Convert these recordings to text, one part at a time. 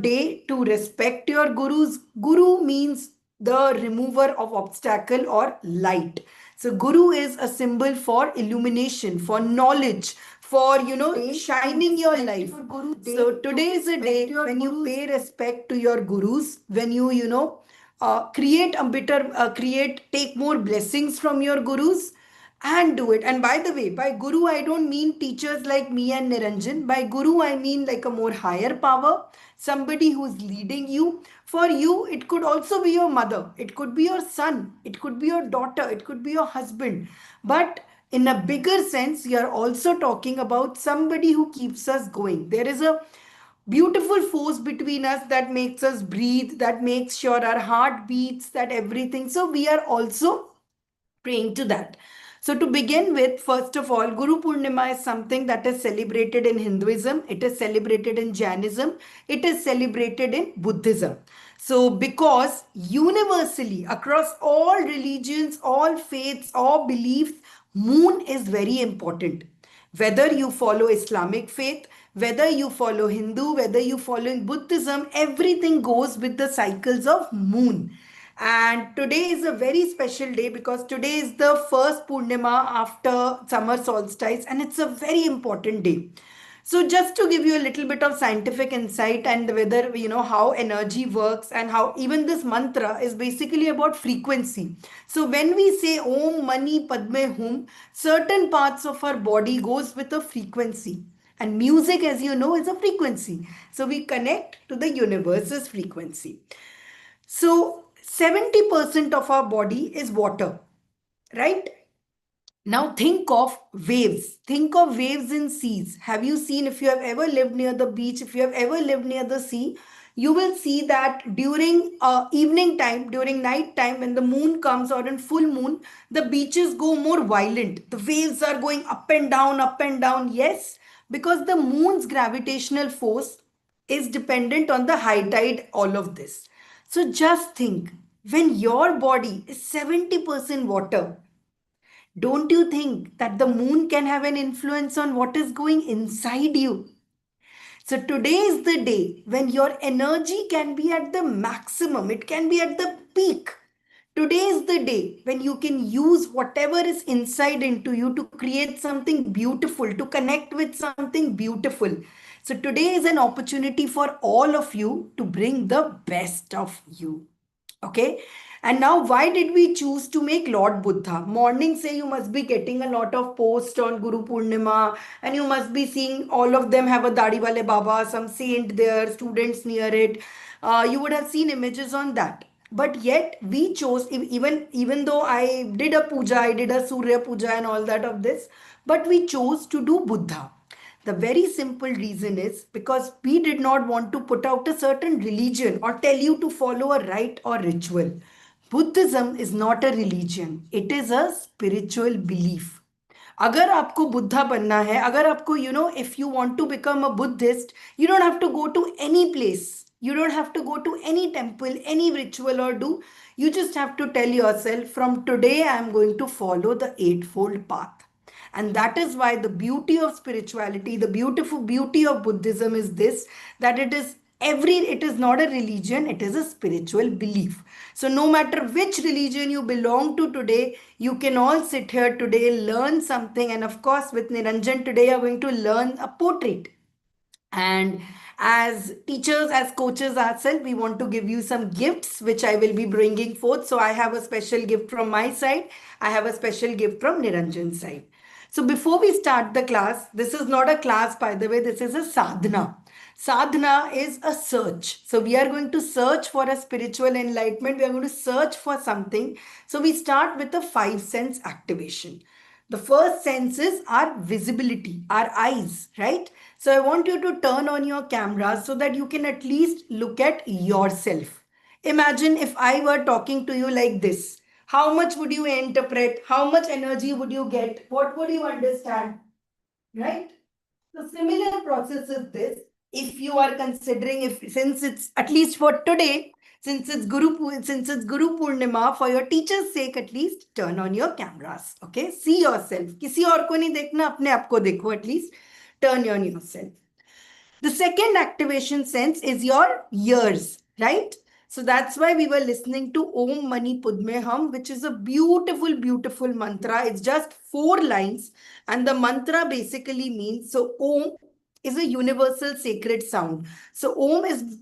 today to respect your gurus. Guru means the remover of obstacle or light. So guru is a symbol for illumination, for knowledge, for shining your life. So today is a day when you pay respect to your gurus, when take more blessings from your gurus and do it. And by the way, by guru, I don't mean teachers like me and Niranjan. By guru, I mean like a more higher power, somebody who's leading you. For you, it could also be your mother, it could be your son, it could be your daughter, it could be your husband. But in a bigger sense, you are also talking about somebody who keeps us going. There is a beautiful force between us that makes us breathe, that makes sure our heart beats, that everything. So we are also praying to that. So to begin with, first of all, Guru Purnima is something that is celebrated in Hinduism, it is celebrated in Jainism, it is celebrated in Buddhism. So because universally across all religions, all faiths, all beliefs, moon is very important. Whether you follow Islamic faith, whether you follow Hindu, whether you follow Buddhism, everything goes with the cycles of moon. And today is a very special day because today is the first Purnima after summer solstice, and it's a very important day. So just to give you a little bit of scientific insight and whether how energy works and how even this mantra is basically about frequency. So when we say Om Mani Padme Hum, certain parts of our body goes with a frequency. And music, as you know, is a frequency. So we connect to the universe's frequency. So 70% of our body is water, right? Now think of waves. Think of waves in seas. Have you seen, if you have ever lived near the beach, if you have ever lived near the sea, you will see that during evening time, during night time, when the moon comes or in full moon, the beaches go more violent. The waves are going up and down, up and down. Yes, because the moon's gravitational force is dependent on the high tide, all of this. So just think, when your body is 70% water, don't you think that the moon can have an influence on what is going inside you? So today is the day when your energy can be at the maximum, it can be at the peak. Today is the day when you can use whatever is inside into you to create something beautiful, to connect with something beautiful. So today is an opportunity for all of you to bring the best of you. Okay. And now, why did we choose to make Lord Buddha? Morning say you must be getting a lot of posts on Guru Purnima, and you must be seeing all of them have a Dadi Wale Baba, some saint there, students near it. You would have seen images on that. But yet we chose, even though I did a puja, I did a Surya puja and all that of this, but we chose to do Buddha. The very simple reason is because we did not want to put out a certain religion or tell you to follow a rite or ritual. Buddhism is not a religion. It is a spiritual belief. अगर आपको बुद्धा बनना है, अगर आपको if you want to become a Buddhist, you don't have to go to any place. You don't have to go to any temple, any ritual or do. You just have to tell yourself, from today I am going to follow the eightfold path. And that is why the beauty of spirituality, the beautiful beauty of Buddhism is this, that it is not a religion, it is a spiritual belief. So no matter which religion you belong to today, you can all sit here today, learn something. And of course, with Niranjan today, you are going to learn a portrait. And as teachers, as coaches ourselves, we want to give you some gifts, which I will be bringing forth. So I have a special gift from my side. I have a special gift from Niranjan's side. So before we start the class, this is not a class, by the way, this is a sadhana. Sadhana is a search. So we are going to search for a spiritual enlightenment. We are going to search for something. So we start with the five sense activation. The first senses are visibility, our eyes, right? So I want you to turn on your camera so that you can at least look at yourself. Imagine if I were talking to you like this. How much would you interpret? How much energy would you get? What would you understand? Right? So similar process is this. If you are considering, since it's at least for today, since it's Guru Purnima, for your teacher's sake, at least turn on your cameras. Okay, see yourself. किसी और को नहीं देखना, अपने आप को देखो. At least turn on yourself. The second activation sense is your ears, right? So that's why we were listening to Om Mani Padme Hum, which is a beautiful, beautiful mantra. It's just 4 lines. And the mantra basically means, so Om is a universal sacred sound. So Om is,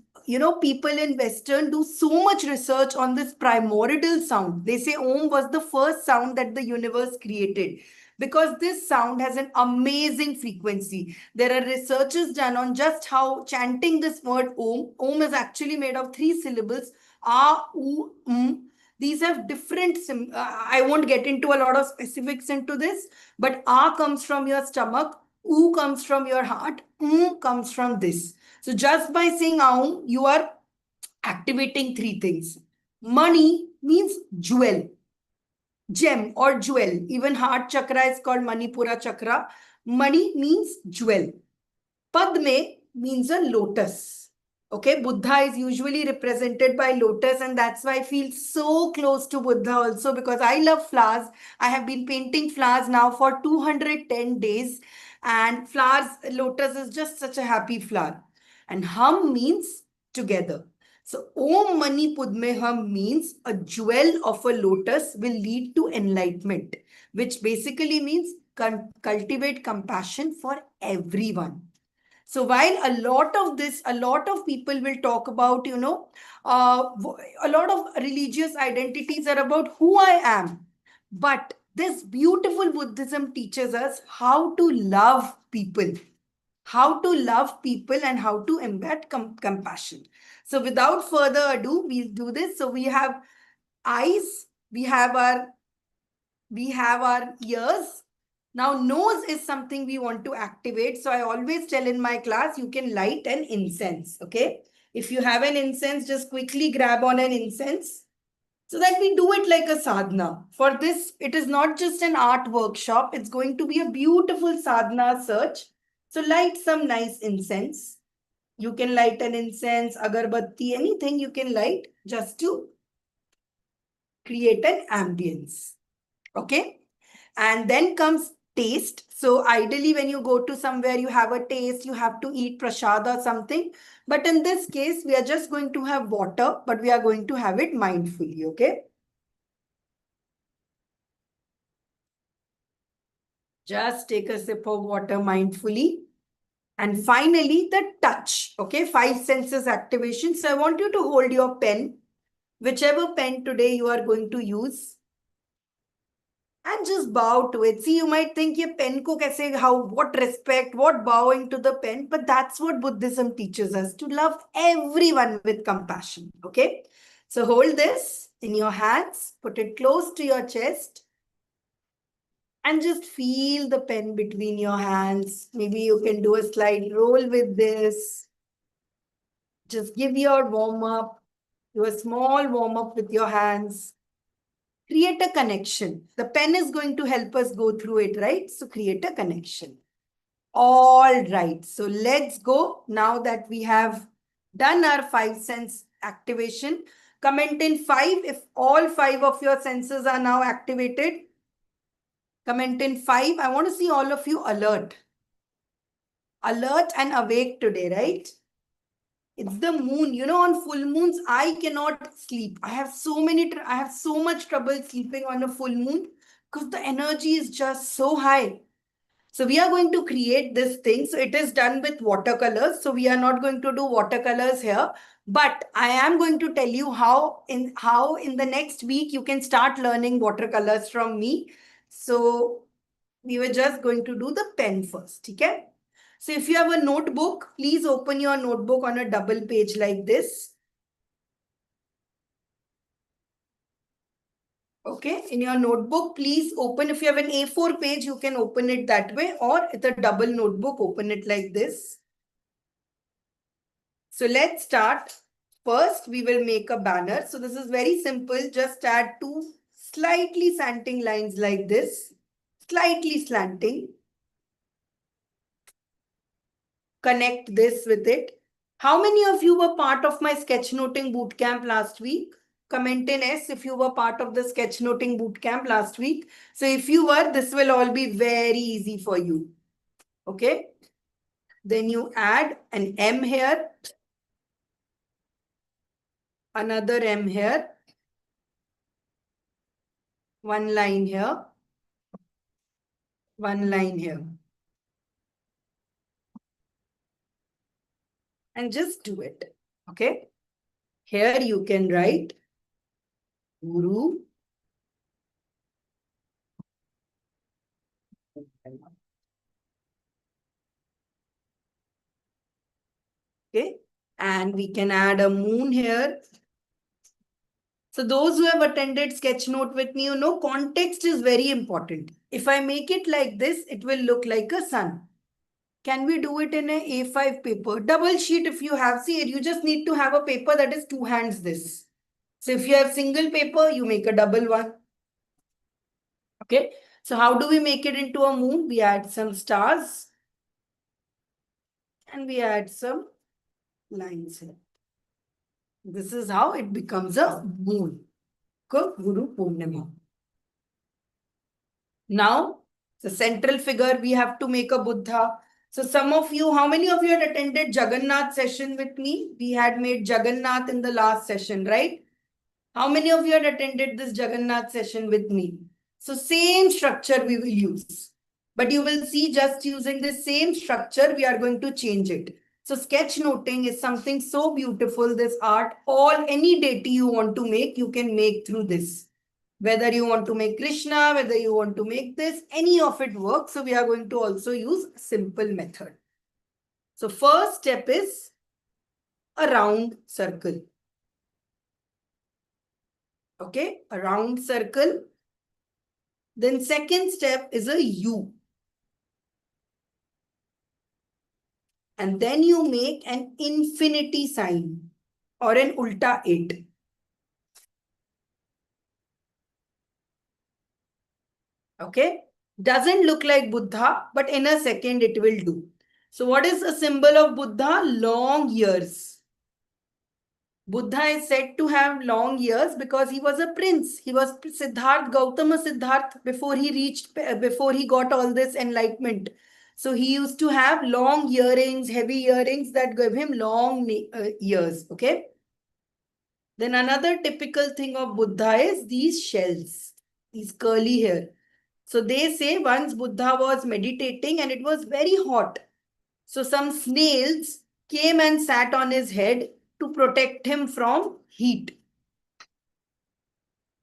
people in Western do so much research on this primordial sound. They say Om was the first sound that the universe created because this sound has an amazing frequency. There are researches done on just how chanting this word Om is actually made of 3 syllables, A, U, These have different, I won't get into a lot of specifics into this, but A comes from your stomach, U comes from your heart, comes from this. So just by saying Aum, you are activating 3 things. Money means jewel, gem or jewel. Even heart chakra is called Manipura chakra. Money means jewel. Padme means a lotus. Okay, Buddha is usually represented by lotus, and that's why I feel so close to Buddha also, because I love flowers. I have been painting flowers now for 210 days, and flowers, lotus is just such a happy flower. And hum means together. So Om Mani Padme Hum means a jewel of a lotus will lead to enlightenment, which basically means cultivate compassion for everyone. So while a lot of people will talk about, a lot of religious identities are about who I am. But this beautiful Buddhism teaches us how to love people, and how to embed compassion. So without further ado, we'll do this. So we have eyes, we have our ears. Now, nose is something we want to activate. So I always tell in my class, you can light an incense. Okay. If you have an incense, just quickly grab on an incense so that we do it like a sadhana. For this, it is not just an art workshop. It's going to be a beautiful sadhana search. So light some nice incense. You can light an incense, agarbatti, anything you can light just to create an ambience. Okay. And then comes taste. So ideally, when you go to somewhere, you have a taste, you have to eat prasad or something. But in this case, we are just going to have water, but we are going to have it mindfully. Okay. Just take a sip of water mindfully. And finally, the touch. Okay. 5 senses activation. So I want you to hold your pen, whichever pen today you are going to use, and just bow to it. See, you might think ye pen ko kaise, how, what respect, what bowing to the pen, but that's what Buddhism teaches us, to love everyone with compassion. Okay. So hold this in your hands, put it close to your chest, and just feel the pen between your hands. Maybe you can do a slide roll with this. Just give your warm up, do a small warm up with your hands. Create a connection. The pen is going to help us go through it, right? So create a connection. All right. So let's go. Now that we have done our 5 sense activation, comment in 5 if all 5 of your senses are now activated. Comment in 5. I want to see all of you alert. Alert and awake today, right? It's the moon. On full moons, I cannot sleep. I have so much trouble sleeping on a full moon because the energy is just so high. So we are going to create this thing. So it is done with watercolors. So we are not going to do watercolors here, but I am going to tell you how in the next week you can start learning watercolors from me. So we were just going to do the pen first. Okay. So if you have a notebook, please open your notebook on a double page like this. Okay, in your notebook, please open. If you have an A4 page, you can open it that way, or it's a double notebook, open it like this. So let's start. First, we will make a banner. So this is very simple. Just add 2 slightly slanting lines like this. Slightly slanting. Connect this with it. How many of you were part of my sketchnoting bootcamp last week? Comment in S if you were part of the sketchnoting bootcamp last week. So if you were, this will all be very easy for you. Okay. Then you add an M here, another M here, one line here, one line here. And just do it. Okay. Here you can write Guru. Okay. And we can add a moon here. So those who have attended Sketchnote with me, you know, context is very important. If I make it like this, it will look like a sun. Can we do it in a A5 paper? Double sheet if you have. See, you just need to have a paper that is two hands this. So if you have single paper, you make a double one. Okay. So how do we make it into a moon? We add some stars. And we add some lines here. This is how it becomes a moon. Guru Purnima. Now, the central figure, we have to make a Buddha. So some of you, how many of you had attended Jagannath session with me? We had made Jagannath in the last session, right? How many of you had attended this Jagannath session with me? So same structure we will use. But you will see just using the same structure, we are going to change it. So sketchnoting is something so beautiful, this art. Any deity you want to make, you can make through this. Whether you want to make Krishna, whether you want to make this, any of it works. So we are going to also use a simple method. So first step is a round circle. Okay, a round circle. Then second step is a U. And then you make an infinity sign or an ulta 8. Okay. Doesn't look like Buddha, but in a second it will do. So what is a symbol of Buddha? Long years. Buddha is said to have long years because he was a prince. He was Siddharth, Gautama Siddharth before he got all this enlightenment. So he used to have long earrings, heavy earrings that gave him long years. Okay. Then another typical thing of Buddha is these shells, these curly hair. So they say once Buddha was meditating and it was very hot. So some snails came and sat on his head to protect him from heat.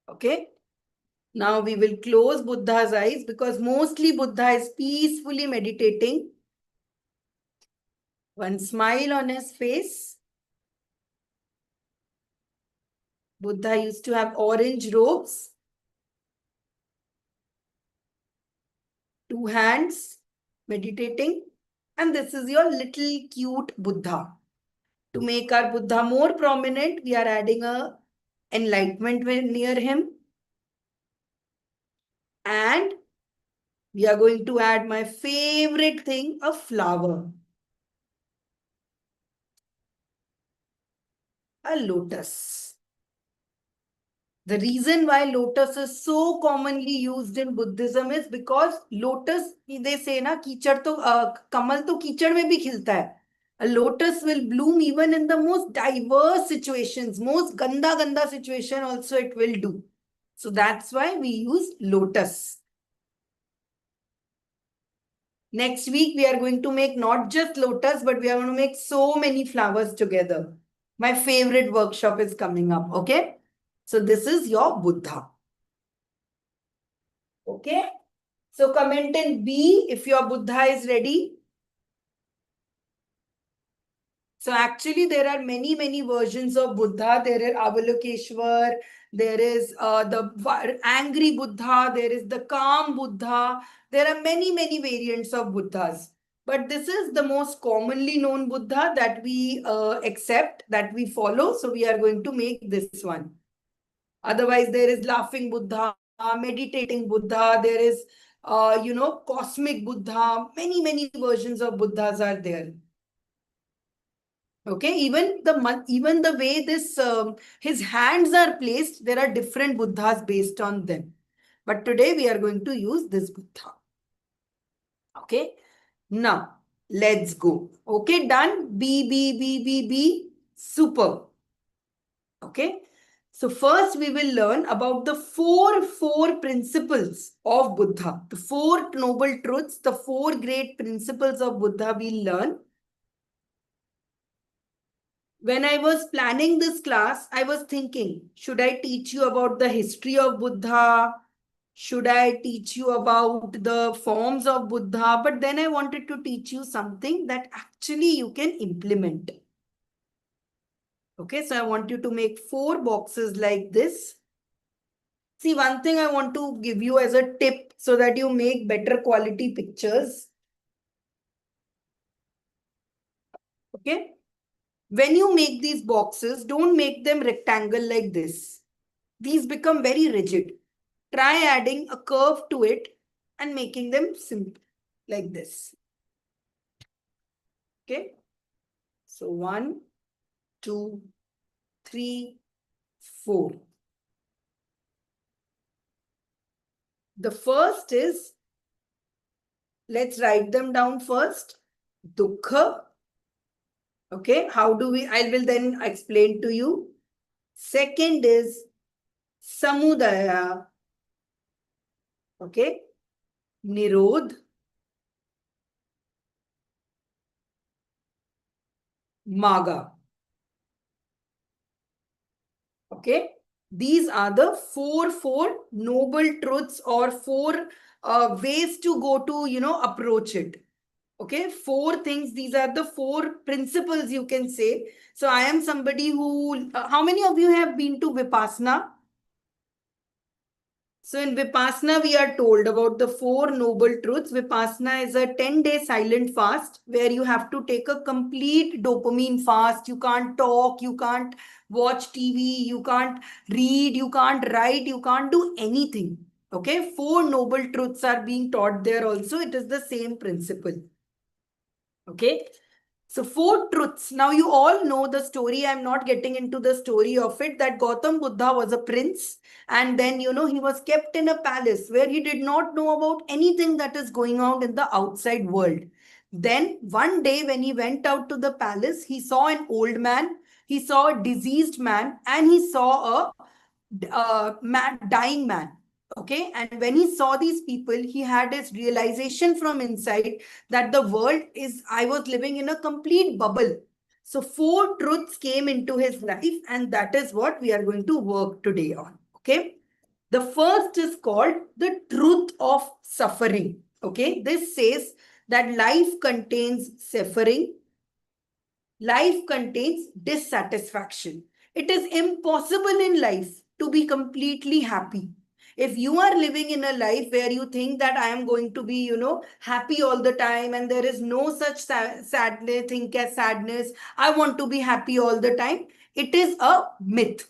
Okay. Now we will close Buddha's eyes because mostly Buddha is peacefully meditating. One smile on his face. Buddha used to have orange robes. Two hands meditating. And this is your little cute Buddha. To make our Buddha more prominent, we are adding a enlightenment near him. And we are going to add my favorite thing, a flower. A lotus. The reason why lotus is so commonly used in Buddhism is because lotus, they say na, kamal to कीचड़ में भी खिलता है. A lotus will bloom even in the most diverse situations, most ganda situation also it will do. So that's why we use lotus. Next week, we are going to make not just lotus, but we are going to make so many flowers together. My favorite workshop is coming up, okay? So this is your Buddha. Okay? So comment in B if your Buddha is ready. So actually, there are many versions of Buddha. There is Avalokeshwar, there is the angry Buddha, there is the calm Buddha. There are many variants of Buddhas. But this is the most commonly known Buddha that we accept, that we follow. So we are going to make this one. Otherwise, there is laughing Buddha, meditating Buddha. There is, cosmic Buddha. Many versions of Buddhas are there. Okay, even the way this his hands are placed, there are different Buddhas based on them. But today we are going to use this Buddha. Okay, now Let's go. Okay, done. B. Super. Okay. So first we will learn about the four principles of Buddha. The four noble truths, the four great principles of Buddha we'll learn. When I was planning this class, I was thinking, should I teach you about the history of Buddha? Should I teach you about the forms of Buddha? But then I wanted to teach you something that actually you can implement. Okay, so I want you to make four boxes like this. See, one thing I want to give you as a tip so that you make better quality pictures. Okay, when you make these boxes, don't make them rectangle like this. These become very rigid. Try adding a curve to it and making them simple like this. Okay. So 1, 2, 3, 4. The first is, let's write them down first. Dukkha. Okay. How do we, I will then explain to you. Second is samudaya. Okay. Nirodh. Maga. Okay. These are the four noble truths or four ways to go to, approach it. Okay. Four things. These are the four principles you can say. So I am somebody who, how many of you have been to Vipassana? So in Vipassana, we are told about the four noble truths. Vipassana is a 10-day silent fast where you have to take a complete dopamine fast. You can't talk, you can't watch TV, you can't read, you can't write, you can't do anything. Okay, four noble truths are being taught there also. It is the same principle. Okay. So four truths. Now you all know the story. I'm not getting into the story of it that Gautam Buddha was a prince and then he was kept in a palace where he did not know about anything that is going on in the outside world. Then one day when he went out to the palace, he saw an old man, he saw a diseased man and he saw a dying man. Okay. And when he saw these people, he had his realization from inside that the world is, I was living in a complete bubble. So four truths came into his life, and that is what we are going to work today on. Okay. The first is called the truth of suffering. Okay. This says that life contains suffering, life contains dissatisfaction. It is impossible in life to be completely happy. If you are living in a life where you think that I am going to be, happy all the time and there is no such sadness, think as sadness, I want to be happy all the time, it is a myth.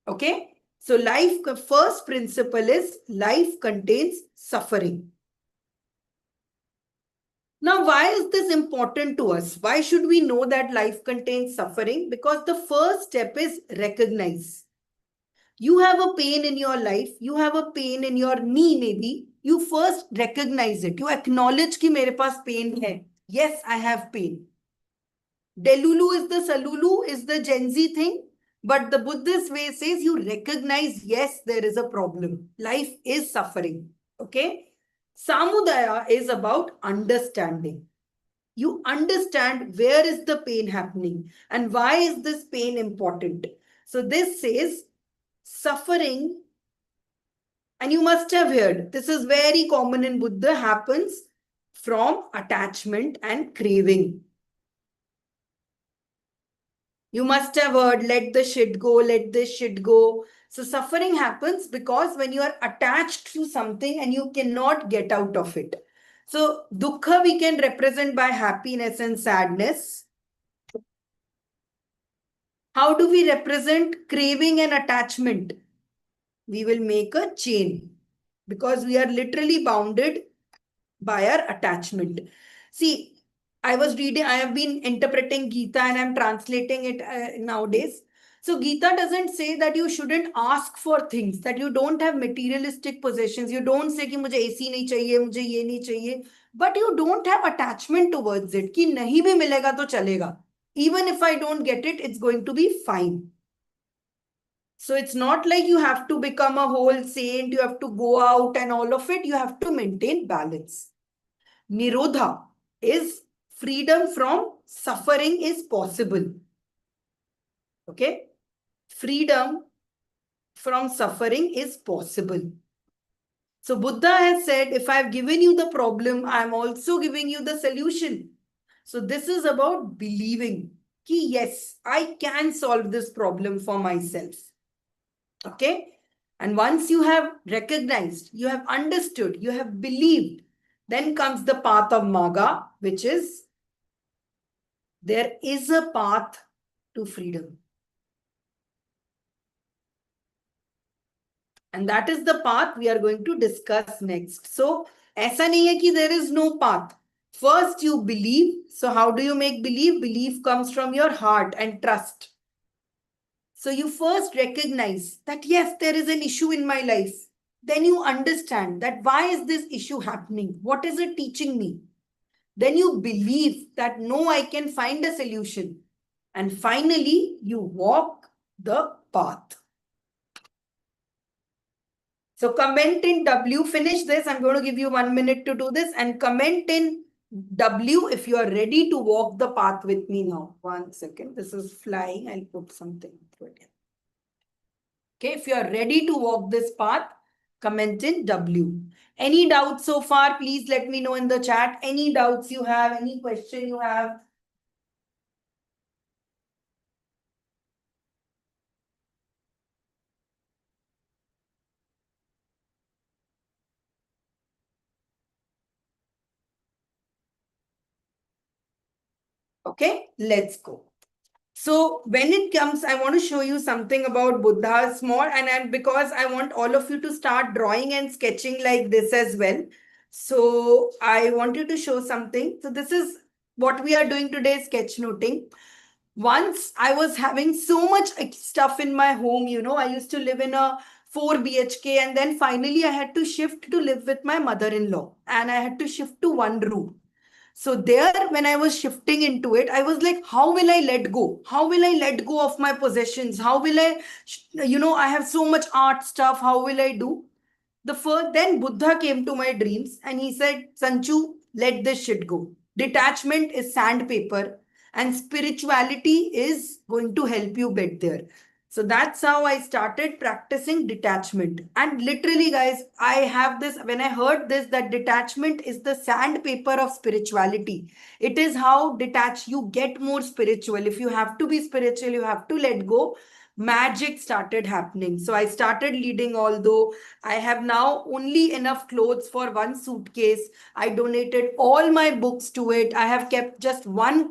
Okay. So life, first principle is life contains suffering. Now, why is this important to us? Why should we know that life contains suffering? Because the first step is recognize. You have a pain in your life. You have a pain in your knee maybe. You first recognize it. You acknowledge कि मेरे पास pain है. Yes, I have pain. Delulu is the Salulu is the Gen Z thing. But the Buddhist way says you recognize, yes, there is a problem. Life is suffering. Okay. Samudaya is about understanding. You understand where is the pain happening and why is this pain important. So this says suffering, and you must have heard, this is very common in Buddha, happens from attachment and craving. You must have heard, let the shit go, let this shit go. So suffering happens because when you are attached to something and you cannot get out of it. So dukkha we can represent by happiness and sadness. How do we represent craving and attachment? We will make a chain because we are literally bounded by our attachment. See, I have been interpreting Gita and I'm translating it nowadays. So Gita doesn't say that you shouldn't ask for things, that you don't have materialistic possessions. You don't say कि मुझे AC नहीं चाहिए, मुझे ये नहीं चाहिए. but you don't have attachment towards it कि नहीं भी मिलेगा तो चलेगा. Even if I don't get it, it's going to be fine. So it's not like you have to become a whole saint, you have to go out and all of it. You have to maintain balance. Nirodha is freedom from suffering is possible. Okay? Freedom from suffering is possible. So Buddha has said, if I've given you the problem, I'm also giving you the solution. So this is about believing कि yes, I can solve this problem for myself. Okay? And once you have recognized, you have understood, you have believed, then comes the path of Maga, which is there is a path to freedom. And that is the path we are going to discuss next. So, ऐसा नहीं है कि there is no path. First you believe. So how do you make believe? Belief comes from your heart and trust. So you first recognize that yes, there is an issue in my life. Then you understand that why is this issue happening? What is it teaching me? Then you believe that no, I can find a solution. And finally, you walk the path. So comment in W, finish this. I'm going to give you 1 minute to do this and comment in W if you are ready to walk the path with me now. 1 second. This is flying. I'll put something through it. Okay, if you are ready to walk this path, comment in W. Any doubts so far, please let me know in the chat. Any doubts you have, any question you have. Okay, let's go. So when it comes, I want to show you something about Buddha small and because I want all of you to start drawing and sketching like this as well. So I want you to show something. So this is what we are doing today, sketchnoting. Once I was having so much stuff in my home, I used to live in a 4 BHK and then finally I had to shift to live with my mother-in-law and I had to shift to one room. So there, when I was shifting into it, I was like, how will I let go? How will I let go of my possessions? How will I have so much art stuff. How will I do? Then Buddha came to my dreams and he said, Sanchu, let this shit go. Detachment is sandpaper and spirituality is going to help you get there. So that's how I started practicing detachment. And literally, guys, I have this, when I heard this, that detachment is the sandpaper of spirituality. It is how detach you get more spiritual. If you have to be spiritual, you have to let go. Magic started happening. So I started leading, although I have now only enough clothes for one suitcase. I donated all my books to it. I have kept just one,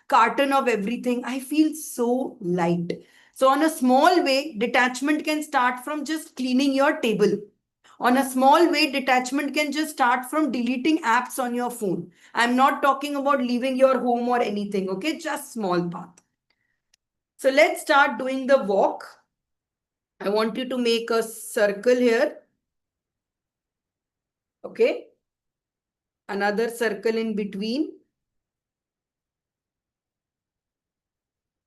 carton of everything. I feel so light. So on a small way, detachment can start from just cleaning your table. On a small way, detachment can just start from deleting apps on your phone. I'm not talking about leaving your home or anything, okay? Just small path. So let's start doing the walk. I want you to make a circle here. Okay. Another circle in between.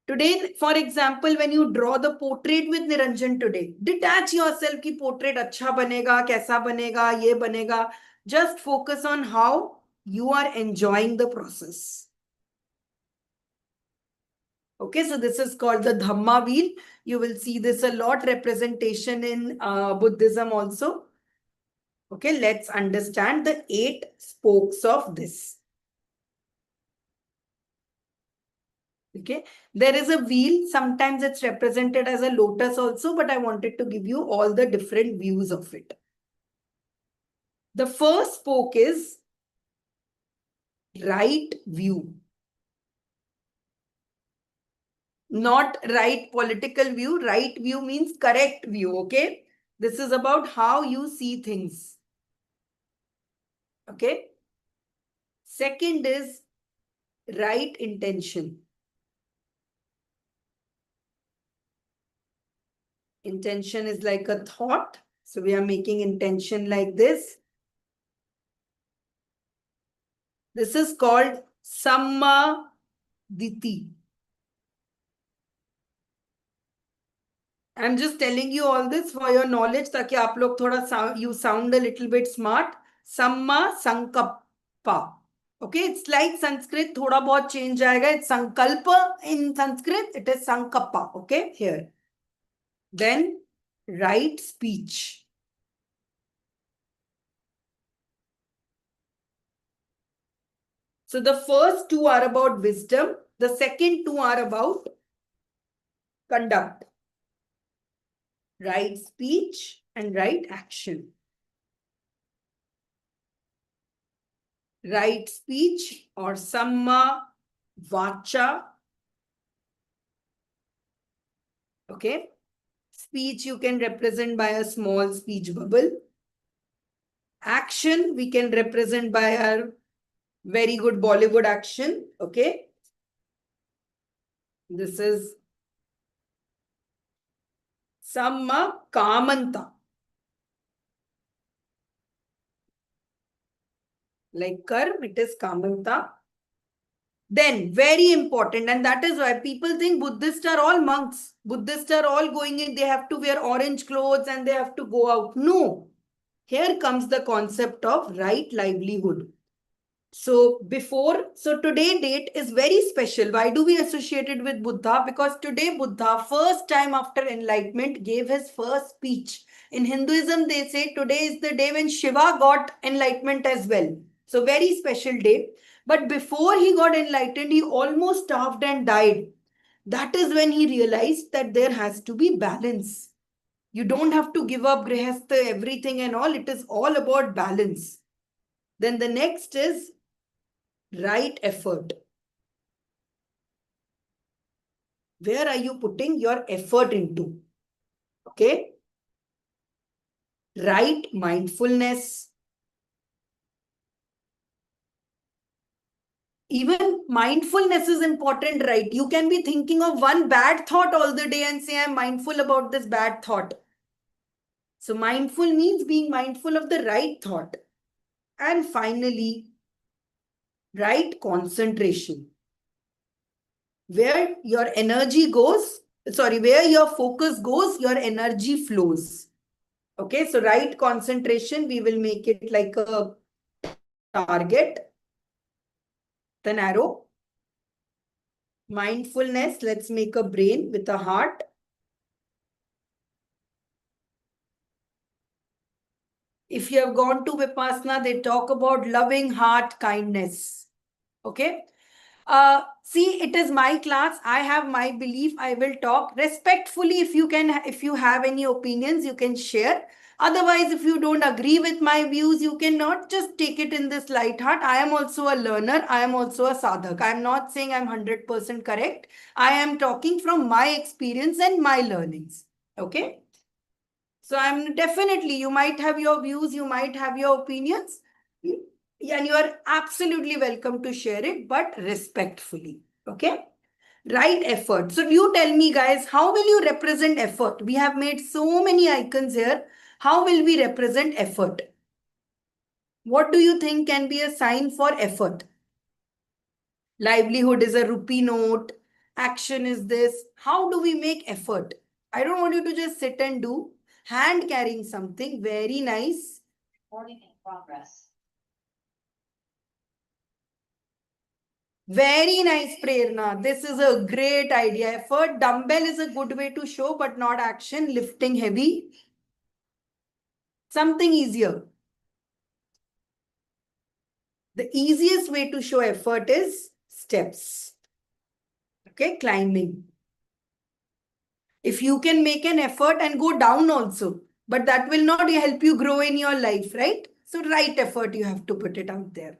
Today, for example, when you draw the portrait with Niranjan today, detach yourself कि portrait अच्छा बनेगा, कैसा बनेगा, ये बनेगा. Just focus on how you are enjoying the process. Okay, so this is called the Dhamma wheel. You will see this a lot representation in Buddhism also. Okay, let's understand the 8 spokes of this. Okay, there is a wheel. Sometimes it's represented as a lotus also, but I wanted to give you all the different views of it. The first spoke is right view. Not right political view. Right view means correct view. Okay, this is about how you see things. Okay. Second is right intention. Intention is like a thought. So we are making intention like this. This is called Sammaditi. I'm just telling you all this for your knowledge, ताकि आप लोग थोड़ा you sound a little bit smart. Samma Sankappa. Okay, it's like Sanskrit, थोड़ा बहुत change आएगा. It's Sankalpa in Sanskrit. It is Sankappa. Okay, here. Then right speech. So the first two are about wisdom. The second two are about conduct. Right speech and right action. Right speech or Samma Vacha. Okay. Speech you can represent by a small speech bubble. Action we can represent by our very good Bollywood action. Okay. This is Samma Kamanta. Like Karm, it is Kamanta. Then, very important, and that is why people think Buddhists are all monks. Buddhists are all going in, they have to wear orange clothes and they have to go out. No. Here comes the concept of right livelihood. So today date is very special. Why do we associate it with Buddha? Because today Buddha, first time after enlightenment, gave his first speech. In Hinduism, they say today is the day when Shiva got enlightenment as well. So very special day. But before he got enlightened, he almost starved and died. That is when he realized that there has to be balance. You don't have to give up grihastha, everything and all. It is all about balance. Then the next is right effort. Where are you putting your effort into? Okay. Right mindfulness. Even mindfulness is important, right? You can be thinking of one bad thought all the day and say, I'm mindful about this bad thought. So mindful means being mindful of the right thought. And finally, right concentration. Where your energy goes, where your focus goes, your energy flows. Okay, so right concentration, we will make it like a target, an arrow. Mindfulness, let's make a brain with a heart. If you have gone to Vipassana, they talk about loving heart kindness. Okay. See, it is my class. I have my belief. I will talk respectfully. If you have any opinions, you can share. Otherwise, if you don't agree with my views, you cannot just take it in this light heart. I am also a learner. I am also a sadhak. I am not saying I'm 100% correct. I am talking from my experience and my learnings. Okay. So I'm definitely, you might have your views, you might have your opinions, and you are absolutely welcome to share it, but respectfully. Okay. Right effort. So you tell me, guys, how will you represent effort? We have made so many icons here. How will we represent effort? What do you think can be a sign for effort? Livelihood is a rupee note. Action is this. How do we make effort? I don't want you to just sit and do. Hand carrying something very nice. Recording in progress. Very nice, Prerna. This is a great idea. Effort. Dumbbell is a good way to show, but not action. Lifting heavy. Something easier. The easiest way to show effort is steps. Okay, climbing. If you can make an effort and go down also, but that will not help you grow in your life, right? So right effort, you have to put it out there.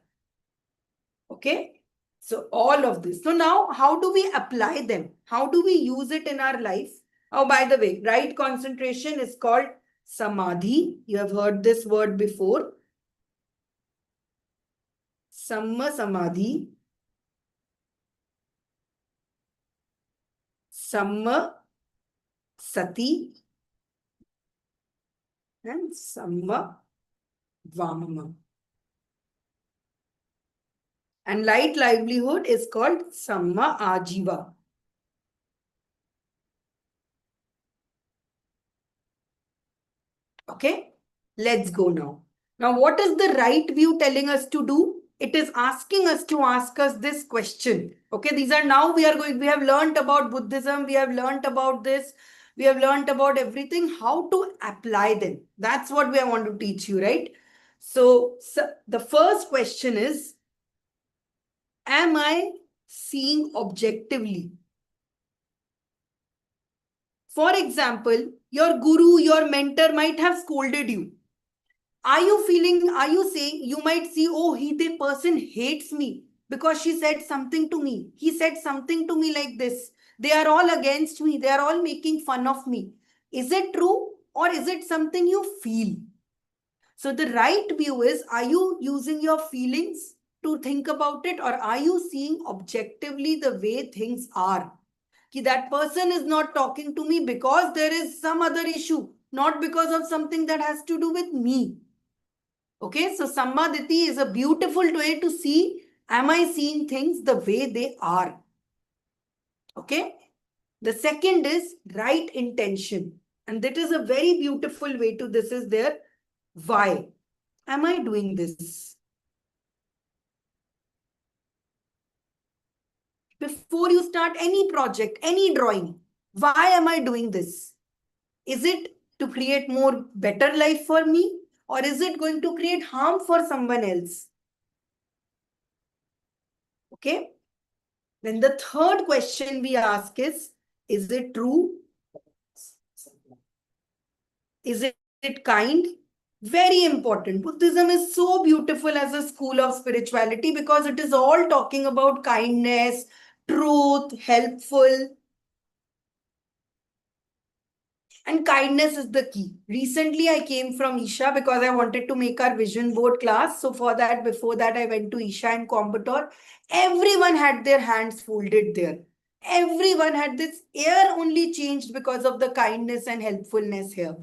Okay. So all of this. So now how do we apply them? How do we use it in our life? Oh, by the way, right concentration is called samadhi. You have heard this word before. Samma samadhi. Samma sati. And samma vamama. And light livelihood is called Samma Ajiva. Okay, let's go now. Now, what is the right view telling us to do? It is asking us to ask us this question. Okay, these are now we have learned about Buddhism, we have learned about this, we have learned about everything, how to apply them. That's what we want to teach you, right? So the first question is, am I seeing objectively? For example, your guru, your mentor might have scolded you. Are you saying, you might see, oh, the person hates me because she said something to me. He said something to me like this. They are all against me. They are all making fun of me. Is it true or is it something you feel? So the right view is, are you using your feelings to think about it, or are you seeing objectively the way things are? That person is not talking to me because there is some other issue, not because of something that has to do with me. Okay, so Sammaditi is a beautiful way to see, am I seeing things the way they are? Okay, the second is right intention. And that is a very beautiful way to, this is there. Why am I doing this? Before you start any project, any drawing, why am I doing this? Is it to create more better life for me, or is it going to create harm for someone else? Okay. Then the third question we ask is it true? Is it kind? Very important. Buddhism is so beautiful as a school of spirituality because it is all talking about kindness, truth, helpful. And kindness is the key. Recently, I came from Isha because I wanted to make our vision board class. So for that, before that, I went to Isha and Coimbatore. Everyone had their hands folded there. Everyone had this air only changed because of the kindness and helpfulness here.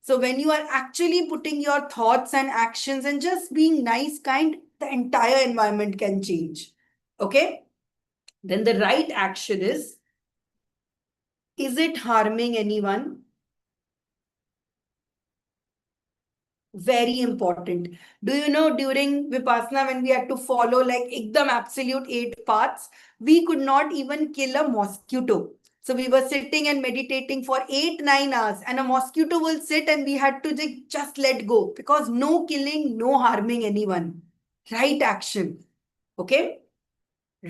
So when you are actually putting your thoughts and actions and just being nice, kind, the entire environment can change. Okay? Then the right action is it harming anyone? Very important. Do you know, during Vipassana, when we had to follow like ekdam absolute 8 paths, we could not even kill a mosquito. So we were sitting and meditating for 8, 9 hours, and a mosquito will sit and we had to just let go, because no killing, no harming anyone. Right action. Okay.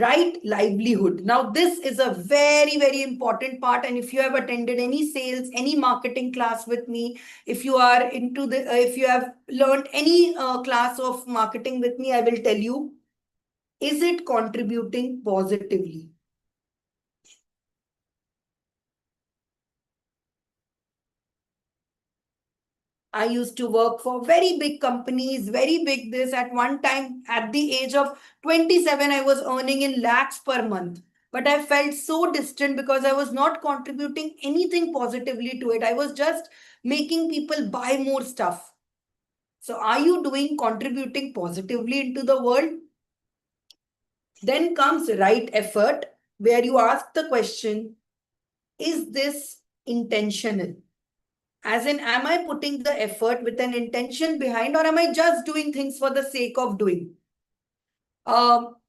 Right livelihood. Now, this is a very, very important part. And if you have attended any sales, any marketing class with me, if you are into if you have learned any class of marketing with me, I will tell you, is it contributing positively? I used to work for very big companies, very big this. At one time, at the age of 27, I was earning in lakhs per month. But I felt so distant because I was not contributing anything positively to it. I was just making people buy more stuff. So are you doing contributing positively into the world? Then comes right effort, where you ask the question, is this intentional? As in, am I putting the effort with an intention behind, or am I just doing things for the sake of doing?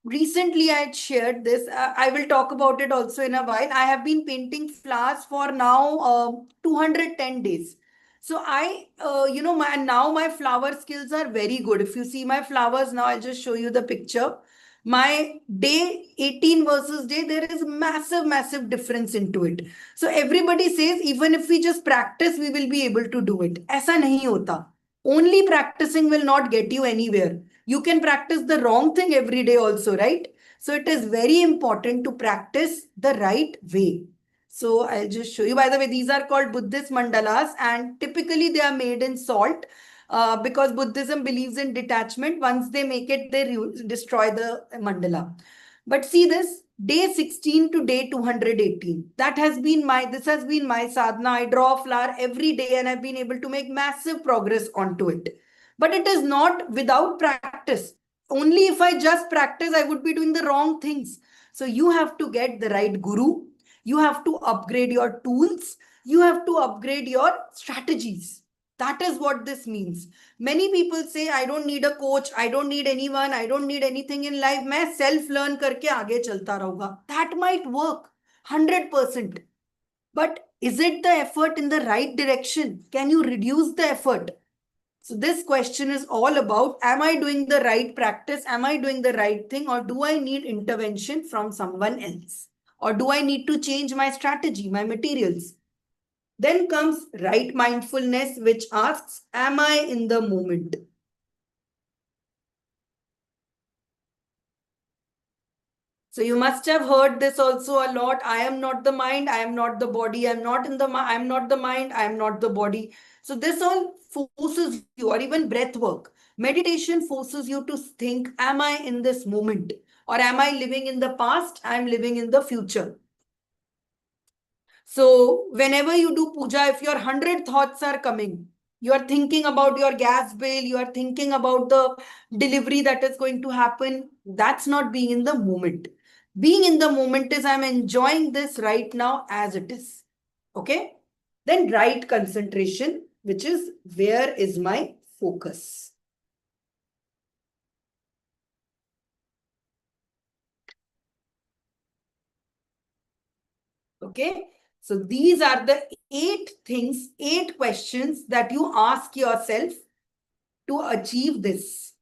Recently, I had shared this. I will talk about it also in a while. I have been painting flowers for now 210 days. So now my flower skills are very good. If you see my flowers now, I'll just show you the picture. My day 18 versus day, there is massive, massive difference into it. So everybody says, even if we just practice, we will be able to do it. ऐसा नहीं होता. Only practicing will not get you anywhere. You can practice the wrong thing every day also, right? So it is very important to practice the right way. So I'll just show you. By the way, these are called Buddhist mandalas, and typically they are made in salt because Buddhism believes in detachment. Once they make it, they destroy the mandala. But see this, day 16 to day 218. This has been my sadhana. I draw a flower every day and I've been able to make massive progress onto it. But it is not without practice. Only if I just practice, I would be doing the wrong things. So you have to get the right guru. You have to upgrade your tools. You have to upgrade your strategies. That is what this means. Many people say, I don't need a coach. I don't need anyone. I don't need anything in life. मैं self learn करके आगे चलता रहूँगा. That might work 100%. But is it the effort in the right direction? Can you reduce the effort? So this question is all about, am I doing the right practice? Am I doing the right thing? Or do I need intervention from someone else? Or do I need to change my strategy, my materials? Then comes right mindfulness, which asks, am I in the moment? So you must have heard this also a lot. I am not the mind. I am not the body. I am not the mind. I am not the body. So this all forces you, or even breath work. Meditation forces you to think, am I in this moment? Or am I living in the past? I am living in the future. So whenever you do puja, if your 100 thoughts are coming, you are thinking about your gas bill, you are thinking about the delivery that is going to happen, that's not being in the moment. Being in the moment is I'm enjoying this right now as it is. Okay? Then right concentration, which is where is my focus? Okay? So these are the 8 things, 8 questions that you ask yourself to achieve this.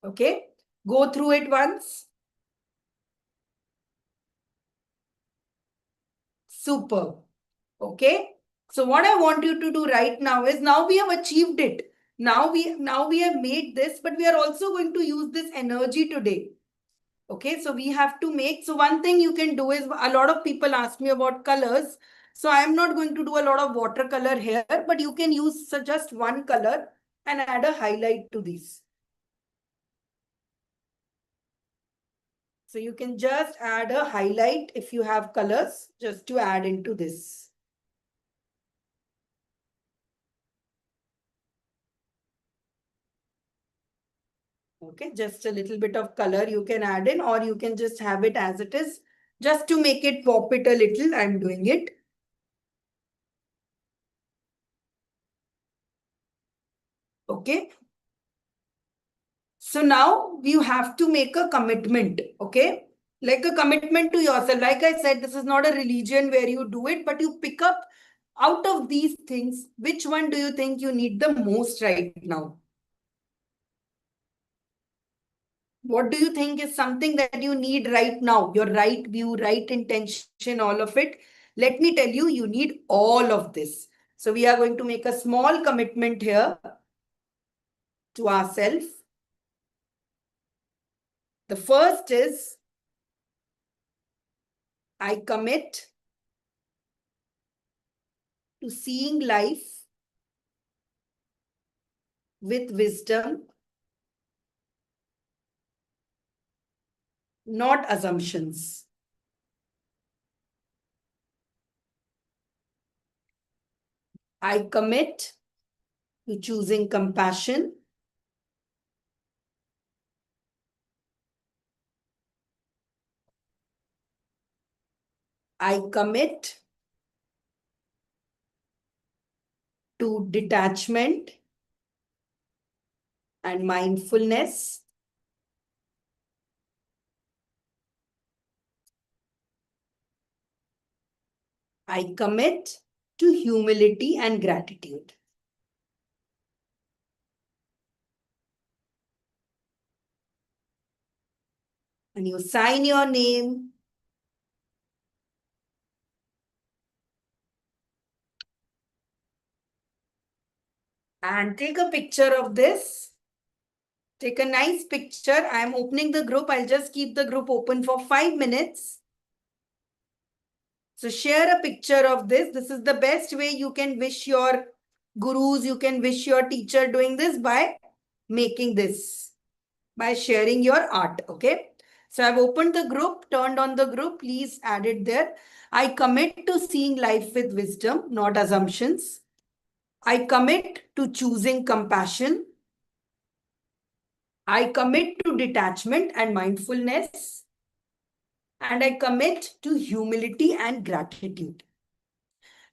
Okay? Go through it once. Super. Okay? So what I want you to do right now is, now we have achieved it. Now we have made this, but we are also going to use this energy today. Okay, so we have to make, so one thing you can do is, a lot of people ask me about colors. So I am not going to do a lot of watercolor here, but you can use just one color and add a highlight to these. So you can just add a highlight if you have colors, just to add into this. Okay, just a little bit of color you can add in, or you can just have it as it is. Just to make it pop it a little, I'm doing it. Okay. So now you have to make a commitment. Okay. Like a commitment to yourself. Like I said, this is not a religion where you do it, but you pick up out of these things, which one do you think you need the most right now? What do you think is something that you need right now? Your right view, right intention, all of it. Let me tell you, you need all of this. So we are going to make a small commitment here to ourselves. The first is, I commit to seeing life with wisdom, not assumptions. I commit to choosing compassion. I commit to detachment and mindfulness. I commit to humility and gratitude. And you sign your name. And take a picture of this. Take a nice picture. I am opening the group. I'll just keep the group open for 5 minutes. So share a picture of this. This is the best way you can wish your gurus, you can wish your teacher doing this, by making this, by sharing your art. Okay. So I've opened the group, turned on the group. Please add it there. I commit to seeing life with wisdom, not assumptions. I commit to choosing compassion. I commit to detachment and mindfulness. And I commit to humility and gratitude.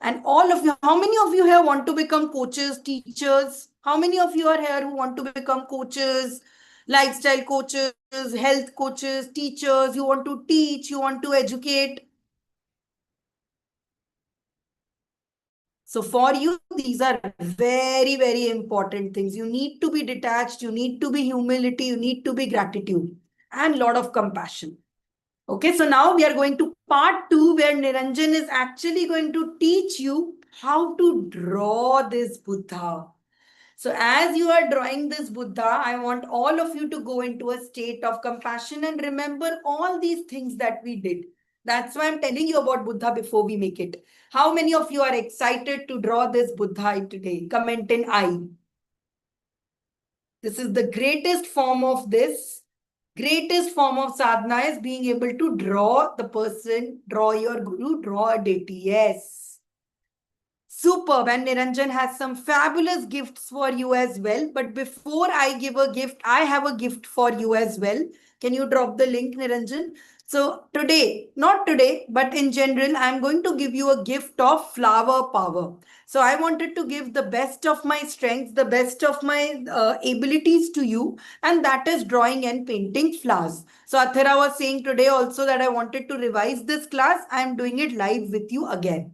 And all of you, how many of you here want to become coaches, teachers? How many of you are here who want to become coaches, lifestyle coaches, health coaches, teachers? You want to teach, you want to educate. So for you, these are very, very important things. You need to be detached, you need to be humility, you need to be gratitude and lot of compassion. Okay, so now we are going to part 2 where Niranjan is actually going to teach you how to draw this Buddha. So as you are drawing this Buddha, I want all of you to go into a state of compassion and remember all these things that we did. That's why I'm telling you about Buddha before we make it. How many of you are excited to draw this Buddha today? Comment in I. This is the greatest form of this. Greatest form of sadhana is being able to draw the person, draw your guru, draw a deity. Yes. Superb. And Niranjan has some fabulous gifts for you as well. But before I give a gift, I have a gift for you as well. Can you drop the link, Niranjan? So today, not today, but in general, I'm going to give you a gift of flower power. So I wanted to give the best of my strengths, the best of my abilities to you, and that is drawing and painting flowers. So Athira was saying today also that I wanted to revise this class. I'm doing it live with you again.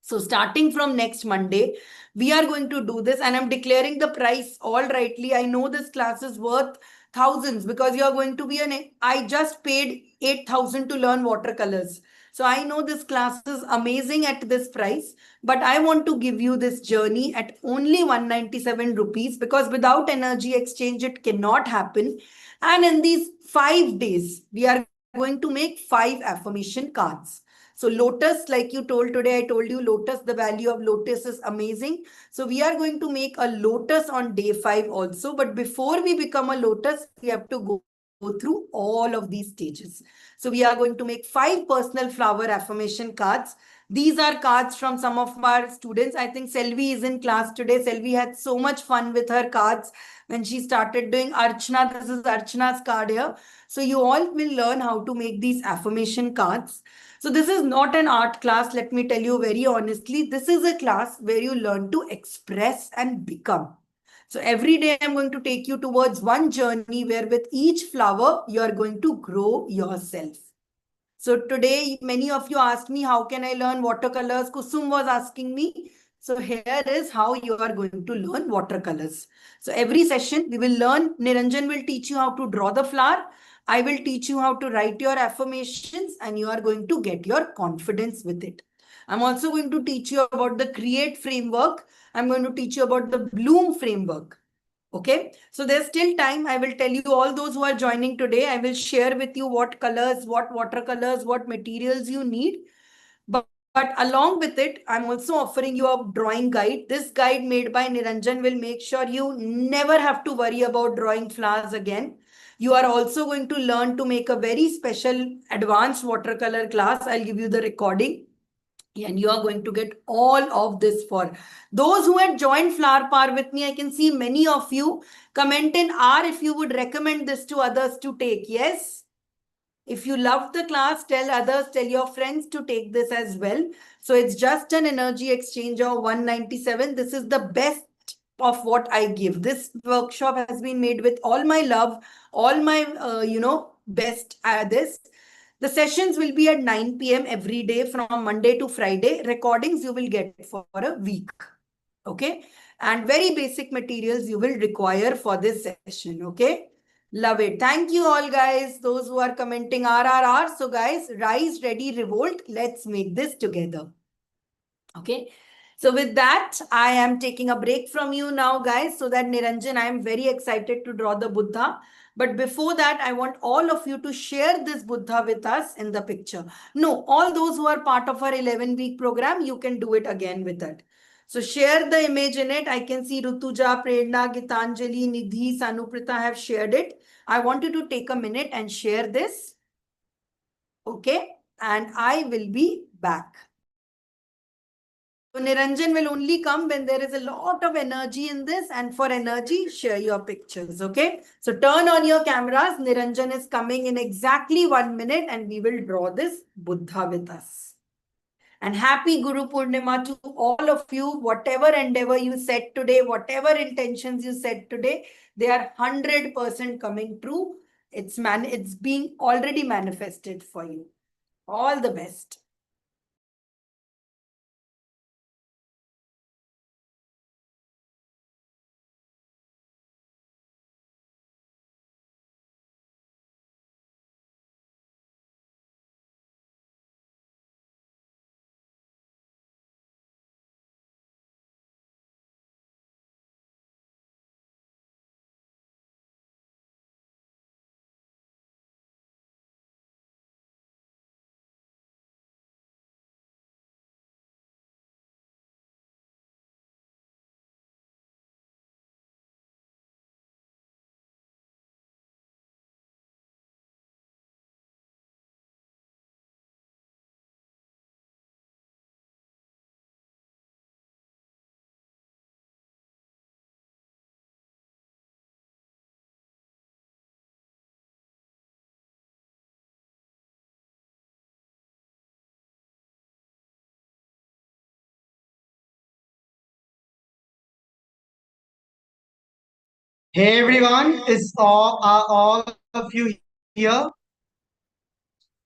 So starting from next Monday, we are going to do this and I'm declaring the price all rightly. I know this class is worth thousands because you are going to be I just paid 8,000 to learn watercolors. So I know this class is amazing at this price, but I want to give you this journey at only 197 rupees because without energy exchange, it cannot happen. And in these 5 days, we are going to make 5 affirmation cards. So lotus, like you told today, I told you lotus, the value of lotus is amazing. So we are going to make a lotus on day 5 also. But before we become a lotus, we have to go through all of these stages. So we are going to make 5 personal flower affirmation cards. These are cards from some of our students. I think Selvi is in class today. Selvi had so much fun with her cards when she started doing Archana. This is Archana's card here. So you all will learn how to make these affirmation cards. So this is not an art class, let me tell you very honestly. This is a class where you learn to express and become. So every day I'm going to take you towards one journey where with each flower, you're going to grow yourself. So today, many of you asked me, how can I learn watercolors? Kusum was asking me. So here is how you are going to learn watercolors. So every session, we will learn. Niranjan will teach you how to draw the flower. I will teach you how to write your affirmations and you are going to get your confidence with it. I'm also going to teach you about the create framework. I'm going to teach you about the bloom framework. Okay, so there's still time. I will tell you all those who are joining today. I will share with you what colors, what watercolors, what materials you need. But along with it, I'm also offering you a drawing guide. This guide made by Niranjan will make sure you never have to worry about drawing flowers again. You are also going to learn to make a very special advanced watercolor class. I'll give you the recording. And you are going to get all of this for those who had joined Flower Power with me. I can see many of you. Comment in R if you would recommend this to others to take. Yes. If you loved the class, tell others, tell your friends to take this as well. So it's just an energy exchange of 197. This is the best of what I give. This workshop has been made with all my love, all my, best at this. The sessions will be at 9 p.m. every day from Monday to Friday. Recordings you will get for a week. Okay. And very basic materials you will require for this session. Okay. Love it. Thank you all guys. Those who are commenting RRR. So guys, rise, ready, revolt. Let's make this together. Okay. So with that, I am taking a break from you now, guys, so that Niranjan, I am very excited to draw the Buddha. But before that, I want all of you to share this Buddha with us in the picture. No, all those who are part of our 11-week program, you can do it again with it. So share the image in it. I can see Rutuja, Prerna, Gitanjali, Nidhi, Sanuprita have shared it. I want you to take a minute and share this. Okay. And I will be back. Niranjan will only come when there is a lot of energy in this, and for energy, share your pictures, okay? So turn on your cameras. Niranjan is coming in exactly 1 minute and we will draw this Buddha with us. And happy Guru Purnima to all of you. Whatever endeavor you set today, whatever intentions you set today, they are 100% coming true. It's being already manifested for you. All the best. Hey everyone, is all are all of you here?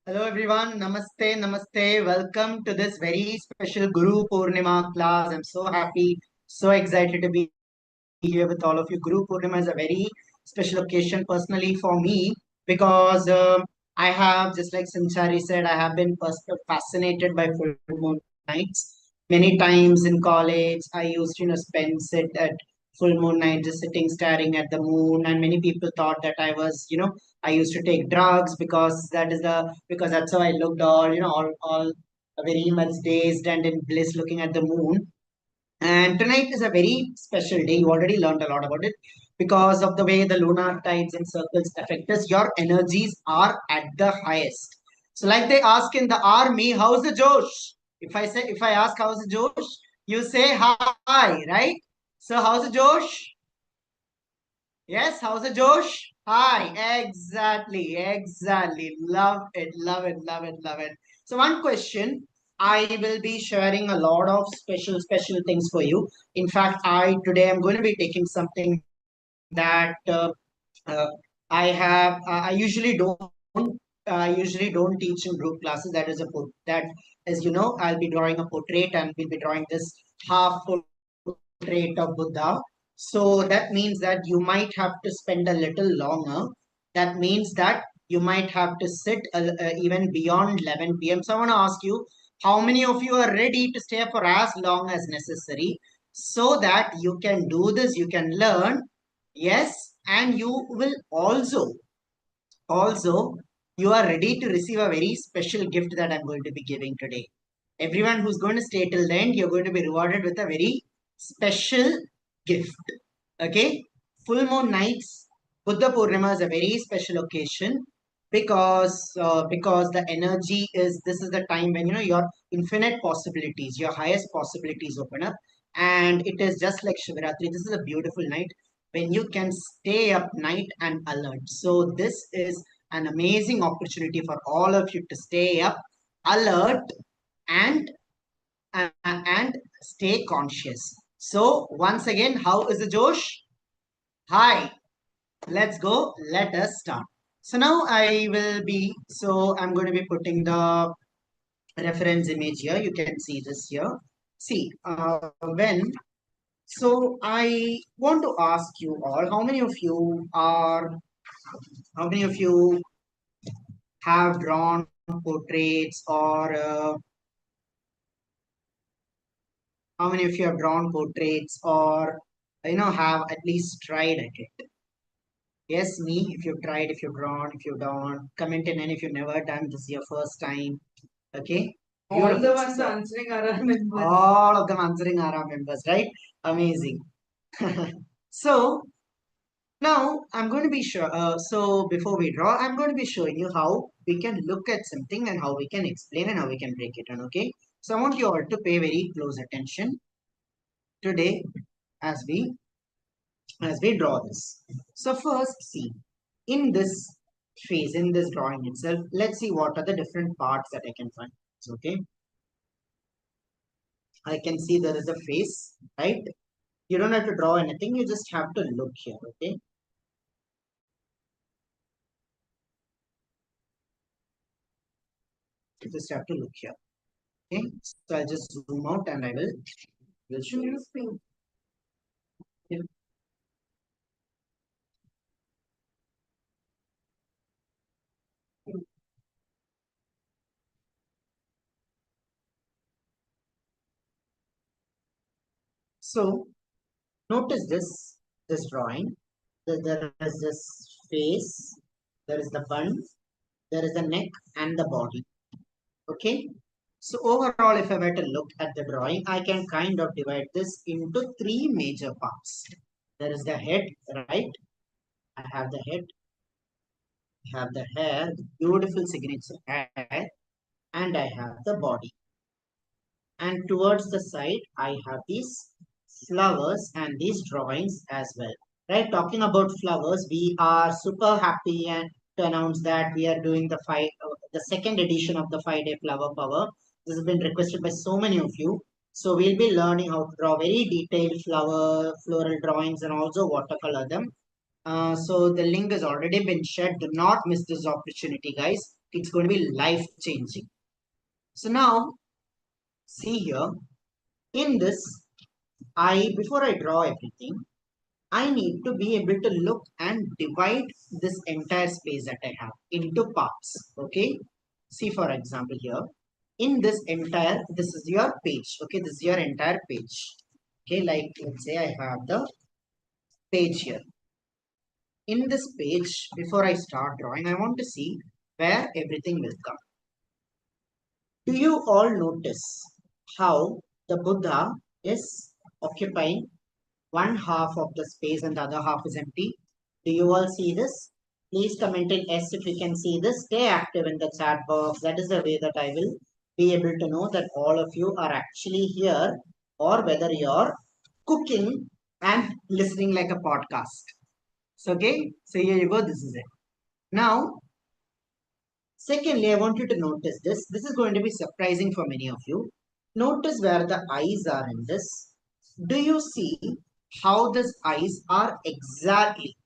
Hello everyone, namaste, namaste. Welcome to this very special Guru Purnima class. I'm so happy, so excited to be here with all of you. Guru Purnima is a very special occasion personally for me because I have, just like Sanchari said, I have been fascinated by full moon nights. Many times in college, I used to, spend sit at full moon night just sitting staring at the moon, and many people thought that I was, I used to take drugs because that's how I looked all very much dazed and in bliss looking at the moon. And tonight is a very special day. You already learned a lot about it because of the way the lunar tides and circles affect us. Your energies are at the highest. So, like they ask in the army, how's the Josh? If I ask how's the Josh, you say hi, right? So, how's the Josh? Yes, how's the Josh? Hi, exactly. Love it, love it, love it, love it. So, one question, I will be sharing a lot of special things for you. In fact, I today I'm going to be taking something that uh, I usually don't teach in group classes. That, as you know, I'll be drawing a portrait and we'll be drawing this half portrait of Buddha. So that means that you might have to spend a little longer. That means that you might have to sit even beyond 11 p.m. So I want to ask you, how many of you are ready to stay for as long as necessary so that you can do this, you can learn. Yes, and you will also, you are ready to receive a very special gift that I'm going to be giving today. Everyone who's going to stay till the end, you're going to be rewarded with a very special gift. Okay? Full moon nights, Buddha Purnima is a very special occasion because the energy is this is the time when your infinite possibilities, your highest possibilities open up, and it is just like Shivaratri. This is a beautiful night when you can stay up night and alert. So this is an amazing opportunity for all of you to stay up, alert, and and stay conscious. So once again, how is the Josh? Hi, let's go. Let us start. So now I'm going to be putting the reference image here. You can see this here. See, so I want to ask you all, how many of you have drawn portraits or how many of you have drawn portraits or have at least tried at it? Yes, me. If you've tried, if you've drawn, if you've done, comment in, and if you've never done, this is your first time. Okay. All the Beautiful. ones answering are our members. All of them answering are our members, right? Amazing. So now I'm going to be sure. So before we draw, I'm going to be showing you how we can look at something and how we can explain and how we can break it down. Okay. So I want you all to pay very close attention today as we draw this. So first see, in this phase, in this drawing itself, let's see what are the different parts that I can find. Okay, I can see there is a face, right? You don't have to draw anything, you just have to look here. Okay, you just have to look here. Okay, so I'll just zoom out and I will show you. Yeah. So notice this drawing. There is this face, there is the bun, there is the neck and the body. Okay. So overall, if I were to look at the drawing, I can kind of divide this into three major parts. There is the head, right? I have the head, I have the hair, beautiful signature hair, and I have the body. And towards the side I have these flowers and these drawings as well, right? Talking about flowers, we are super happy and to announce that we are doing the second edition of the 5-day flower power. This has been requested by so many of you, so we'll be learning how to draw very detailed floral drawings and also watercolor them. So the link has already been shared. Do not miss this opportunity, guys. It's going to be life changing. So now see here, in this, before I draw everything, I need to be able to look and divide this entire space that I have into parts. Okay. See, for example, here, in this is your page. Okay. This is your entire page. Okay. Like, let's say I have the page here. In this page, before I start drawing, I want to see where everything will come. Do you all notice how the Buddha is occupying one half of the space and the other half is empty? Do you all see this? Please comment in S if you can see this. Stay active in the chat box. That is the way that I will be able to know that all of you are actually here or whether you're cooking and listening like a podcast. So, okay, so here you go. This is it. Now, secondly, I want you to notice this. This is going to be surprising for many of you. Notice where the eyes are in this. Do you see how these eyes are exactly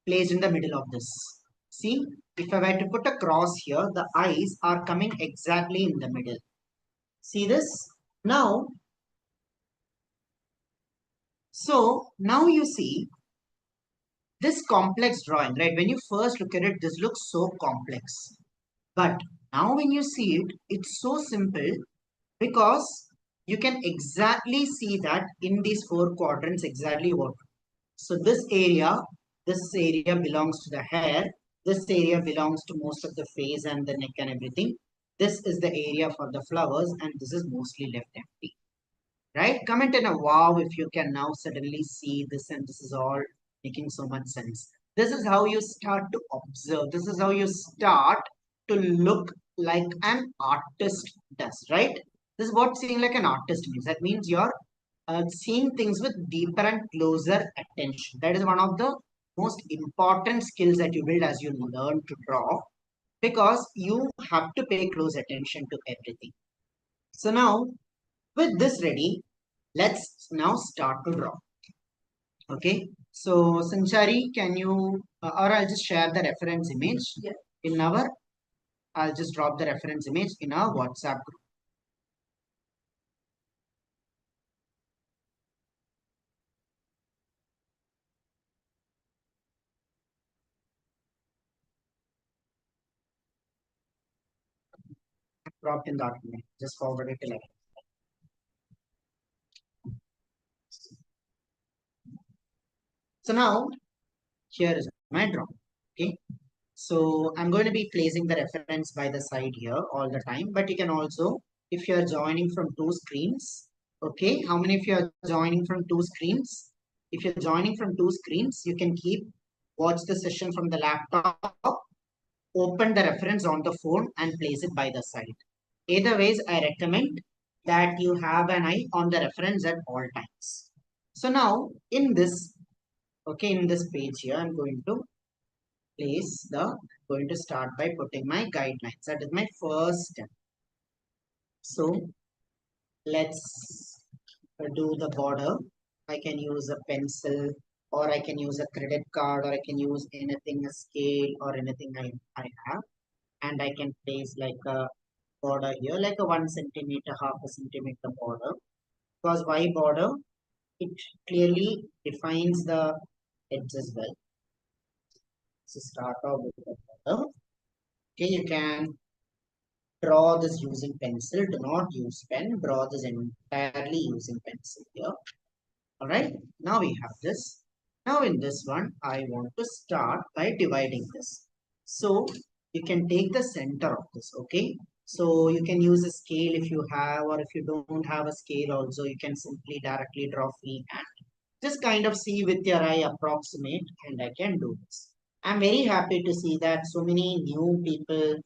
placed in the middle of this? See, if I were to put a cross here, the eyes are coming exactly in the middle. See this? Now, so now you see this complex drawing, right? When you first look at it, this looks so complex. But now when you see it, it's so simple because you can exactly see that in these four quadrants exactly what. So this area belongs to the hair, this area belongs to most of the face and the neck and everything. This is the area for the flowers and this is mostly left empty, right? Comment in a wow if you can now suddenly see this and this is all making so much sense. This is how you start to observe. This is how you start to look like an artist does, right? This is what seeing like an artist means. That means you're seeing things with deeper and closer attention. That is one of the most important skills that you build as you learn to draw because you have to pay close attention to everything. So now with this ready, let's now start to draw. Okay. So Sanchari, can you, or I'll just share the reference image in I'll just drop the reference image in our WhatsApp group. Dropped in that way. Just forward it to like. So now here is my drawing. Okay. So I'm going to be placing the reference by the side here all the time, but you can also, if you're joining from two screens, okay, how many of you are joining from two screens? If you're joining from two screens, you can watch the session from the laptop, open the reference on the phone and place it by the side. Either ways, I recommend that you have an eye on the reference at all times. So now in this, okay, in this page here, I'm going to going to start by putting my guidelines. That is my first step. So let's do the border. I can use a pencil, or I can use a credit card, or I can use anything, a scale, or anything I have. And I can place like a border here, like a 1 centimeter, half a centimeter border. Because why border? It clearly defines the edge as well. So start off with the border. Okay, you can draw this using pencil. Do not use pen. Draw this entirely using pencil here. All right. Now we have this. Now in this one, I want to start by dividing this. So you can take the center of this. Okay. So you can use a scale if you have, or if you don't have a scale also, you can simply directly draw freehand. Just kind of see with your eye, approximate, and I can do this. I'm very happy to see that so many new people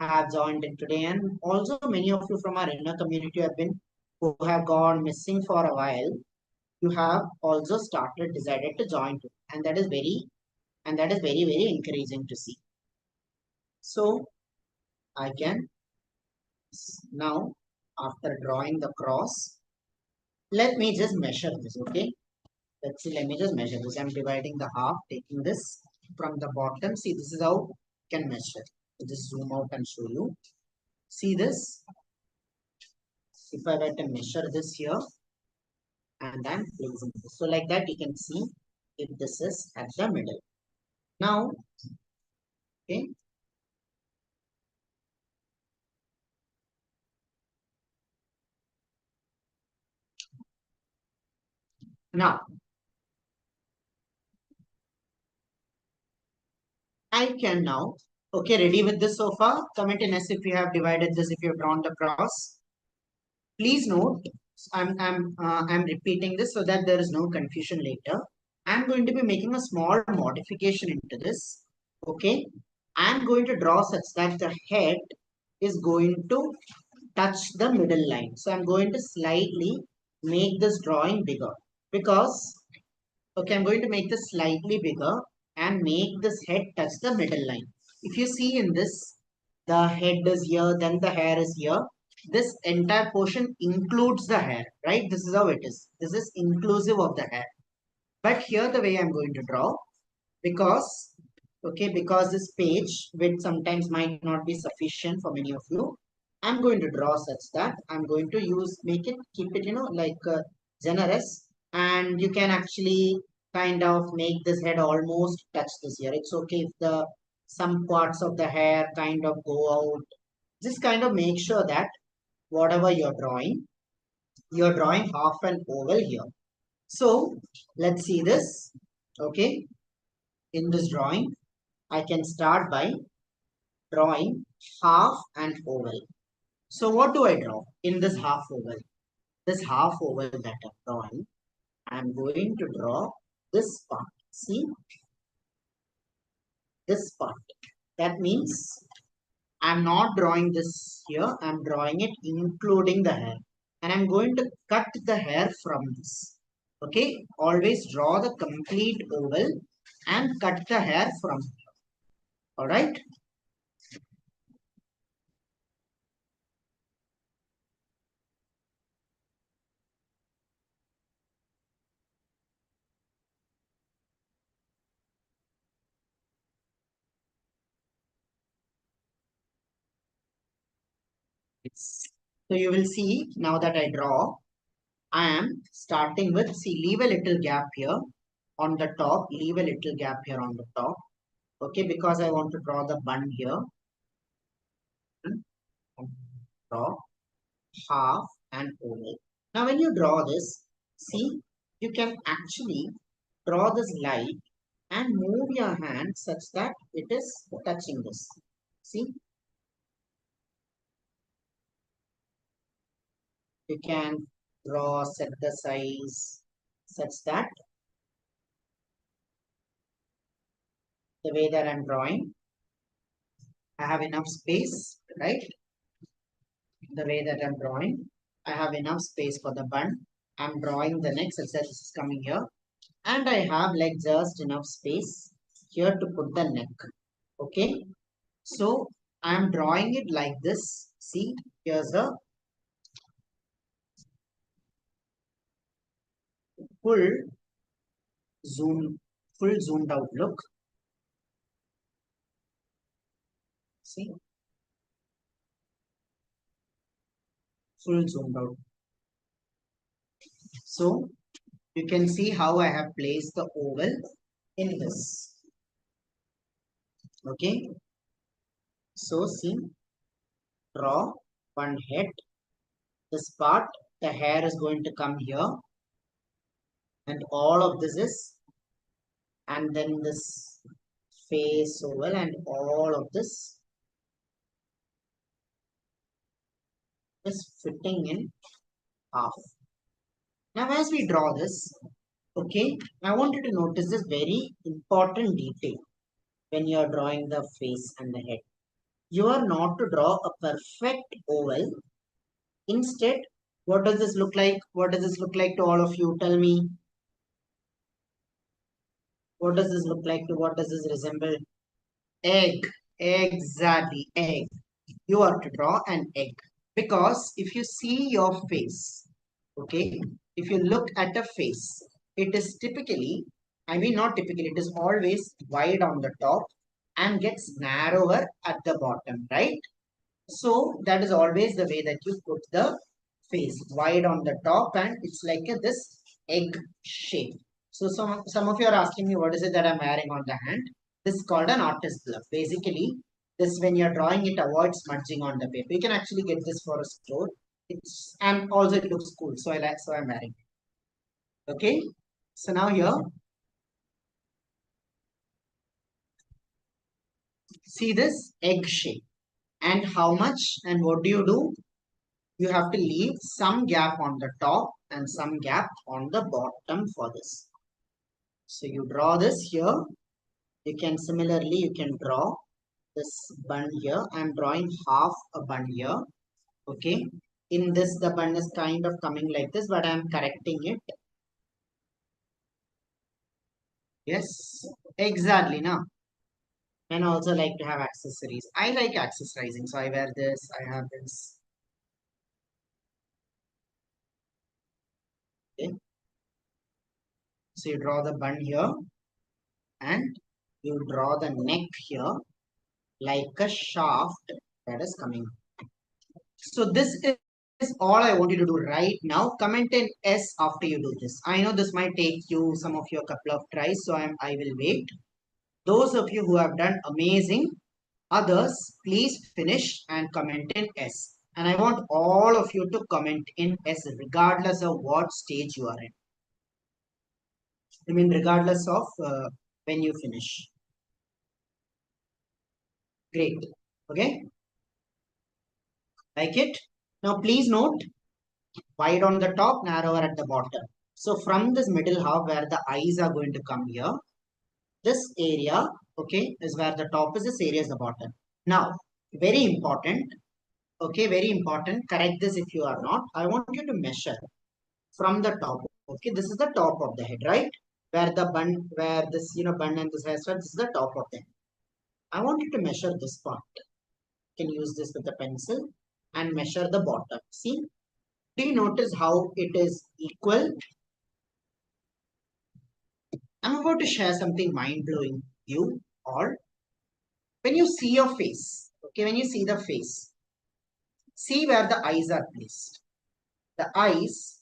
have joined in today, and also many of you from our inner community have been who have gone missing for a while. You have also decided to join too, and that is very encouraging to see. So I can now, after drawing the cross, let me just measure this. Okay, let's see, let me just measure this. I'm dividing the half, taking this from the bottom. See, this is how you can measure. So just zoom out and show you. See this? If I were to measure this here, and I'm placing this. So like that, you can see if this is at the middle. Now, okay. Now, I can now, okay, ready with this so far? Comment in S if you have divided this, if you have drawn the cross. Please note, I'm repeating this so that there is no confusion later. I'm going to be making a small modification into this. Okay, I'm going to draw such that the head is going to touch the middle line. So I'm going to slightly make this drawing bigger because, okay, I'm going to make this slightly bigger and make this head touch the middle line. If you see in this, the head is here, then the hair is here. This entire portion includes the hair, right? This is how it is. This is inclusive of the hair. But here the way I'm going to draw, because, okay, because this page which sometimes might not be sufficient for many of you, I'm going to draw such that I'm going to make it, keep it, like generous, and you can actually kind of make this head almost touch this here. It's okay if the some parts of the hair kind of go out. Just kind of make sure that whatever you're drawing half an oval here. So let's see this. Okay, in this drawing, I can start by drawing half an oval. So what do I draw in this half oval? This half oval that I'm drawing, I'm going to draw this part. See, this part. That means I'm not drawing this here. I'm drawing it including the hair. And I'm going to cut the hair from this. Okay, always draw the complete oval and cut the hair from here. All right. So you will see now that I draw, I am starting with, see, leave a little gap here on the top, leave a little gap here on the top. Okay, because I want to draw the bun here. And draw half and oval. Now when you draw this, see, you can actually draw this line and move your hand such that it is touching this. See, you can draw, set the size such that the way that I'm drawing, I have enough space, right? the way that I'm drawing. I have enough space for the bun. I'm drawing the neck, such that this is coming here. And I have like just enough space here to put the neck. Okay. So I'm drawing it like this. See, here's a full zoom, full zoomed out look. See, full zoomed out. So you can see how I have placed the oval in this. Okay. So see, draw one head. This part, the hair is going to come here, and all of this is, and then this face oval, and all of this is fitting in half. Now, as we draw this, okay, I want you to notice this very important detail when you are drawing the face and the head. You are not to draw a perfect oval. Instead, what does this look like? What does this look like to all of you? Tell me. What does this look like to what does this resemble? Egg. Exactly, egg. You are to draw an egg. Because if you see your face, okay, if you look at a face, it is typically, I mean not typically, it is always wide on the top and gets narrower at the bottom, right? So that is always the way that you put the face wide on the top, and it's like this egg shape. So some of you are asking me what is it that I'm wearing on the hand. This is called an artist glove. Basically, this when you're drawing it avoids smudging on the paper. You can actually get this for a store. It's and also it looks cool. So I like so I'm wearing. Okay. So now here, see this egg shape and how much and what do? You have to leave some gap on the top and some gap on the bottom for this. So you draw this here. You can similarly, you can draw this bun here. I'm drawing half a bun here. Okay. In this, the bun is kind of coming like this, but I'm correcting it. Yes, exactly. Now, and also like to have accessories. I like accessorizing. So I wear this, I have this. Okay. So you draw the bun here and you draw the neck here like a shaft that is coming. So this is all I want you to do right now. Comment in S after you do this. I know this might take you some of your couple of tries, so I will wait. Those of you who have done amazing, others please finish and comment in S. And I want all of you to comment in S regardless of what stage you are in. I mean regardless of when you finish. Great. Okay. Like it? Now please note, wide on the top, narrower at the bottom. So from this middle half where the eyes are going to come here, this area, okay, is where the top is, this area is the bottom. Now, very important, okay, very important, correct this if you are not. I want you to measure from the top, okay, this is the top of the head, right? Where the bun, where this, bun and this hair starts, this is the top of the head. I want you to measure this part. You can use this with a pencil and measure the bottom. See, do you notice how it is equal? I'm about to share something mind blowing you all. When you see your face, okay, when you see the face, see where the eyes are placed. The eyes,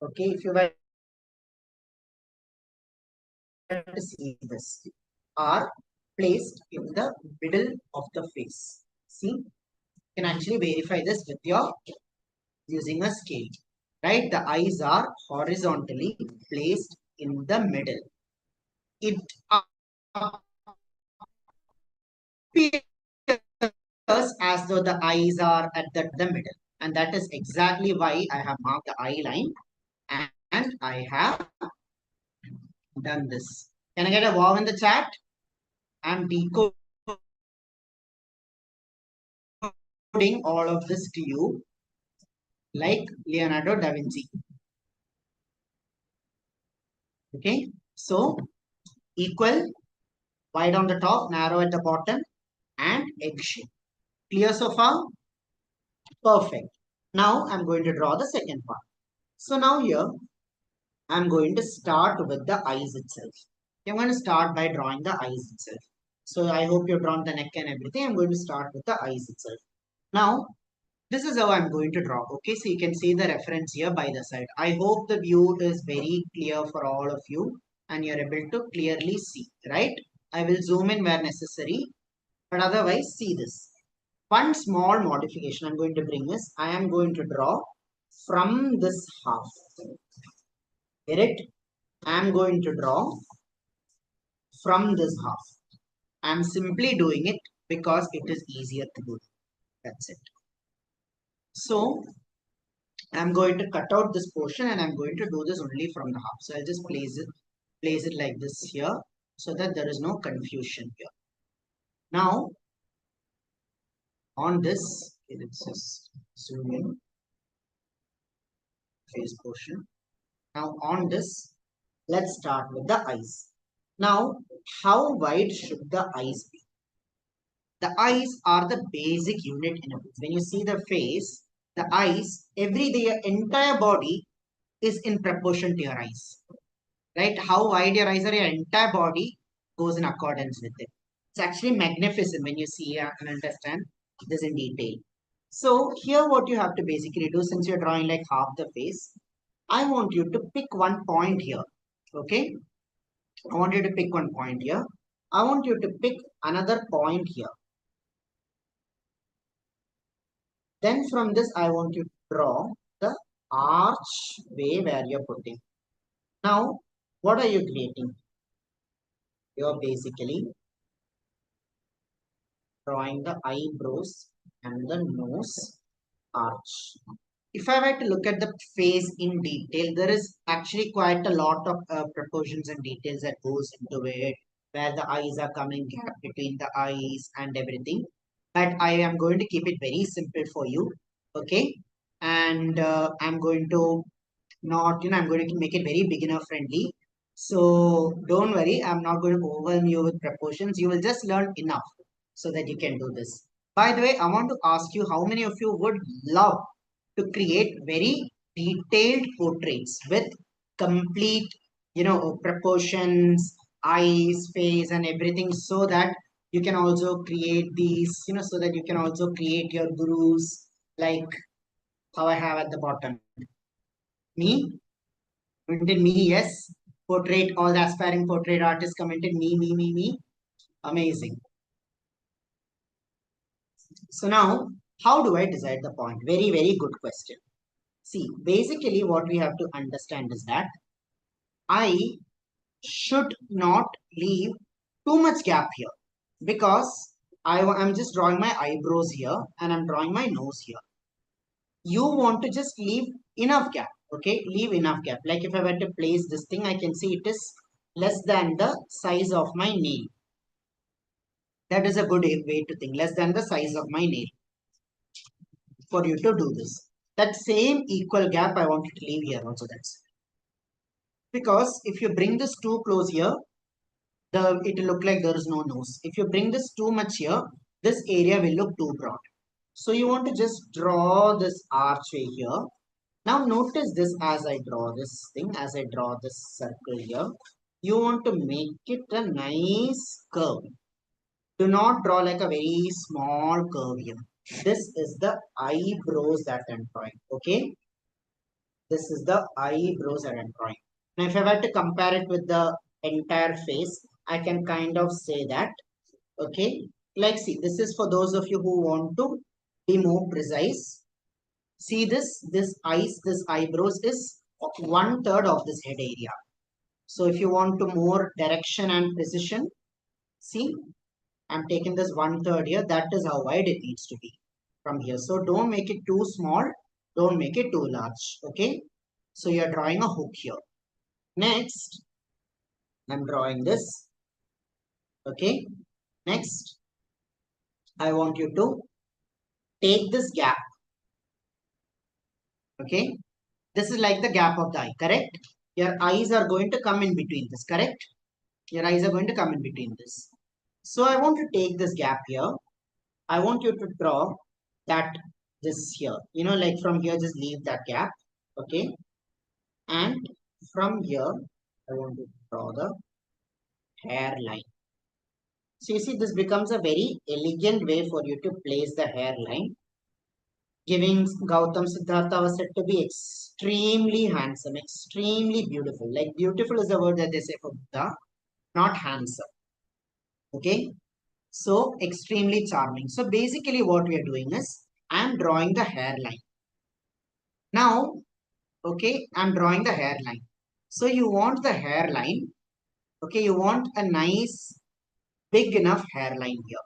okay, if you were to see this, are placed in the middle of the face. See, you can actually verify this with your using a scale, right? The eyes are horizontally placed in the middle. It appears as though the eyes are at the middle. And that is exactly why I have marked the eye line and I have done this. Can I get a wow in the chat? I'm decoding all of this to you. like Leonardo da Vinci. Okay, so equal, wide on the top, narrow at the bottom, and egg shape. Clear so far? Perfect. Now I'm going to draw the second part. So now here I'm going to start with the eyes itself. I'm going to start by drawing the eyes itself. So I hope you've drawn the neck and everything. I'm going to start with the eyes itself. Now, this is how I'm going to draw. Okay, so you can see the reference here by the side. I hope the view is very clear for all of you and you're able to clearly see, right? I will zoom in where necessary, but otherwise see this. One small modification I'm going to bring is I am going to draw from this half. Get it? I am going to draw from this half. I am simply doing it because it is easier to do. That's it. So I'm going to cut out this portion and I'm going to do this only from the half. So I'll just place it like this here so that there is no confusion here. Now on this, let's just zoom in face portion. Now on this, let's start with the eyes. Now, how wide should the eyes be? The eyes are the basic unit in a face. When you see the face, the eyes, the entire body is in proportion to your eyes. Right? How wide your eyes are, your entire body goes in accordance with it. It's actually magnificent when you see and understand this in detail. So here what you have to basically do, since you're drawing like half the face, I want you to pick one point here. Okay? I want you to pick one point here. I want you to pick another point here. Then from this, I want you to draw the archway where you're putting. Now, what are you creating? You're basically drawing the eyebrows and the nose arch. If I were to look at the face in detail, there is actually quite a lot of proportions and details that goes into it, where the eyes are coming gap between the eyes and everything. But I am going to keep it very simple for you, okay? And I'm going to not, I'm going to make it very beginner friendly. So don't worry, I'm not going to overwhelm you with proportions. You will just learn enough so that you can do this. By the way, I want to ask you how many of you would love to create very detailed portraits with complete, proportions, eyes, face, and everything so that you can also create these, so that you can also create your gurus like how I have at the bottom. Me, commented me, yes. Portrait, all the aspiring portrait artists commented me, me, me, me. Amazing. So now, how do I decide the point? Very, very good question. See, basically what we have to understand is that I should not leave too much gap here because I'm just drawing my eyebrows here and I'm drawing my nose here. You want to just leave enough gap, okay? Leave enough gap. Like if I were to place this thing, I can see it is less than the size of my nail. That is a good way to think, less than the size of my nail for you to do this. That same equal gap I want you to leave here also. That's because if you bring this too close here, it will look like there is no nose. If you bring this too much here, this area will look too broad. So you want to just draw this archway here. Now notice this as I draw this thing, as I draw this circle here. You want to make it a nice curve. Do not draw like a very small curve here. This is the eyebrows that I'm drawing. Okay. This is the eyebrows that I'm drawing. Now if I were to compare it with the entire face, I can kind of say that, okay, like see, this is for those of you who want to be more precise. See this eyes, this eyebrows is 1/3 of this head area. So if you want to more direction and precision, see, I'm taking this 1/3 here. That is how wide it needs to be from here. So don't make it too small. Don't make it too large. Okay. So you're drawing a hook here. Next, I'm drawing this. Okay. Next, I want you to take this gap. Okay. This is like the gap of the eye, correct? Your eyes are going to come in between this, correct? Your eyes are going to come in between this. So I want to take this gap here. I want you to draw that this here. Like from here, just leave that gap. Okay. And from here, I want to draw the hairline. So you see, this becomes a very elegant way for you to place the hairline, giving Gautam Siddhartha was said to be extremely handsome, extremely beautiful. Like beautiful is the word that they say for Buddha, not handsome. Okay, so extremely charming. So basically, what we are doing is I am drawing the hairline. Now, okay, I'm drawing the hairline. So you want the hairline. Okay, you want a nice, big enough hairline here,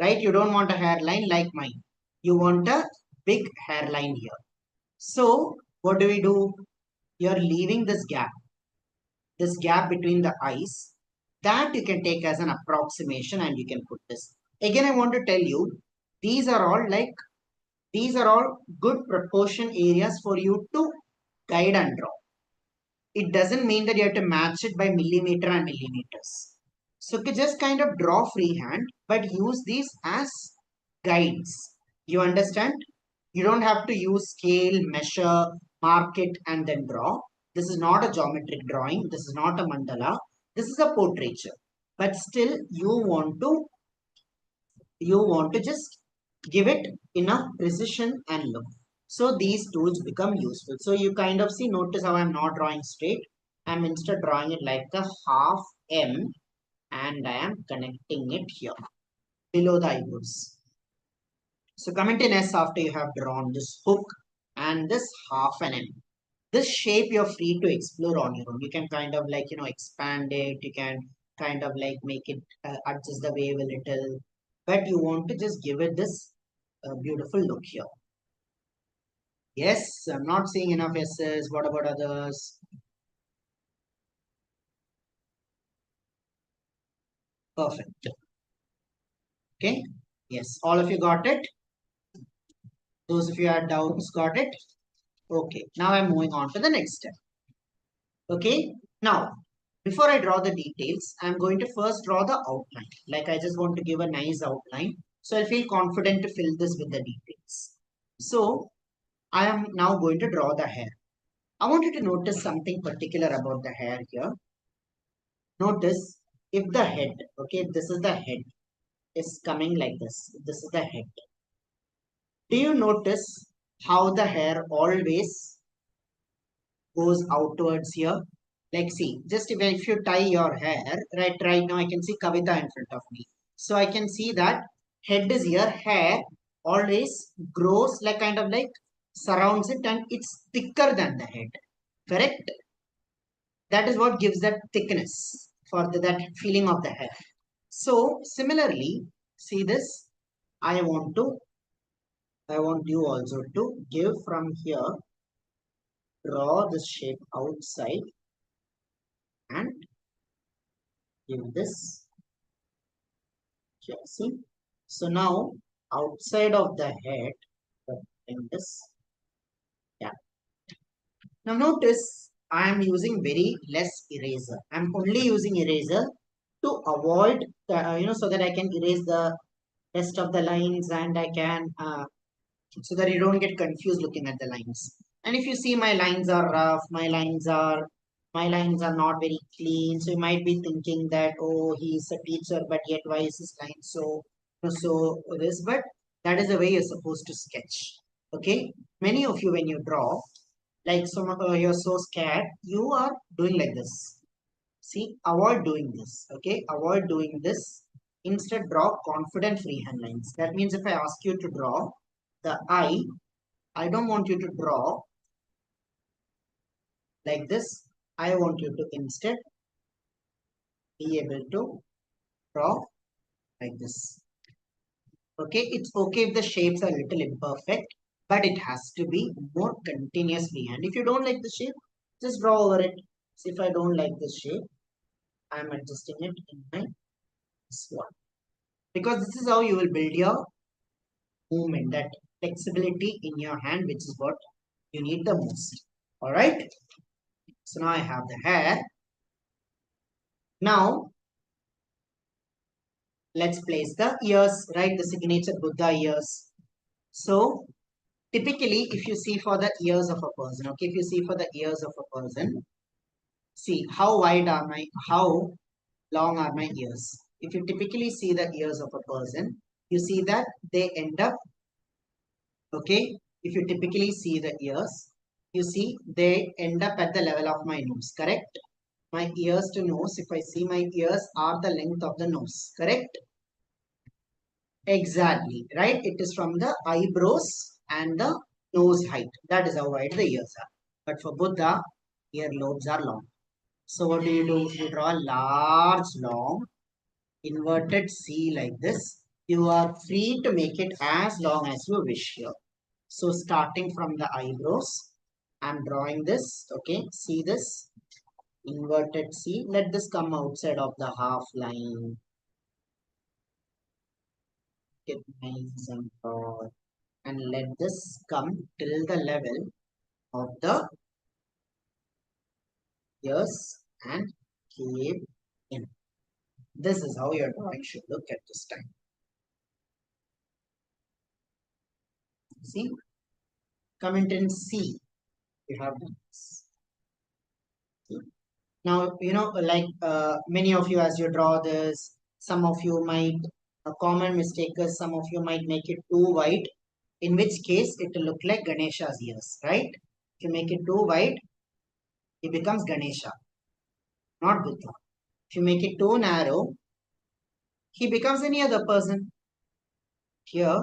right? You don't want a hairline like mine. You want a big hairline here. So what do we do? You're leaving this gap between the eyes, that you can take as an approximation and you can put this. Again, I want to tell you, these are all like, these are all good proportion areas for you to guide and draw. It doesn't mean that you have to match it by millimeter and millimeters. So you can just kind of draw freehand, but use these as guides. You understand? You don't have to use scale, measure, mark it, and then draw. This is not a geometric drawing. This is not a mandala. This is a portraiture. But still, you want to just give it enough precision and look. So these tools become useful. So you kind of see, notice how I'm not drawing straight. I'm instead drawing it like a half M, and I am connecting it here below the eyebrows. So comment in S after you have drawn this hook and this half an M. This shape you're free to explore on your own. You can kind of like, expand it. You can kind of like make it adjust the wave a little. But you want to just give it this beautiful look here. Yes, I'm not seeing enough S's. What about others? Perfect. Okay. Yes, all of you got it. Those of you had doubts got it. Okay. Now I'm moving on to the next step. Okay. Now, before I draw the details, I'm going to first draw the outline. Like I just want to give a nice outline. So I feel confident to fill this with the details. So I am now going to draw the hair. I want you to notice something particular about the hair here. Notice if the head, okay, this is the head, is coming like this. This is the head. Do you notice how the hair always goes outwards here? Like see, just if you tie your hair, right now I can see Kavita in front of me. So I can see that head is here, hair always grows like kind of like surrounds it and it's thicker than the head. Correct? That is what gives that thickness for that feeling of the hair. So similarly, see this, I want you also to give from here, draw this shape outside and give this here. See? So now outside of the head, in this, yeah. Now notice I am using very less eraser. I'm only using eraser to avoid, so that I can erase the rest of the lines and I can so that you don't get confused looking at the lines. And if you see my lines are rough, my lines are not very clean. So you might be thinking that, oh, he's a teacher, but yet why is his line so this? But that is the way you're supposed to sketch. Okay. Many of you, when you draw, like you're so scared, you are doing like this. See, avoid doing this. Okay, avoid doing this. Instead, draw confident freehand lines. That means if I ask you to draw the eye, I don't want you to draw like this. I want you to instead be able to draw like this. Okay, it's okay if the shapes are a little imperfect, but it has to be more continuous freehand. If you don't like the shape, just draw over it. See, if I don't like this shape, I'm adjusting it in my swat. Because this is how you will build your movement, that flexibility in your hand, which is what you need the most. All right. So now I have the hair. Now let's place the ears, right? The signature Buddha ears. So typically, if you see for the ears of a person, okay, if you see for the ears of a person, see how long are my ears? If you typically see the ears of a person, you see that they end up, okay, if you typically see the ears, you see they end up at the level of my nose, correct? My ears to nose, if I see my ears are the length of the nose, correct? Exactly, right? It is from the eyebrows and the nose height. That is how wide the ears are. But for Buddha, ear lobes are long. So what do? You draw a large, long, inverted C like this. You are free to make it as long as you wish here. So starting from the eyebrows, I'm drawing this. Okay, see this inverted C. Let this come outside of the half line. Get nice and broad. And let this come till the level of the ears and keep in. This is how your drawing should look at this time. See, comment in C. You have done this. See? Now, like many of you, as you draw this, some of you might, a common mistake is some of you might make it too wide, in which case it will look like Ganesha's ears, right? If you make it too wide, it becomes Ganesha, not Buddha. If you make it too narrow, he becomes any other person. Here,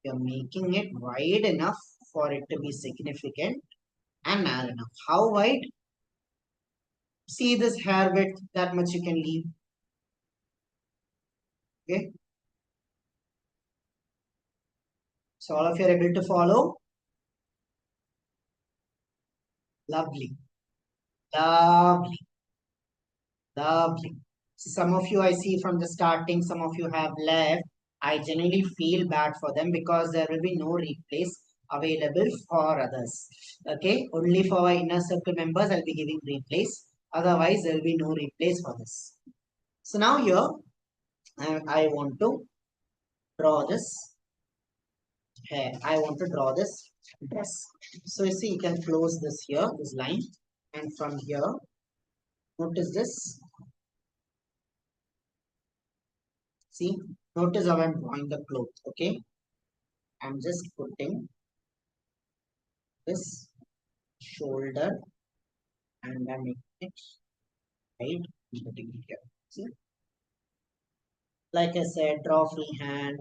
you're making it wide enough for it to be significant and narrow enough. How wide? See this hair width, that much you can leave. Okay. So all of you are able to follow. Lovely. Lovely. Lovely. Some of you I see from the starting, some of you have left. I genuinely feel bad for them because there will be no replace available for others. Okay, only for our inner circle members I'll be giving replace. Otherwise, there will be no replace for this. So now here, I want to draw this hair. I want to draw this dress. So you see, you can close this here, this line, and from here, notice this. See, notice how I'm drawing the cloth, okay? I'm just putting this shoulder and I'm making it right, I'm putting it here. See, like I said, draw freehand.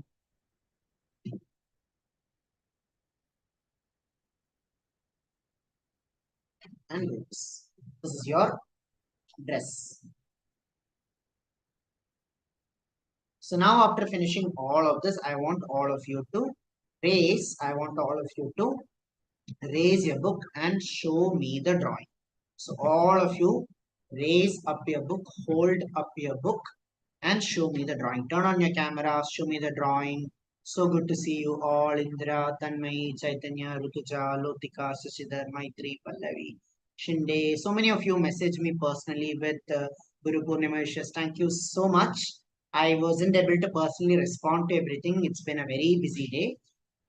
And this is your dress. So now after finishing all of this, I want all of you to I want all of you to raise your book and show me the drawing. So all of you raise up your book, hold up your book and show me the drawing. Turn on your camera, show me the drawing. So good to see you all. Indra, Tanmay, Chaitanya, Rutuja, Lotika, Shashidhar, Maitri, Pallavi, Shinde. So many of you message me personally with Guru Purnima wishes. Thank you so much. I wasn't able to personally respond to everything. It's been a very busy day.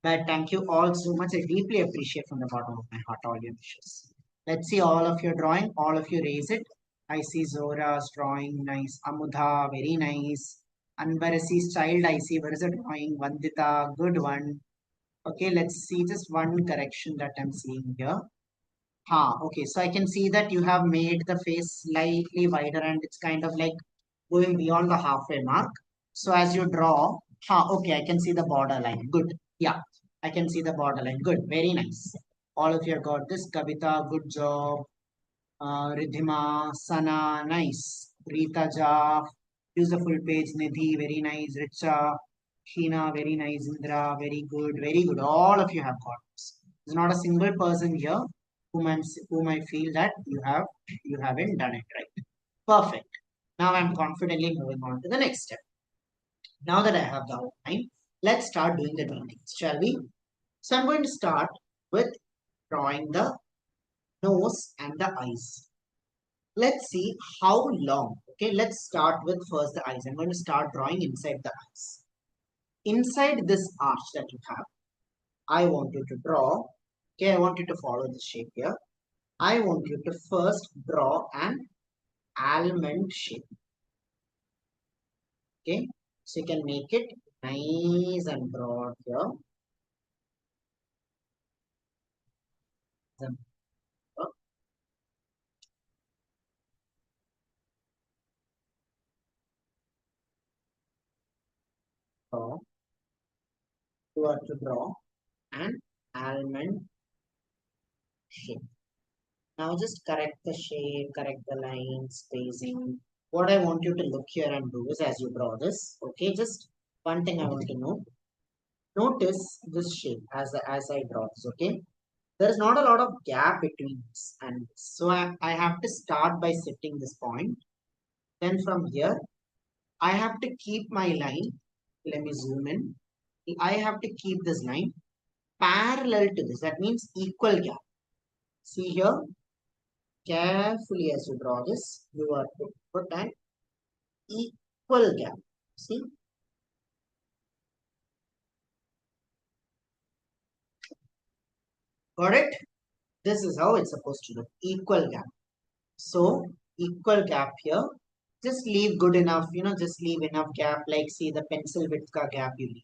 But thank you all so much. I deeply appreciate from the bottom of my heart all your wishes. Let's see all of your drawing. All of you raise it. I see Zora's drawing. Nice. Amudha, very nice. Anbarasi's child, I see. Where is the drawing? Vandita, good one. Okay, let's see just one correction that I'm seeing here. Okay, so I can see that you have made the face slightly wider and it's kind of like going beyond the halfway mark. So as you draw, okay, I can see the border line. Good. Yeah, I can see the border line. Good. Very nice. All of you have got this. Kavita, good job. Ridhima, Sana, nice. Rita Jaff, use the full page. Nidhi, very nice. Richa, Sheena, very nice. Indra, very good. Very good. All of you have got this. There's not a single person here whom I feel that you haven't done it right. Perfect. Now I'm confidently moving on to the next step. Now that I have the outline, let's start doing the drawings, shall we? So I'm going to start with drawing the nose and the eyes. Let's see how long. Okay, let's start with first the eyes. I'm going to start drawing inside the eyes. Inside this arch that you have, I want you to draw. Okay, I want you to follow the shape here. I want you to first draw an almond shape. Okay, so you can make it nice and broad here. Then, draw. You are to draw an almond shape. Now just correct the shape, correct the line, spacing. What I want you to look here and do is as you draw this, okay, just one thing I want to know. Notice this shape as I draw this, okay? There is not a lot of gap between this and this. So I have to start by setting this point. Then from here, I have to keep my line. Let me zoom in. I have to keep this line parallel to this. That means equal gap. See here, carefully as you draw this, you are to put an equal gap. See, got it? This is how it's supposed to look. Equal gap. So equal gap here. Just leave good enough, just leave enough gap. Like see the pencil width ka gap you leave.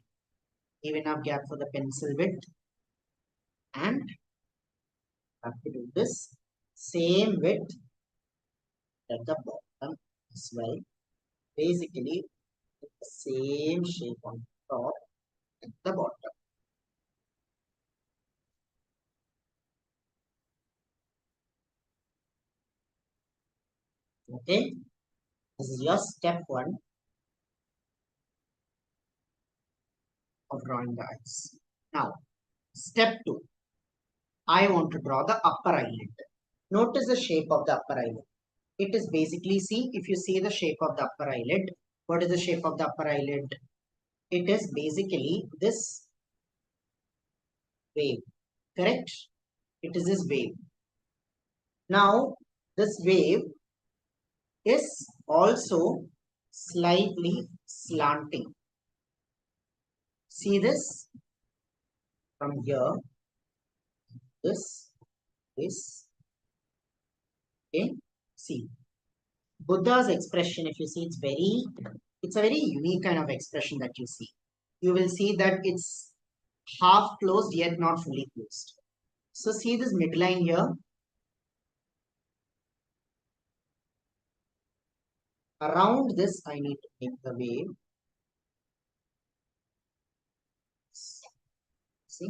Leave enough gap for the pencil width, and have to do this same width at the bottom as well. Basically, the same shape on top and the bottom. Okay, this is your step one of drawing the eyes. Now, step two, I want to draw the upper eyelid. Notice the shape of the upper eyelid. It is basically, see, if you see the shape of the upper eyelid, what is the shape of the upper eyelid? It is basically this wave, correct? It is this wave. Now, this wave is also slightly slanting. See this from here, this, okay. See, Buddha's expression, if you see, it's a very unique kind of expression that you see. You will see that it's half closed yet not fully closed. So see this midline here. Around this, I need to make the wave. See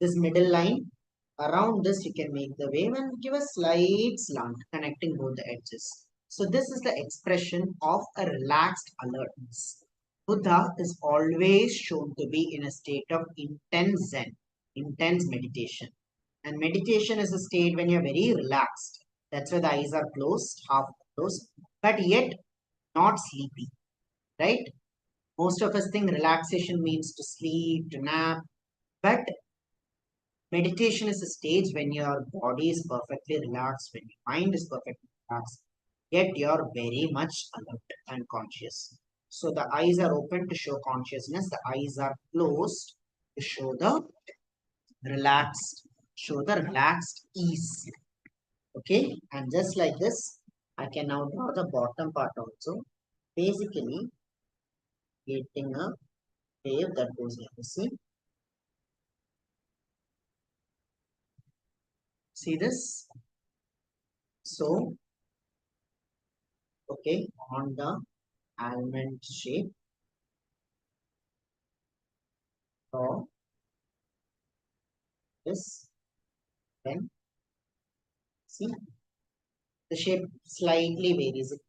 this middle line. Around this, you can make the wave and give a slight slant connecting both the edges. So this is the expression of a relaxed alertness. Buddha is always shown to be in a state of intense Zen, intense meditation. And meditation is a state when you're very relaxed. That's why the eyes are closed, half closed, but yet not sleepy, right? Most of us think relaxation means to sleep, to nap, but meditation is a stage when your body is perfectly relaxed, when your mind is perfectly relaxed, yet you're very much alert and conscious. So the eyes are open to show consciousness, the eyes are closed to show the relaxed ease. Okay, and just like this, I can now draw the bottom part also. Basically, creating a wave that goes like this. See this? So, okay, on the almond shape, draw this, then see the shape slightly varies. It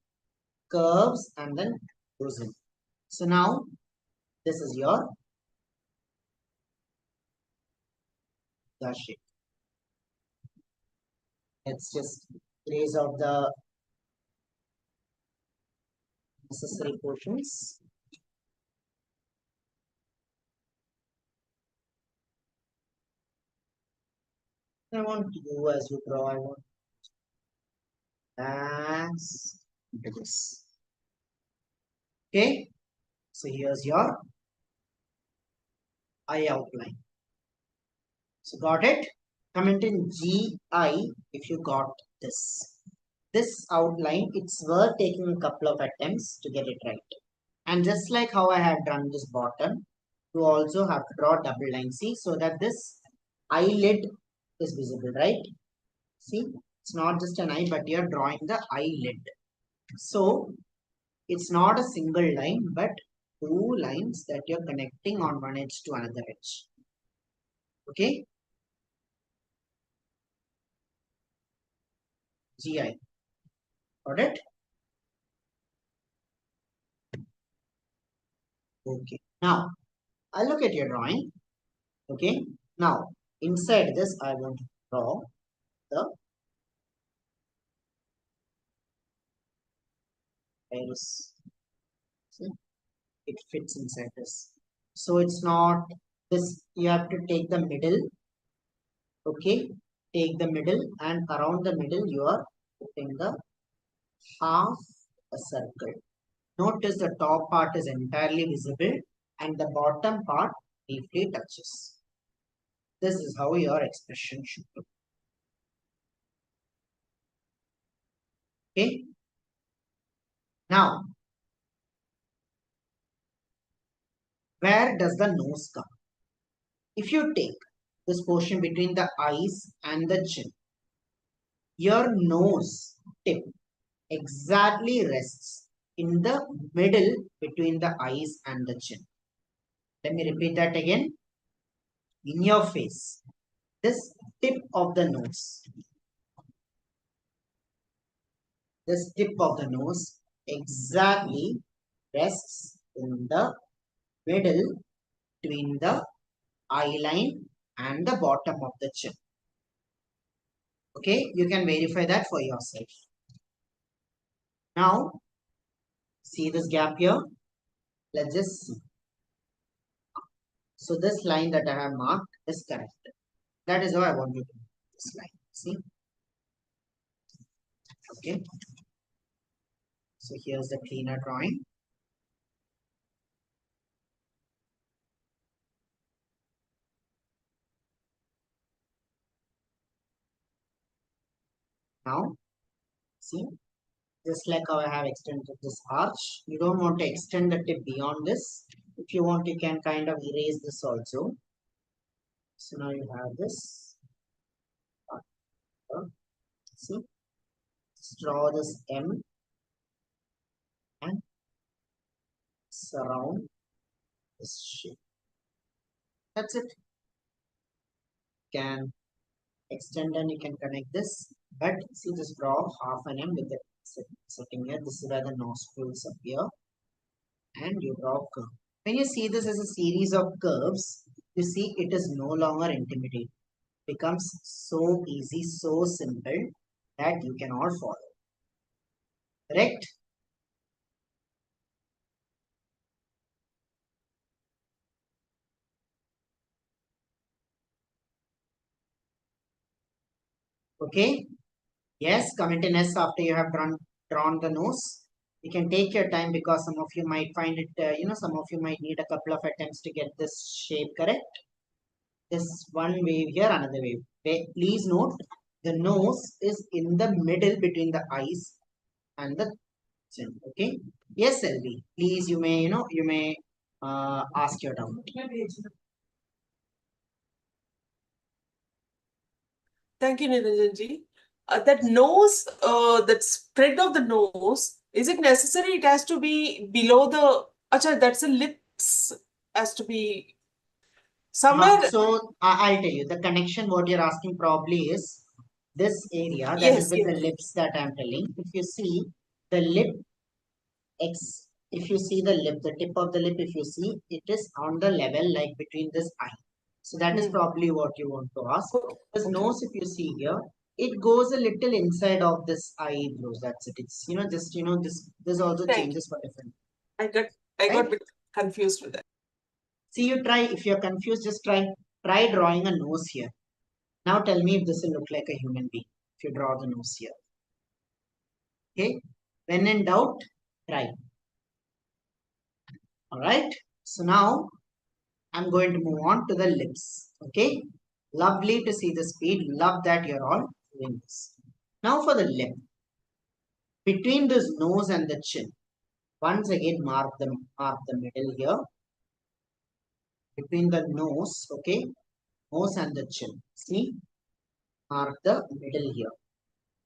curves and then goes in. So now this is your the shape. Let's just erase out the necessary portions. I want you as you draw. I want as this. Okay. So here's your eye outline. So got it? Comment in GI if you got this. This outline, it's worth taking a couple of attempts to get it right. And just like how I have done this bottom, you also have to draw double line. See, so that this eyelid is visible, right? See, it's not just an eye, but you're drawing the eyelid. So it's not a single line, but two lines that you're connecting on one edge to another edge. Okay? GI. Got it? Okay. Now, I look at your drawing. Okay. Now, inside this, I want to draw the iris. See, it fits inside this. So it's not this, you have to take the middle. Okay. Take the middle, and around the middle, you are putting the half a circle. Notice the top part is entirely visible and the bottom part briefly touches. This is how your expression should look. Okay. Now, where does the nose come? If you take this portion between the eyes and the chin, your nose tip exactly rests in the middle between the eyes and the chin. Let me repeat that again. In your face, this tip of the nose, this tip of the nose exactly rests in the middle between the eye line and the bottom of the chin. Okay, you can verify that for yourself. Now, see this gap here? Let's just see. So this line that I have marked is correct. That is how I want you to mark this line. See? Okay. So here's the cleaner drawing. Now, see? Just like how I have extended this arch, you don't want to extend the tip beyond this. If you want, you can kind of erase this also. So now you have this. See? Just draw this M and surround this shape. That's it. Can extend and you can connect this. But see, just draw half an M with the setting here. This is where the nostrils appear. And you draw a curve. When you see this as a series of curves, you see it is no longer intimidating. It becomes so easy, so simple that you can all follow. Correct? Okay? Yes, comment in S after you have drawn the nose. You can take your time because some of you might find it, some of you might need a couple of attempts to get this shape correct. This one wave here, another wave. Please note, the nose is in the middle between the eyes and the chin. Okay. Yes, LB. Please, you may ask your doubt. Thank you, Niranjanji. That nose, that spread of the nose, is it necessary? It has to be below the. Acha, that's the lips has to be somewhere. So I'll tell you the connection. What you're asking probably is this area that is Yes, with the yes. lips that I'm telling. If you see the lip if you see the lip, the tip of the lip, if you see, it is on the level like between this eye. So that is probably what you want to ask. Okay, This okay. nose, if you see here, it goes a little inside of this eyebrows. That's it. It's this also Right. changes for different. I got a bit confused with that. See, you try if you're confused, just try drawing a nose here. Now tell me if this will look like a human being. If you draw the nose here. Okay. When in doubt, try. Alright. So now I'm going to move on to the lips. Okay. Lovely to see the speed. Love that you're all doing this. Now for the lip. Between this nose and the chin. Once again mark the middle here. Between the nose, okay, nose and the chin. See, mark the middle here.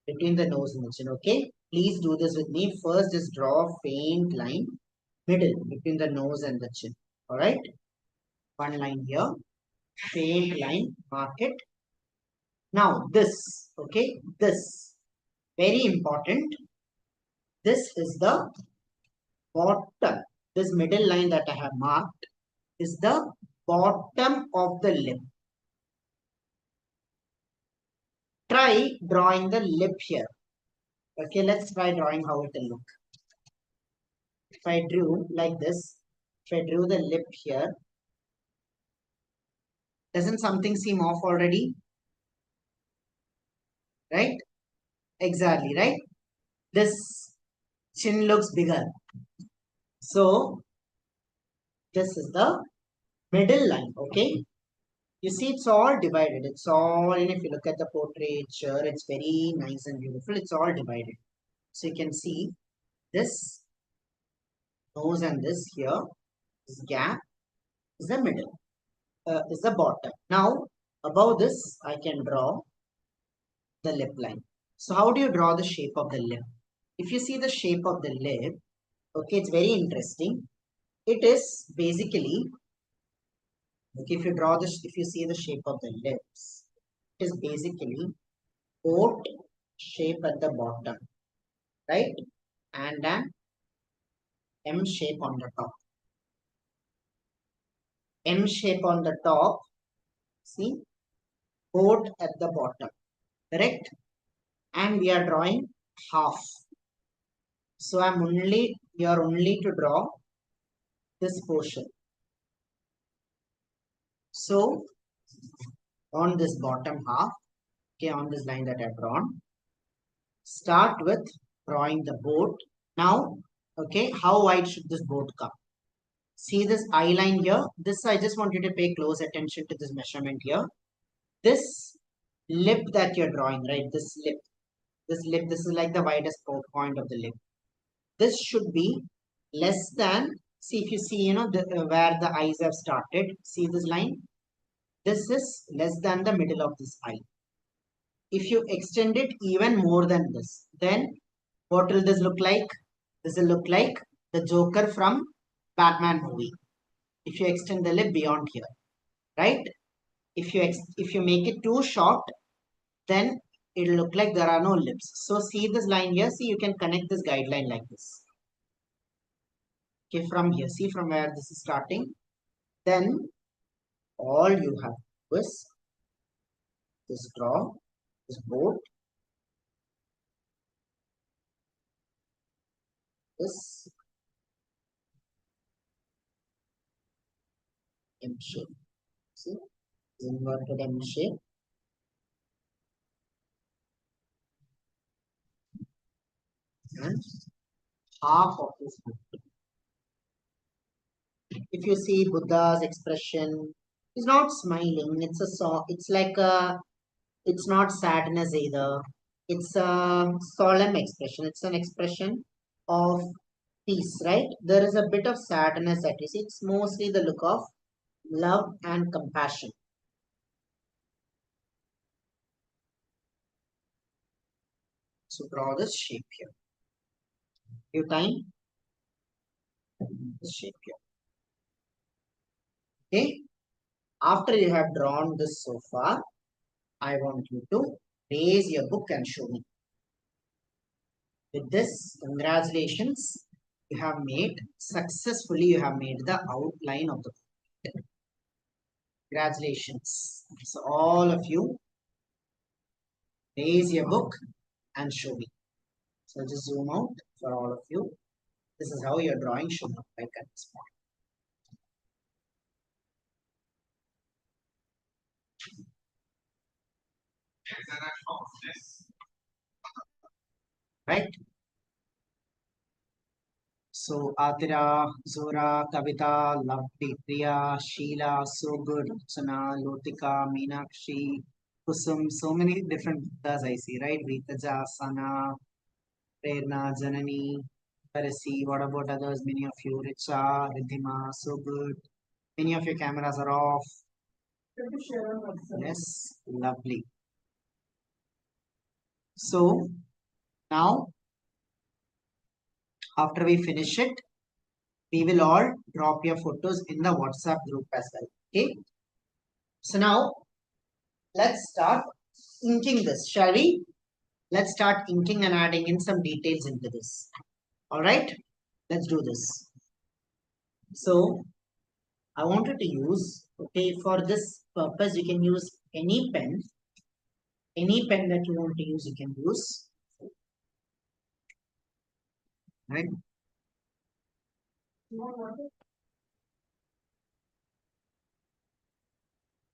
Between the nose and the chin, okay. Please do this with me. First, just draw a faint line, middle between the nose and the chin. All right. One line here, faint line. Mark it. Now this, okay, this very important. This is the bottom. This middle line that I have marked is the bottom of the lip. Try drawing the lip here. Okay, let's try drawing how it will look. If I drew like this, if I drew the lip here, doesn't something seem off already? Right? Exactly, right? This chin looks bigger. So, this is the middle line, okay? You see, it's all divided. It's all, and if you look at the portraiture, it's very nice and beautiful. It's all divided. So, you can see this nose and this here, this gap is the middle, is the bottom. Now, above this, I can draw the lip line. So, how do you draw the shape of the lip? If you see the shape of the lip, okay, it's very interesting. It is basically, okay, if you see the shape of the lips, it is basically boat shape at the bottom, right? And an M shape on the top. M shape on the top, see, boat at the bottom, correct? And we are drawing half. So you are only to draw this portion. So on this bottom half, okay, on this line that I've drawn, start with drawing the boat. Now, okay, how wide should this boat come? See this eye line here? This, I just want you to pay close attention to this measurement here. This lip that you're drawing, right? This is like the widest point of the lip. This should be less than, see if you see, where the eyes have started. See this line? This is less than the middle of this eye. If you extend it even more than this, then what will this look like? This will look like the Joker from Batman movie. If you extend the lip beyond here, right? If you make it too short, then it'll look like there are no lips. So see this line here. See, you can connect this guideline like this. Okay, from here, see from where this is starting. Then all you have to do is just draw this boat, this M shape. See, inverted M shape. And half of this boat. If you see Buddha's expression, he's not smiling. It's like it's not sadness either. It's a solemn expression. It's an expression of peace, right? There is a bit of sadness that you see. It's mostly the look of love and compassion. So draw this shape here. Your time, this shape here. Okay. After you have drawn this so far, I want you to raise your book and show me. With this, congratulations, you have made the outline of the book. Congratulations. So all of you, raise your book and show me. So just zoom out for all of you. This is how your drawing should look like at this point. Right? So Atira, Zora, Kavita, Lovely, Priya, Sheila, so good, Rachana, Lotika, Meenakshi, Kusum, so many different Buddhas I see, right? Vitaja, Sana, Prerna, Janani, Parasi, what about others? Many of you, Richa, Ridhima, so good. Many of your cameras are off. Yes, lovely. So now, after we finish it, we will all drop your photos in the WhatsApp group as well. Okay. So now let's start inking this, shall we? Let's start inking and adding in some details into this. All right, let's do this. So I wanted to use, okay, for this purpose, you can use any pen that you want to use, you can use, right?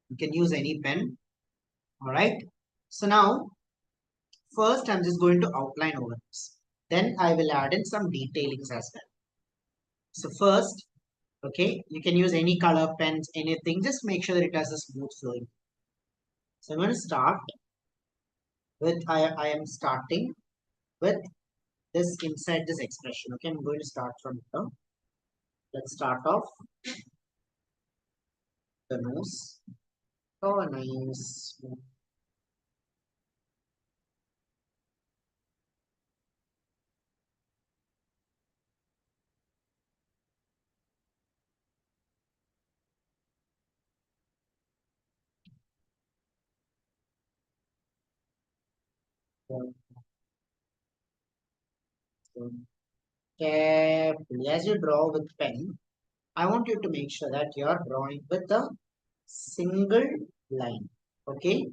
You can use any pen, all right? So now, first I'm just going to outline over this. Then I will add in some detailings as well. So first, okay, you can use any color pens, anything, just make sure that it has a smooth flowing. So I'm going to start with, I am starting with this inside this expression. Okay, I'm going to start from here. Let's start off the nose. Oh, nice. Carefully, as you draw with pen, I want you to make sure that you are drawing with a single line. Okay,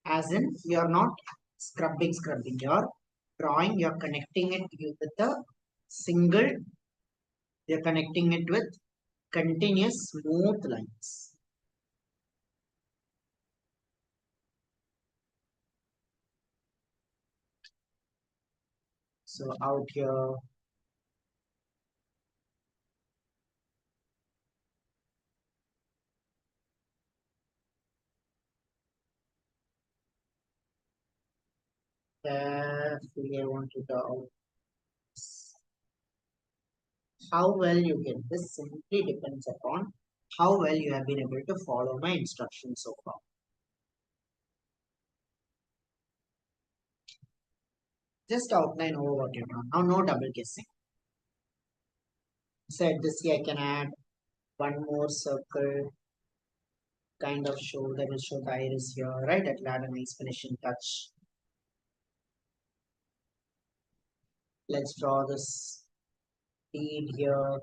as in you are not scrubbing. You're drawing, you're connecting it with a single, you're connecting it with continuous smooth lines. So out here, carefully I want you to out. How well you get this simply depends upon how well you have been able to follow my instructions so far. Just outline over what you've done. Now no double guessing. Said this here I can add one more circle, kind of show that will show the iris here, right? That will add a nice finishing touch. Let's draw this bead here.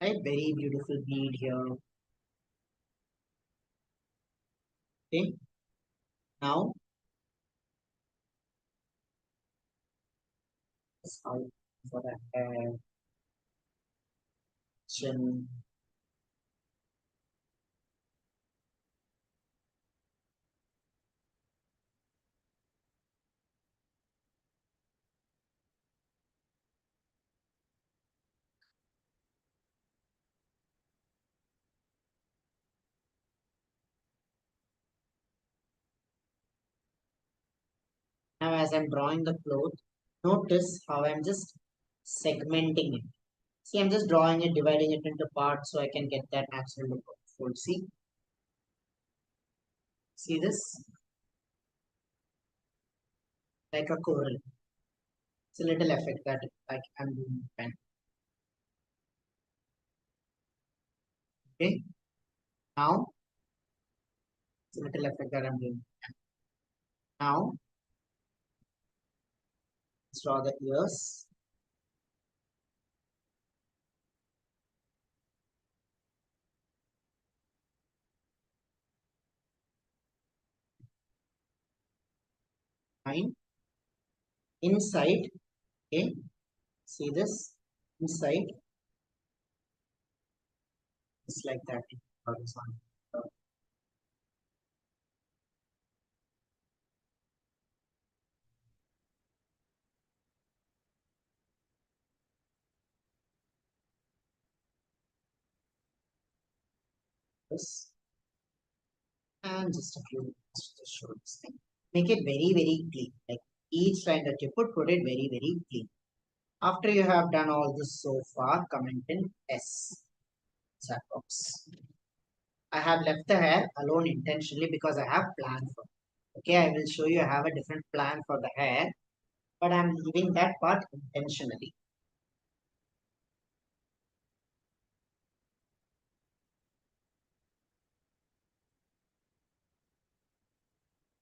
Right? Very beautiful bead here. Okay. Now, out for the hair, chin. Now, as I'm drawing the cloth, notice how I'm just segmenting it. See, I'm just drawing it, dividing it into parts so I can get that natural look of fold. See this? Like a coral. It's a little effect that like I'm doing with pen. Okay. Now, it's a little effect that I'm doing. Now, let's draw the ears. Fine. Inside, okay. See this? Inside, it's like that. Horizontal. this. And just a few minutes to show this thing. Make it very, very clean. Like each line that you put it very, very clean. After you have done all this so far, comment in S. Chat box. I have left the hair alone intentionally because I have plan for it. Okay, I will show you I have a different plan for the hair, but I'm leaving that part intentionally.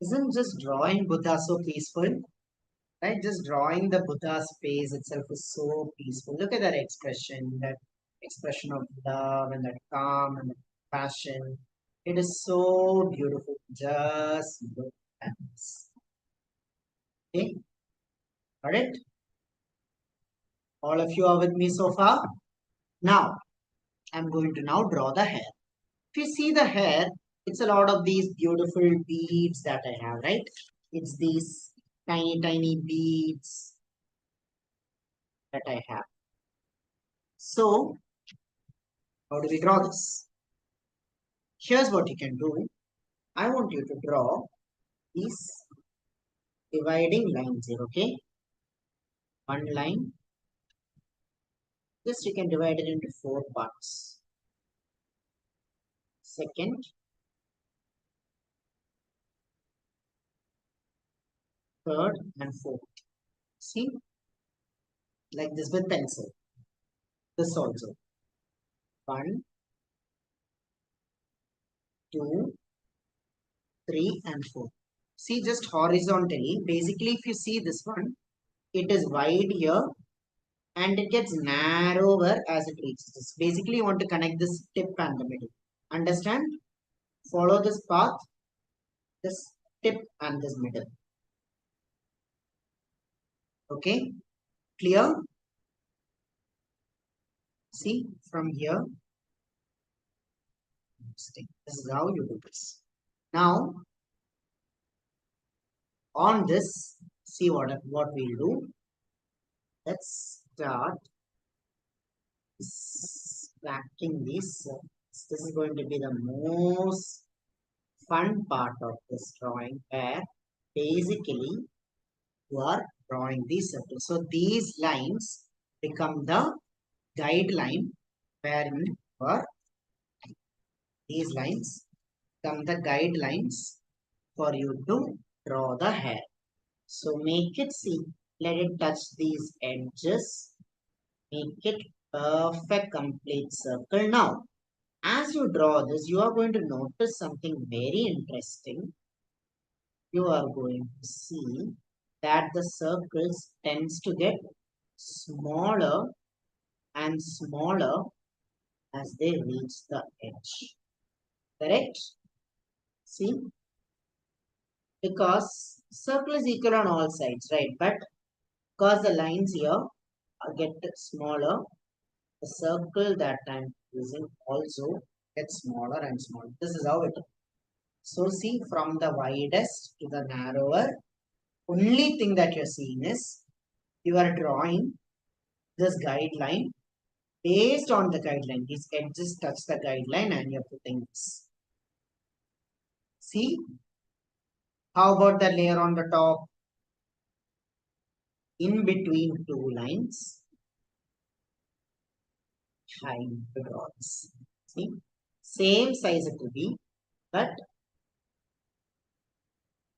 Isn't just drawing Buddha so peaceful? Right? Just drawing the Buddha's face itself is so peaceful. Look at that expression of love and that calm and that passion. It is so beautiful. Just look at this. Okay, got it? All of you are with me so far? Now, I'm going to now draw the hair. If you see the hair, it's a lot of these beautiful beads that I have, right? It's these tiny, tiny beads that I have. So, how do we draw this? Here's what you can do. I want you to draw these dividing lines here, okay? One line. This you can divide it into 4 parts. Second, third, and fourth. See? Like this with pencil. This also. 1, 2, 3, and 4. See, just horizontally. Basically, if you see this one, it is wide here and it gets narrower as it reaches this. Basically, you want to connect this tip and the middle. Understand? Follow this path, this tip and this middle. Okay? Clear? See, from here, this is how you do this. Now, on this, see what we'll do. Let's start stacking these. This is going to be the most fun part of this drawing, where basically you are drawing these circles. So these lines become the guideline wherein you are, these lines become the guidelines for you to draw the hair. So make it, see, let it touch these edges, make it perfect complete circle. Now, as you draw this, you are going to notice something very interesting. You are going to see that the circles tends to get smaller and smaller as they reach the edge. Correct? See? Because circle is equal on all sides, right? But because the lines here get smaller, the circle that I'm using also gets smaller and smaller. This is how it is. So see, from the widest to the narrower, only thing that you're seeing is you are drawing this guideline. Based on the guideline, these edges touch the guideline and you're putting this. See? How about the layer on the top? In between 2 lines, trying to draw this. See? Same size it will be, but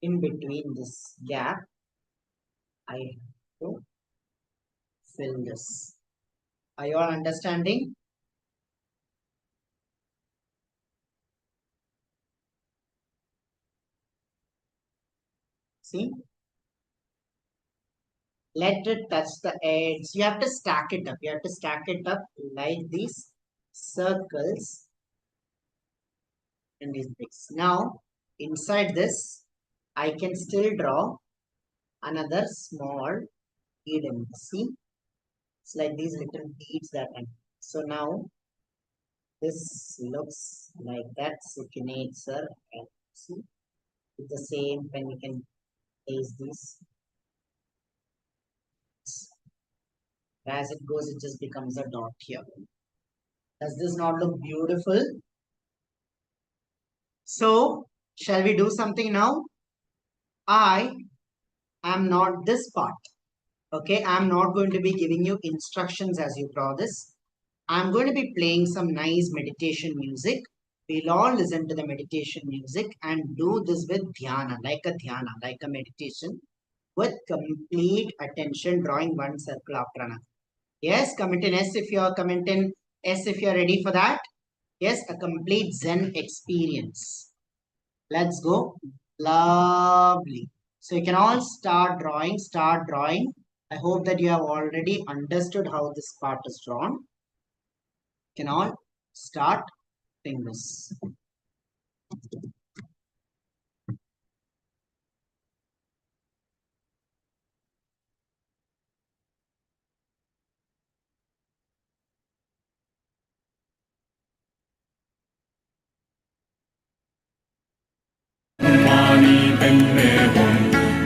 in between this gap, I have to fill this. Are you all understanding? See? Let it touch the edge. You have to stack it up. You have to stack it up like these circles and these bricks. Now, inside this, I can still draw another small bead in this. See? It's like these little beads that I. So now, this looks like that signature. And see? With the same pen, you can place these. As it goes, it just becomes a dot here. Does this not look beautiful? So, shall we do something now? I am not this part. Okay, I'm not going to be giving you instructions as you draw this. I'm going to be playing some nice meditation music. We'll all listen to the meditation music and do this with dhyana, like a meditation with complete attention, drawing one circle after another. Yes, comment in S if you're commenting S if you're ready for that. Yes, a complete Zen experience. Let's go. Lovely. So you can all start drawing, start drawing. I hope that you have already understood how this part is drawn. You can all start doing this.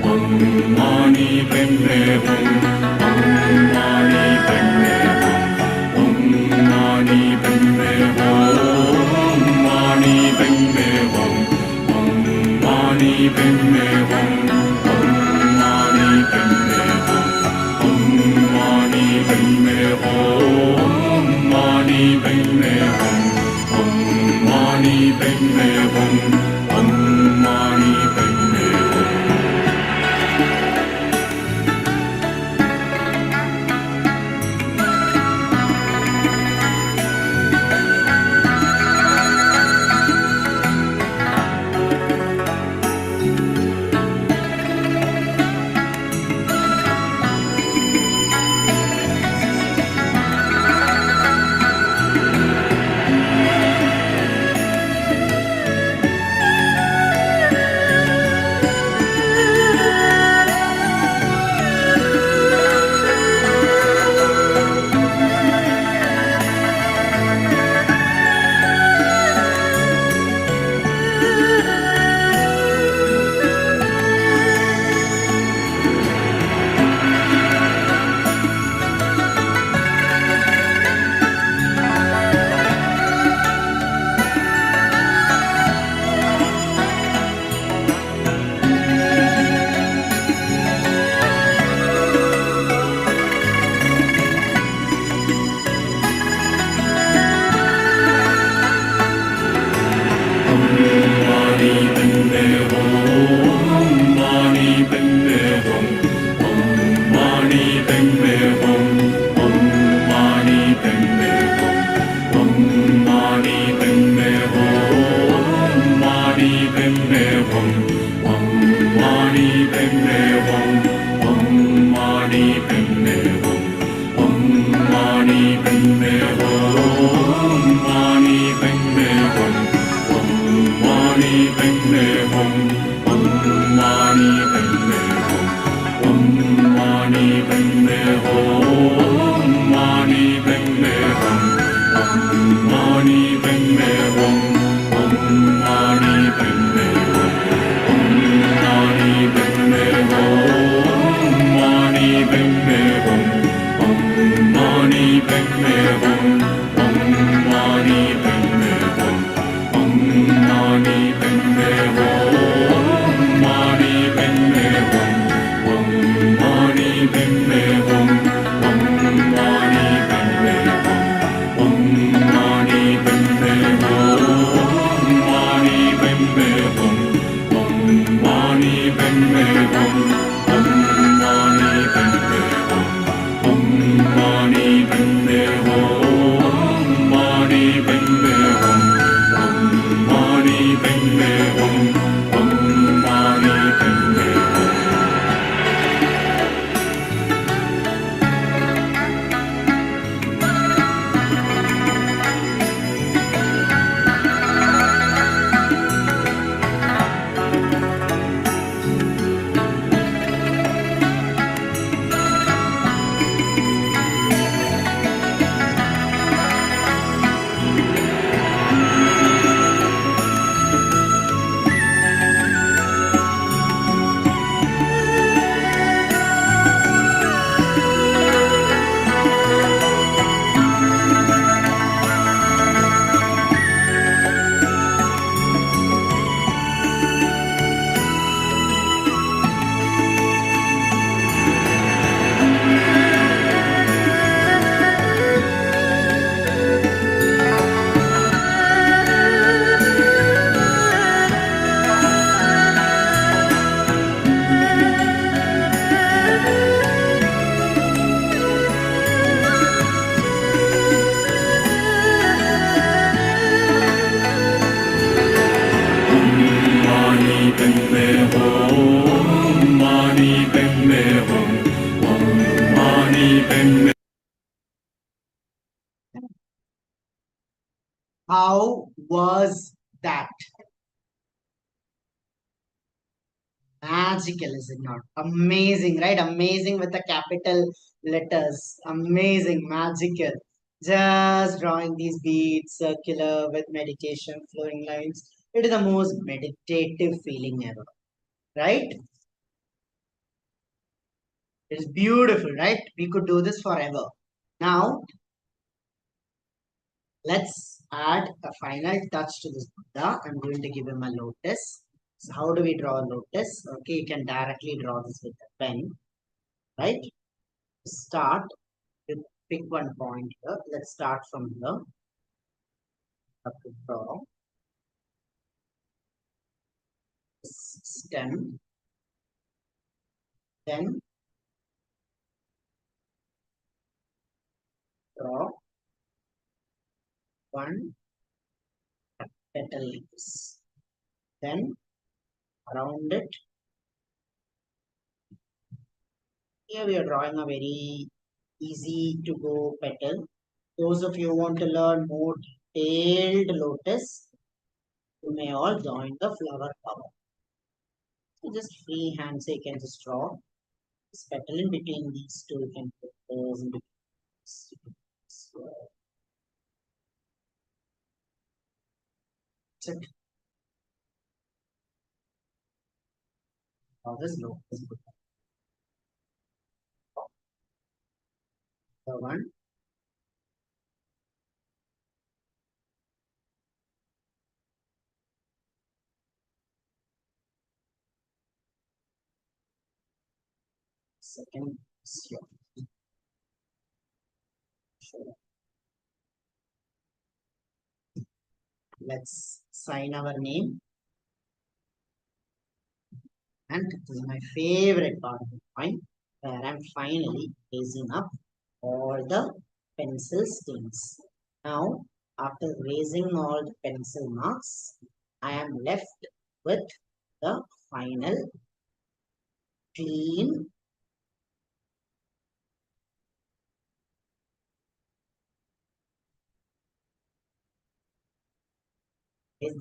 Om Mani Padme Hum. How was that? Magical, is it not? Amazing, right? Amazing with the capital letters. Amazing, magical. Just drawing these beads, circular with meditation, flowing lines. It is the most meditative feeling ever, right? It is beautiful, right? We could do this forever. Now, let's add a final touch to this Buddha. I'm going to give him a lotus. So how do we draw a lotus? Okay, you can directly draw this with a pen, right? Start, you pick one point here. Let's start from here. Have to draw this stem, then draw one petal like this. Then around it, here we are drawing a very easy to go petal. Those of you who want to learn more detailed lotus, you may all join the flower power. So just free hand, so you can just draw this petal in between these two. You can put those in between. So, check how this lotus. The one, second, sure. Sure. Let's sign our name. And this is my favorite part of the drawing, where I'm finally raising up all the pencil stains. Now, after raising all the pencil marks, I am left with the final clean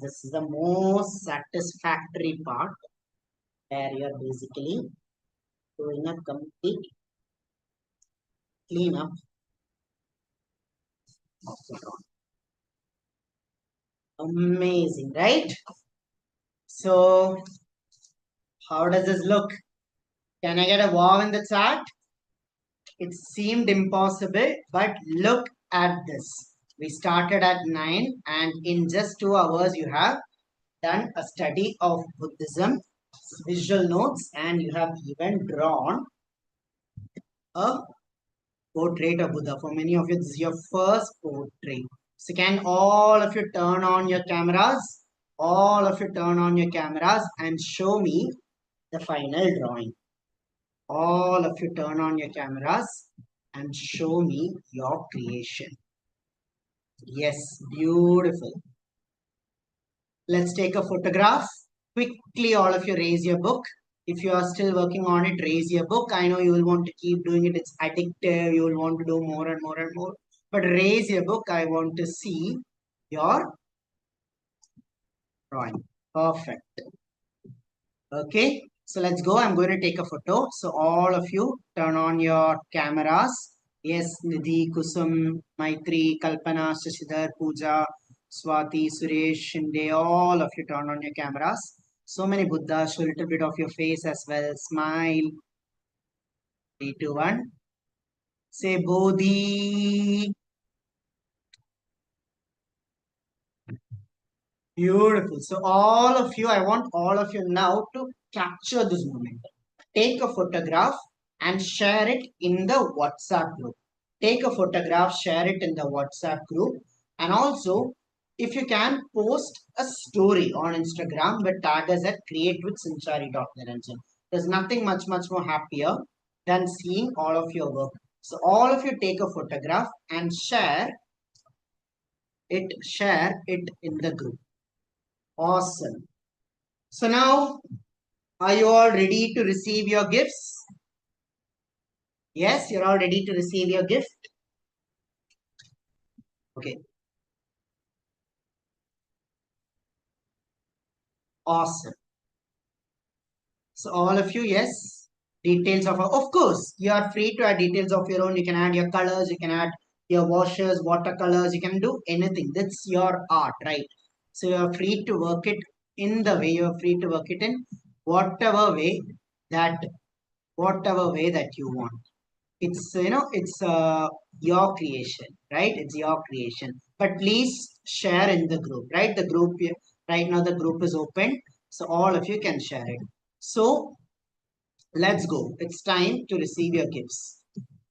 this is the most satisfactory part, where you are basically doing a complete cleanup of the drawing. Amazing, right? So, how does this look? Can I get a wow in the chat? It seemed impossible, but look at this. We started at 9, and in just 2 hours, you have done a study of Buddhism, visual notes, and you have even drawn a portrait of Buddha. For many of you, this is your first portrait. So, can all of you turn on your cameras? All of you turn on your cameras and show me the final drawing. All of you turn on your cameras and show me your creation. Yes, beautiful. Let's take a photograph. Quickly, all of you raise your book. If you are still working on it, raise your book. I know you will want to keep doing it. It's addictive. You will want to do more and more and more. But raise your book. I want to see your drawing. Perfect. Okay. So let's go. I'm going to take a photo. So all of you turn on your cameras. Yes, Nidhi, Kusum, Maitri, Kalpana, Shashidhar, Pooja, Swati, Suresh, Shinde, all of you turn on your cameras. So many Buddhas, show a little bit of your face as well. Smile. 3, 2, 1. Say Bodhi. Beautiful. So all of you, I want all of you now to capture this moment. Take a photograph and share it in the WhatsApp group. Take a photograph, share it in the WhatsApp group. And also, if you can, post a story on Instagram with tag us at createwithsanchari.niranjan. There's nothing much more happier than seeing all of your work. So all of you take a photograph and share it in the group. Awesome. So now, are you all ready to receive your gifts? Yes, you're all ready to receive your gift. Okay. Awesome. So all of you, yes, details of course, you are free to add details of your own. You can add your colors, you can add your washes, watercolors, you can do anything. That's your art, right? So you are free to work it in the way, you are free to work it in whatever way that whatever way that you want. It's it's your creation, right? It's your creation. But please share in the group, right? The group right now the group is open, so all of you can share it. So let's go. It's time to receive your gifts.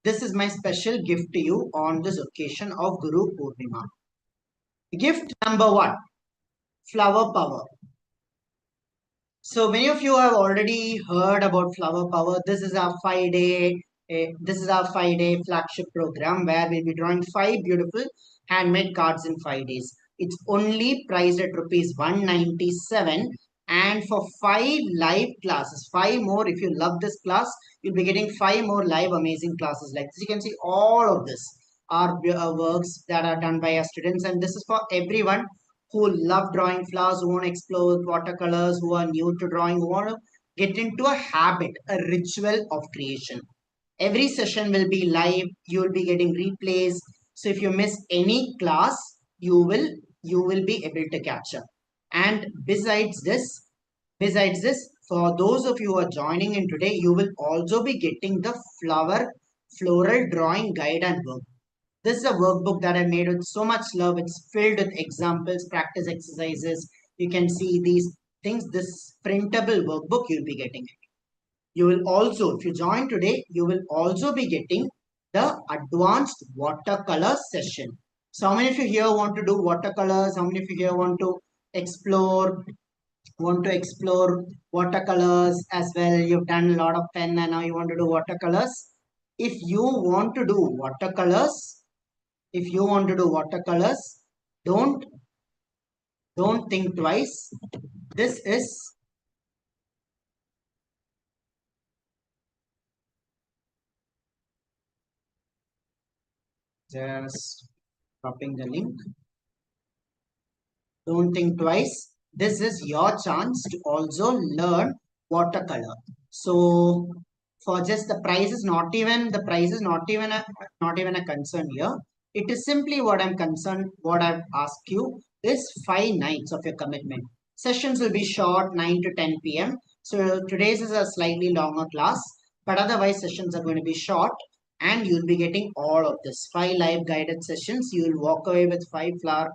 This is my special gift to you on this occasion of Guru Purnima. Gift number one, flower power. So many of you have already heard about Flower Power. This is our 5 day flagship program where we'll be drawing 5 beautiful handmade cards in 5 days. It's only priced at rupees 197, and for 5 live classes, 5 more. If you love this class, you'll be getting 5 more live amazing classes like this. You can see all of this are works that are done by our students, and this is for everyone who love drawing flowers, who want to explore watercolors, who are new to drawing, who want to get into a habit, a ritual of creation. Every session will be live. You will be getting replays. So if you miss any class, you will you will be able to catch up. And besides this, for those of you who are joining in today, you will also be getting the floral drawing guide and work. This is a workbook that I made with so much love. It's filled with examples, practice exercises. You can see these things. This printable workbook, you'll be getting it. You will also, if you join today, you will also be getting the advanced watercolor session. So how many of you here want to do watercolors? How many of you here explore, want to explore watercolors as well? You've done a lot of pen and now you want to do watercolors. If you want to do watercolors, if you want to do watercolors, don't don't think twice. This is just dropping the link. Don't think twice. This is your chance to also learn watercolor. So for just the price is not even a concern here. It is simply what I'm concerned, what I've asked you is 5 nights of your commitment. Sessions will be short, 9 to 10 p.m. So today's is a slightly longer class, but otherwise sessions are going to be short, and you'll be getting all of this 5 live guided sessions. You will walk away with 5 flower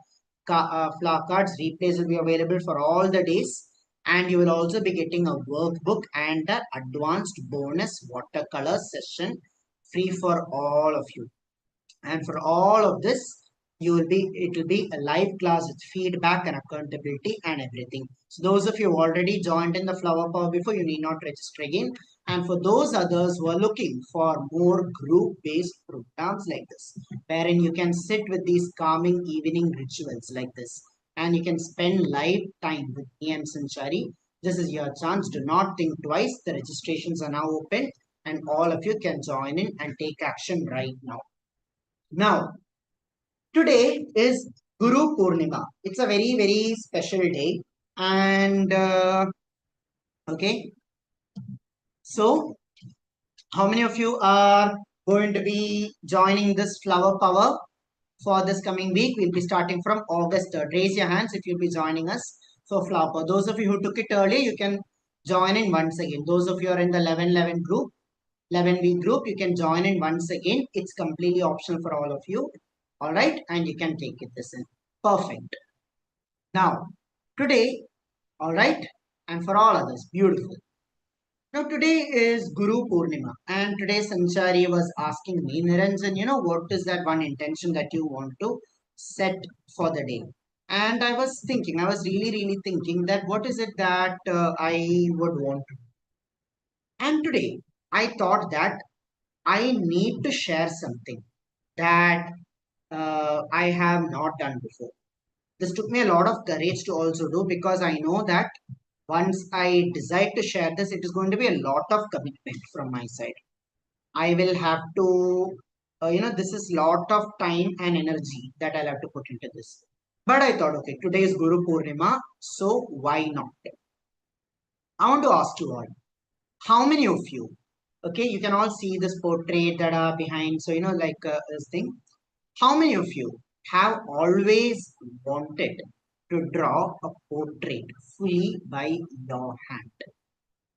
cards. Replays will be available for all the days, and you will also be getting a workbook and the advanced bonus watercolor session free for all of you. And for all of this, it will be a live class with feedback and accountability and everything. So those of you who already joined in the Flower Power before, you need not register again. And for those others who are looking for more group-based programs like this, wherein you can sit with these calming evening rituals like this, and you can spend live time with me and Sanchari, this is your chance. Do not think twice. The registrations are now open, and all of you can join in and take action right now. Now, today is Guru Purnima. It's a very, very special day. And okay, so how many of you are going to be joining this Flower Power for this coming week? We'll be starting from August 3rd. Raise your hands if you'll be joining us for Flower Power. Those of you who took it early, you can join in once again. Those of you who are in the 11-11 group, 11-week group, you can join in once again. It's completely optional for all of you. All right, and you can take it this in. Perfect. Now, today, all right, and for all others, beautiful. Now, today is Guru Purnima, and today Sanchari was asking me, Niranjan, what is that one intention that you want to set for the day? And I was thinking, I was really, really thinking that what is it that I would want to do? And today, I thought that I need to share something that I have not done before. This took me a lot of courage to also do, because I know that once I decide to share this, it is going to be a lot of commitment from my side. I will have to, this is lot of time and energy that I'll have to put into this. But I thought, okay, today is Guru Purnima, so why not? I want to ask you all, how many of you, okay, you can all see this portrait that are behind, so like this thing. How many of you have always wanted to draw a portrait fully by your hand?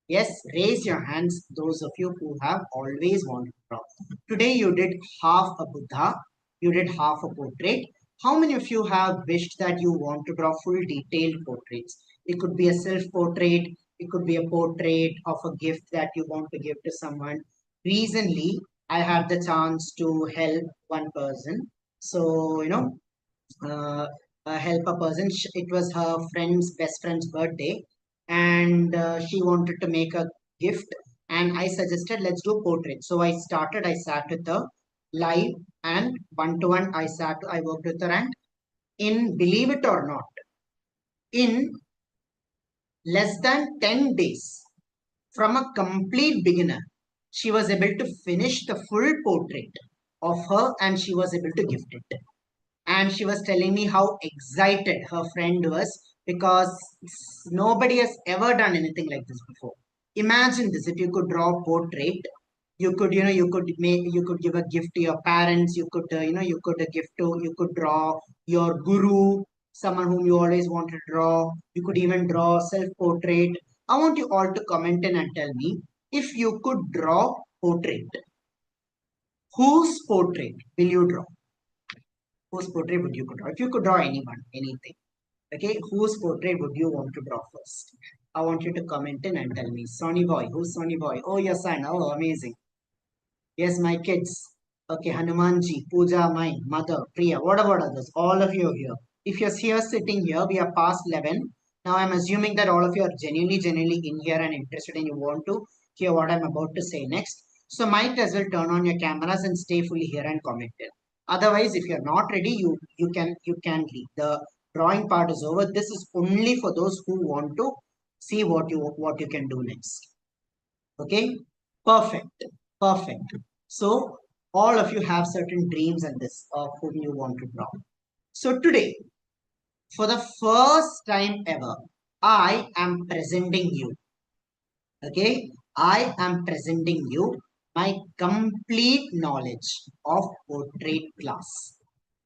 Yes, raise your hands, those of you who have always wanted to draw. Today you did half a Buddha, you did half a portrait. How many of you have wished that you want to draw full detailed portraits? It could be a self-portrait, it could be a portrait of a gift that you want to give to someone. Recently, I had the chance to help one person. So, uh, help a person. It was her friend's best friend's birthday, and she wanted to make a gift. And I suggested, let's do portrait. So I started. I sat with her live and one to one. I worked with her, and in, believe it or not, in less than 10 days, from a complete beginner, she was able to finish the full portrait of her, and she was able to gift it. And she was telling me how excited her friend was, because nobody has ever done anything like this before. Imagine this: if you could draw a portrait, you could, you could give a gift to your parents, you could, you could gift to, you could draw your guru, someone whom you always wanted to draw. You could even draw self portrait. I want you all to comment in and tell me, if you could draw portrait, whose portrait will you draw? Whose portrait would you draw? If you could draw anyone, anything, okay, whose portrait would you want to draw first? I want you to comment in and tell me. Sonny boy, who's Sonny boy? Oh, your son. Oh, amazing. Yes, my kids. Okay, Hanumanji, Pooja, mine, mother, Priya. What about others? All of you are here. If you're here sitting here, we are past 11. Now I'm assuming that all of you are genuinely in here and interested, and you want to hear what I'm about to say next. So might as well turn on your cameras and stay fully here and comment it. Otherwise, if you're not ready, you can leave. The drawing part is over. This is only for those who want to see what you can do next. Okay, perfect, perfect. So all of you have certain dreams and this of whom you want to draw. So today, for the first time ever, I am presenting you. Okay, I am presenting you my complete knowledge of portrait class.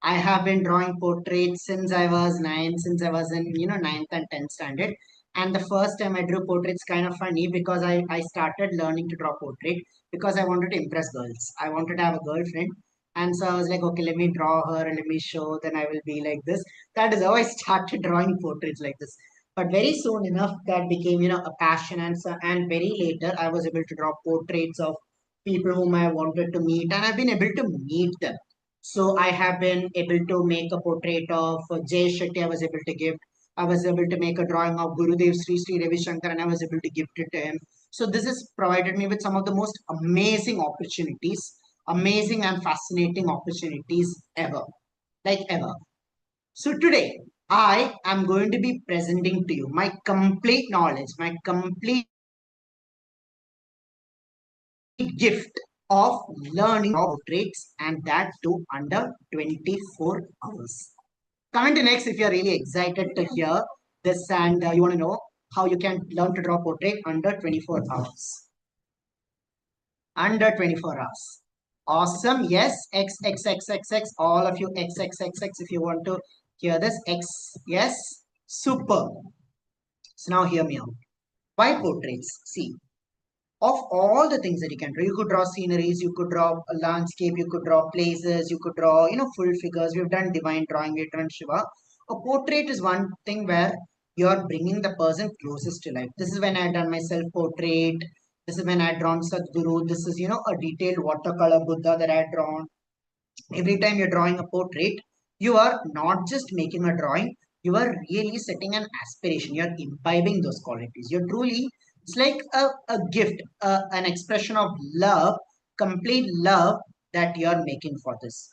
I have been drawing portraits since I was nine, since I was in ninth and 10th standard. And the first time I drew portraits, kind of funny, because I started learning to draw portrait because I wanted to impress girls. I wanted to have a girlfriend. And so I was like, okay, let me draw her and let me show, then I will be like this. That is how I started drawing portraits like this. But very soon enough, that became, a passion. And very later, I was able to draw portraits of people whom I wanted to meet, and I've been able to meet them. So I have been able to make a portrait of Jay Shetty. I was able to give. I was able to make a drawing of Gurudev Sri Ravi Shankar, and I was able to gift it to him. So this has provided me with some of the most amazing opportunities, amazing and fascinating opportunities ever, like ever. So today, I am going to be presenting to you my complete knowledge, my complete gift of learning portraits, and that too under 24 hours. Comment to next if you're really excited to hear this, and you want to know how you can learn to draw portrait under 24 hours. Under 24 hours. Awesome. Yes. X, X, X, X, X. All of you X, X, X, X. If you want to hear this, X. Yes. Super. So now hear me out. Why portraits? See, of all the things that you could draw sceneries, you could draw a landscape, you could draw places, you could draw, full figures. We've done divine drawing, we've done Shiva. A portrait is one thing where you're bringing the person closest to life. This is when I done my self portrait. This is when I drawn Sadhguru. This is, a detailed watercolor Buddha that I drawn. Every time you're drawing a portrait, you are not just making a drawing, you are really setting an aspiration. You're imbibing those qualities. You're truly, it's like a gift, an expression of love, complete love that you're making for this.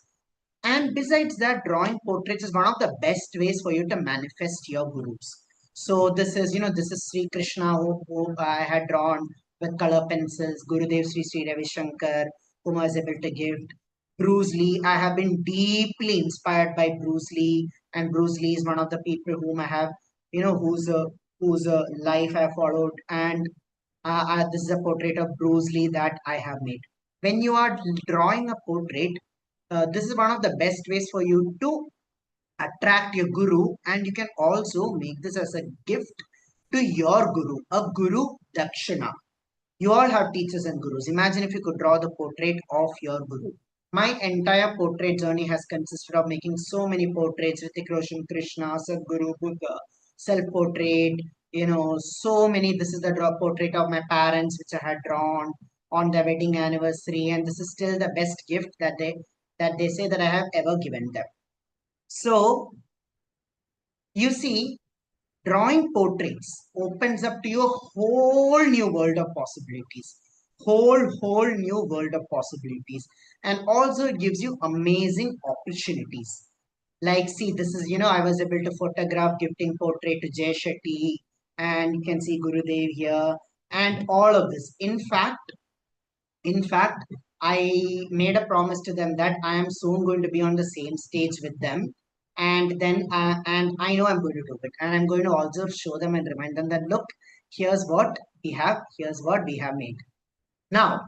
And besides that, drawing portraits is one of the best ways for you to manifest your gurus. So this is, this is Sri Krishna, who I had drawn with color pencils, Gurudev Sri Ravi Shankar, whom I was able to give. Bruce Lee, I have been deeply inspired by Bruce Lee, and Bruce Lee is one of the people whom I have, who's whose life I followed, and this is a portrait of Bruce Lee that I have made. When you are drawing a portrait, this is one of the best ways for you to attract your guru, and you can also make this as a gift to your guru, a guru dakshina. You all have teachers and gurus. Imagine if you could draw the portrait of your guru. My entire portrait journey has consisted of making so many portraits: Ritik Roshan, Krishna, Sadhguru, Buddha, self-portrait, so many. This is the portrait of my parents, which I had drawn on their wedding anniversary, and this is still the best gift that they say that I have ever given them. So you see, drawing portraits opens up to you a whole new world of possibilities. Whole new world of possibilities. And also it gives you amazing opportunities. Like, see, this is, I was able to photograph gifting portrait to Jay Shetty, and you can see Gurudev here, and all of this. In fact, I made a promise to them that I am soon going to be on the same stage with them. And I know I'm going to do it. And I'm going to also show them and remind them that, look, here's what we have made. Now,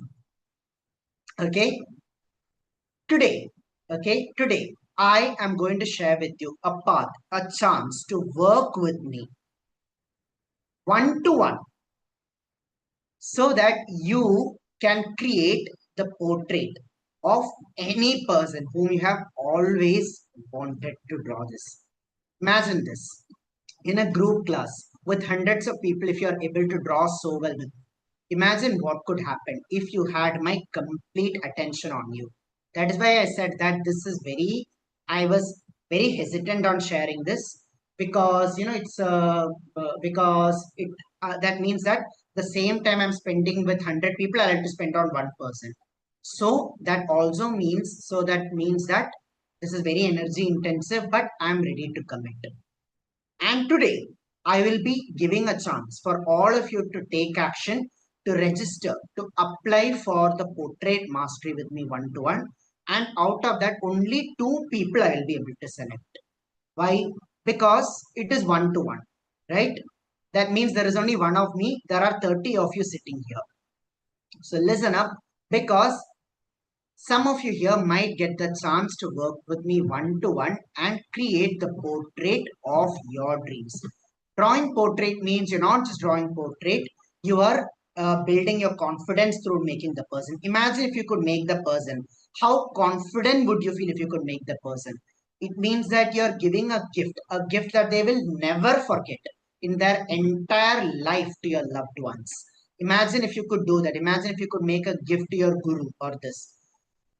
okay, today, I am going to share with you a path, a chance to work with me one to one, so that you can create the portrait of any person whom you have always wanted to draw this. Imagine this in a group class with hundreds of people. If you are able to draw so well, imagine what could happen if you had my complete attention on you. That is why I said that I was very hesitant on sharing this, because that means that the same time I'm spending with 100 people, I like to spend on one person. So that means that this is very energy intensive, but I'm ready to commit. And today, I will be giving a chance for all of you to take action, to register, to apply for the portrait mastery with me one to one. And out of that, only two people I will be able to select. Why? Because it is one to one, right? That means there is only one of me. There are 30 of you sitting here. So listen up, because some of you here might get the chance to work with me one to one and create the portrait of your dreams. Drawing portrait means you're not just drawing portrait, you are building your confidence through making the person. Imagine if you could make the person. How confident would you feel if you could make the person? It means that you're giving a gift that they will never forget in their entire life to your loved ones. Imagine if you could do that. Imagine if you could make a gift to your guru or this.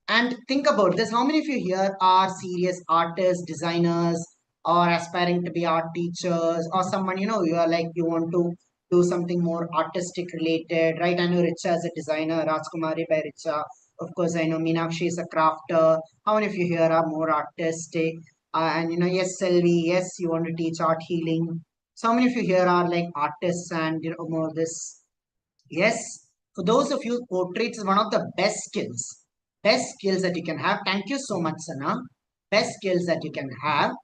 And think about this. How many of you here are serious artists, designers, or aspiring to be art teachers, or someone, you are like, you want to do something more artistic related, right? I know Richa is a designer, Rajkumari by Richa. Of course, I know Meenakshi is a crafter. How many of you here are more artistic? And, yes, Selvi, yes, you want to teach art healing. So how many of you here are like artists and, more this? Yes, for those of you, portraits is one of the best skills that you can have. Thank you so much, Sana. Best skills that you can have,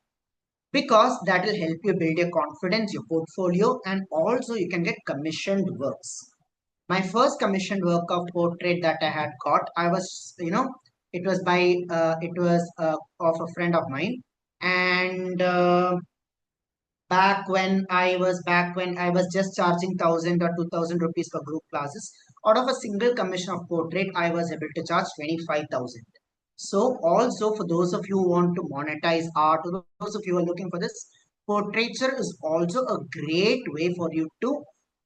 because that will help you build your confidence, your portfolio, and also you can get commissioned works. My first commissioned work of portrait that I had got, it was of a friend of mine, and back when I was just charging 1,000 or 2,000 rupees for group classes. Out of a single commission of portrait, I was able to charge 25,000. So also for those of you who want to monetize art, or those of you who are looking for this, portraiture is also a great way for you to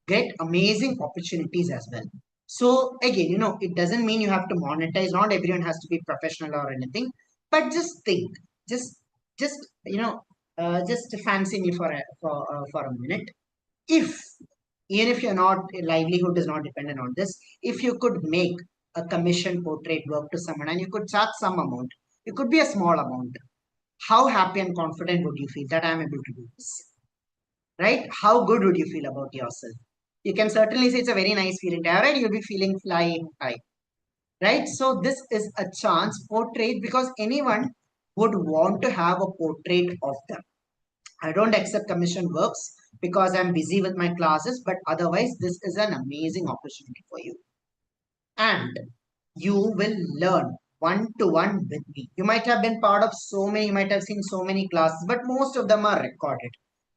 get amazing opportunities as well. So again, it doesn't mean you have to monetize. Not everyone has to be professional or anything, but just think, just, just, just fancy me for a minute. If Even if you're not, livelihood is not dependent on this, if you could make a commission portrait work to someone and you could charge some amount, it could be a small amount, how happy and confident would you feel that I'm able to do this, right? How good would you feel about yourself? You can certainly say it's a very nice feeling to have, right? You'll be feeling flying high, right? So this is a chance portrait, because anyone would want to have a portrait of them. I don't accept commission works. because I'm busy with my classes, but otherwise this is an amazing opportunity for you. And you will learn one to one with me. You might have been part of so many, you might have seen so many classes, but most of them are recorded.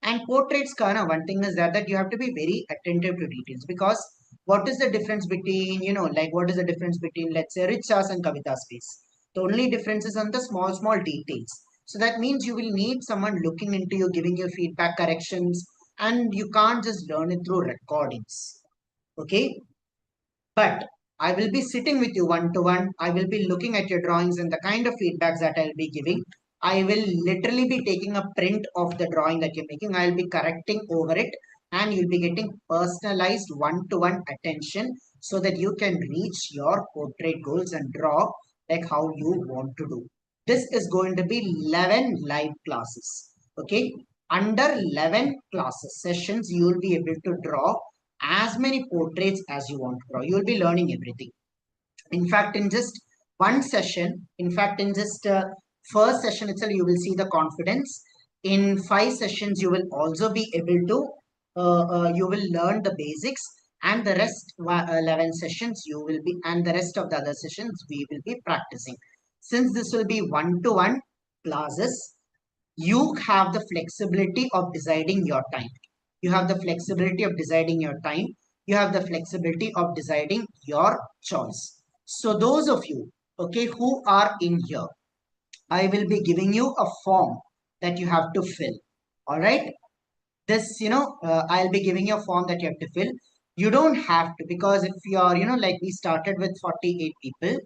And portraits, Kana, one thing is that you have to be very attentive to details, because what is the difference between, like what is the difference between, let's say, Richas and Kavita's face? The only difference is on the small, small details. So that means you will need someone looking into you, giving you feedback, corrections, and you can't just learn it through recordings. Okay, but I will be sitting with you one to one. I will be looking at your drawings and the kind of feedbacks that I'll be giving. I will literally be taking a print of the drawing that you're making. I'll be correcting over it, and you'll be getting personalized one to one attention so that you can reach your portrait goals and draw like how you want to do. This is going to be 11 live classes. Okay. Under 11 classes sessions, you will be able to draw as many portraits as you want to draw. You will be learning everything. In fact, in just one session, in fact, in just first session itself, you will see the confidence. In 5 sessions, you will also be able to, you will learn the basics, and the rest 11 sessions you will be, and the rest of the other sessions we will be practicing. Since this will be one-to-one classes, you have the flexibility of deciding your time. You have the flexibility of deciding your time. You have the flexibility of deciding your choice. So those of you, okay, who are in here, I will be giving you a form that you have to fill. All right. This, I'll be giving you a form that you have to fill. You don't have to, because if you are, like we started with 48 people,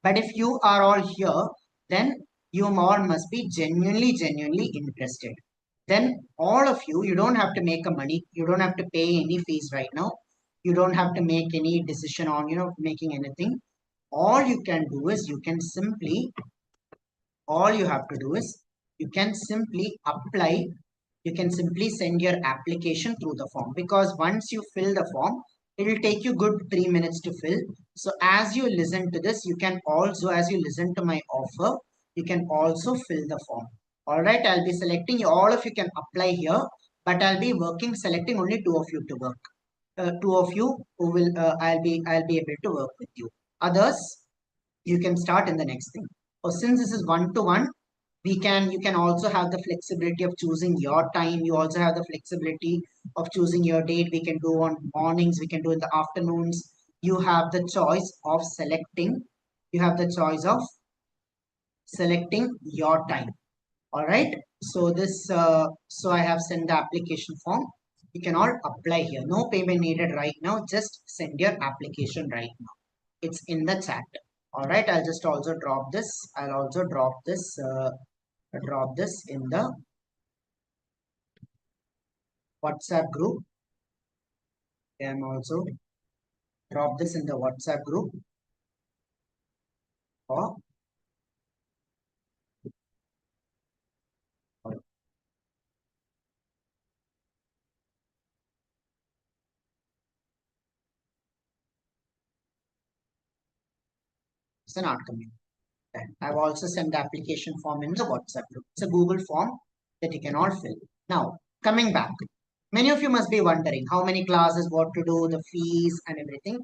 but if you are all here, then you all must be genuinely interested. Then all of you, you don't have to make a money, you don't have to pay any fees right now. You don't have to make any decision on, making anything. All you can do is you can simply, all you have to do is you can simply apply, you can simply send your application through the form, because once you fill the form, it will take you good 3 minutes to fill. So as you listen to this, you can also, as you listen to my offer, you can also fill the form. All right, I'll be selecting you, all of you can apply here, but I'll be selecting only two of you to work. Two of you who will, I'll be able to work with you. Others, you can start in the next thing. Or since this is one to one, you can also have the flexibility of choosing your time. You also have the flexibility of choosing your date. We can do on mornings, we can do in the afternoons. You have the choice of selecting, you have the choice of selecting your time. All right. So this, so I have sent the application form. You can all apply here. No payment needed right now. Just send your application right now. It's in the chat. All right. I'll just also drop this. I'll also drop this in the WhatsApp group. And also drop this in the WhatsApp group. Or it's an art community. I've also sent the application form in the WhatsApp group. It's a Google form that you can all fill. Now, coming back, many of you must be wondering how many classes, what to do, the fees and everything.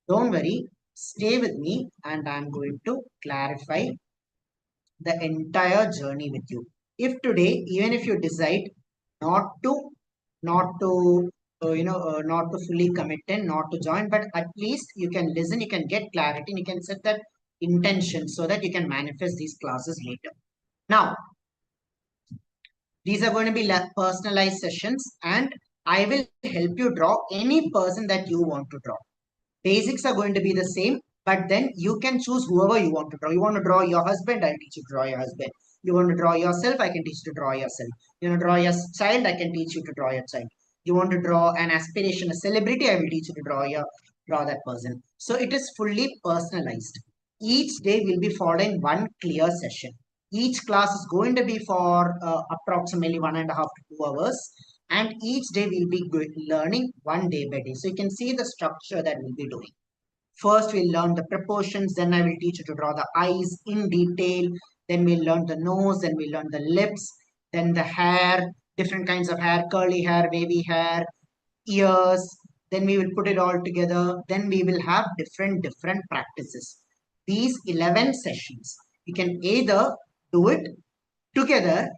Don't worry, stay with me and I'm going to clarify the entire journey with you. If today, even if you decide not to, not to, not to fully commit and not to join, but at least you can listen, you can get clarity, and you can set that intention so that you can manifest these classes later. Now, these are going to be personalized sessions, and I will help you draw any person that you want to draw. Basics are going to be the same, but then you can choose whoever you want to draw. You want to draw your husband, I'll teach you to draw your husband. You want to draw yourself, I can teach you to draw yourself. You want to draw your child, I can teach you to draw your child. You want to draw an aspiration, a celebrity, I will teach you to draw that person. So it is fully personalized. Each day we'll be following one clear session. Each class is going to be for approximately 1.5 to 2 hours, and each day we'll be learning one day by day. So you can see the structure that we'll be doing. First, we'll learn the proportions. Then I will teach you to draw the eyes in detail. Then we'll learn the nose. Then we'll learn the lips. Then the hair. different kinds of hair, curly hair, wavy hair, ears. Then we will put it all together. Then we will have different practices. These 11 sessions, you can either do it together,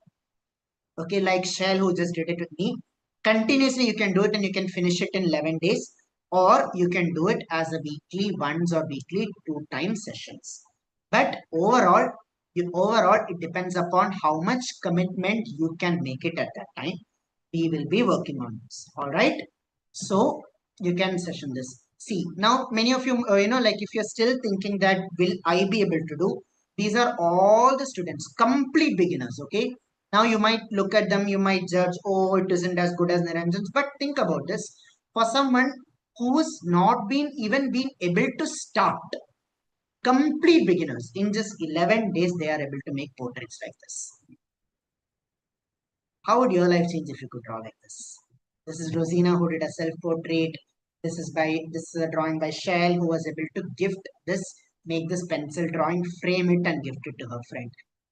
okay, like Shell who just did it with me. Continuously, you can do it and you can finish it in 11 days, or you can do it as a weekly once or weekly 2 time sessions. But overall, it depends upon how much commitment you can make it at that time. We will be working on this. All right. So you can session this. See, now many of you, like if you're still thinking that will I be able to do, these are all the students, complete beginners. Okay. Now you might look at them, you might judge, oh, it isn't as good as Niranjan's. But think about this. For someone who's not been even been able to start, complete beginners, in just 11 days, they are able to make portraits like this. How would your life change if you could draw like this? This is Rosina who did a self-portrait. This is a drawing by Shell who was able to gift this, make this pencil drawing, frame it and gift it to her friend.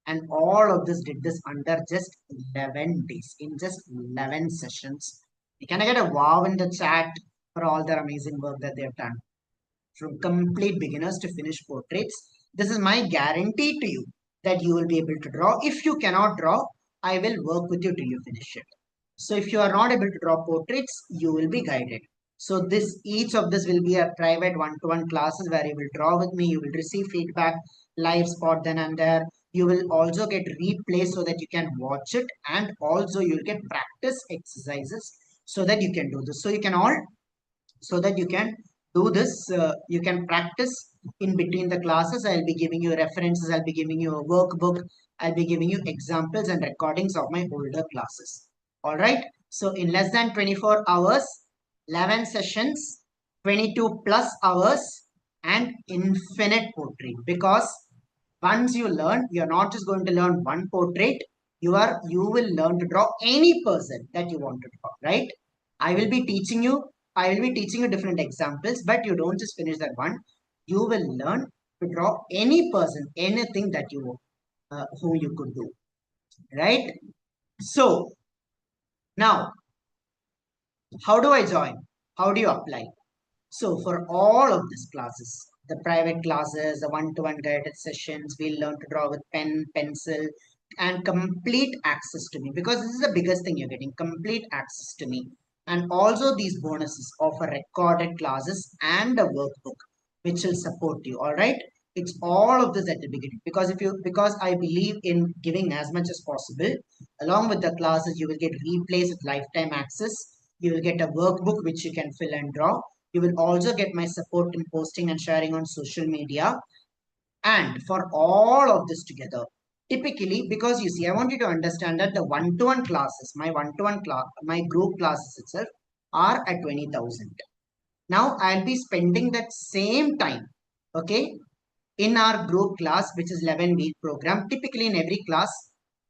And all of this did this under just 11 days, in just 11 sessions. Can I get a wow in the chat for all their amazing work that they've done? From complete beginners to finished portraits. This is my guarantee to you that you will be able to draw. If you cannot draw, I will work with you till you finish it. So if you are not able to draw portraits, you will be guided. So each of this will be a private one-to-one classes where you will draw with me, you will receive feedback, live spot then and there. You will also get replay so that you can watch it, and also you will get practice exercises so that you can do this. So that you can do this, you can practice in between the classes. I'll be giving you references, I'll be giving you a workbook, I'll be giving you examples and recordings of my older classes. All right. So in less than 24 hours, 11 sessions, 22 plus hours, and infinite portrait. Because once you learn, you're not just going to learn one portrait, you will learn to draw any person that you want to draw, right? I will be teaching you different examples, but you don't just finish that one. You will learn to draw any person, anything that you who you could do, right? So now, how do I join? How do you apply? So for all of these classes, the private classes, the one-to-one guided sessions, we'll learn to draw with pen, pencil, and complete access to me, because this is the biggest thing you're getting, complete access to me. And also these bonuses offer recorded classes and a workbook which will support you. All right. It's all of this at the beginning, because I believe in giving as much as possible. Along with the classes, you will get replays with lifetime access. You will get a workbook which you can fill and draw. You will also get my support in posting and sharing on social media. And for all of this together, typically, because you see, I want you to understand that the one-to-one classes, my group classes itself are at 20,000. Now I'll be spending that same time, okay, in our group class, which is 11-week program. Typically in every class,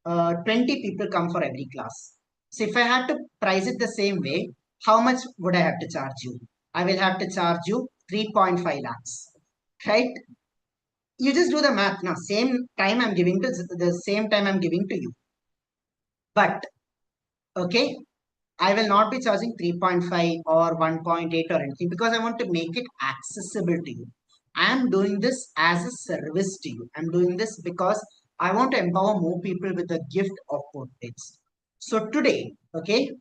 20 people come for every class. So if I had to price it the same way, how much would I have to charge you? I will have to charge you 3.5 lakhs, right? You just do the math now. Same time I'm giving to you. But okay, I will not be charging 3.5 or 1.8 or anything, because I want to make it accessible to you. I am doing this as a service to you. I'm doing this because I want to empower more people with the gift of portraits. So today, okay,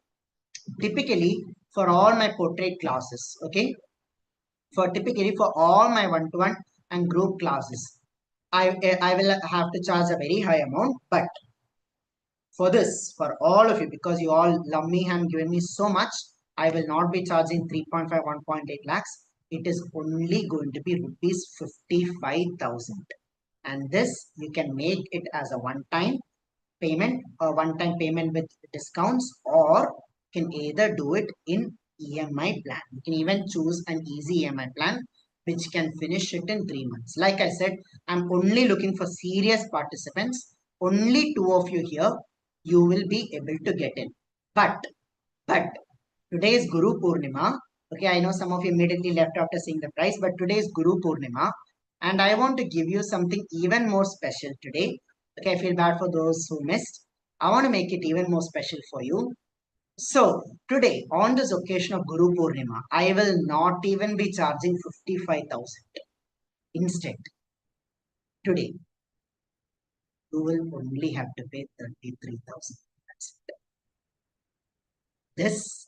typically for all my portrait classes, okay, for all my one-to-one and group classes, I will have to charge a very high amount. But for this, for all of you, because you all love me and given me so much, I will not be charging 3.5, 1.8 lakhs. It is only going to be rupees 55,000. And this, you can make it as a one-time payment or one-time payment with discounts, or can either do it in EMI plan. You can even choose an easy EMI plan, which can finish it in 3 months. Like I said, I'm only looking for serious participants. Only 2 of you here, you will be able to get in. But today is Guru Purnima. Okay, I know some of you immediately left after seeing the price, but today is Guru Purnima. And I want to give you something even more special today. Okay, I feel bad for those who missed. I want to make it even more special for you. So today, on this occasion of Guru Purnima, I will not even be charging 55,000. Instead, today, you will only have to pay 33,000. This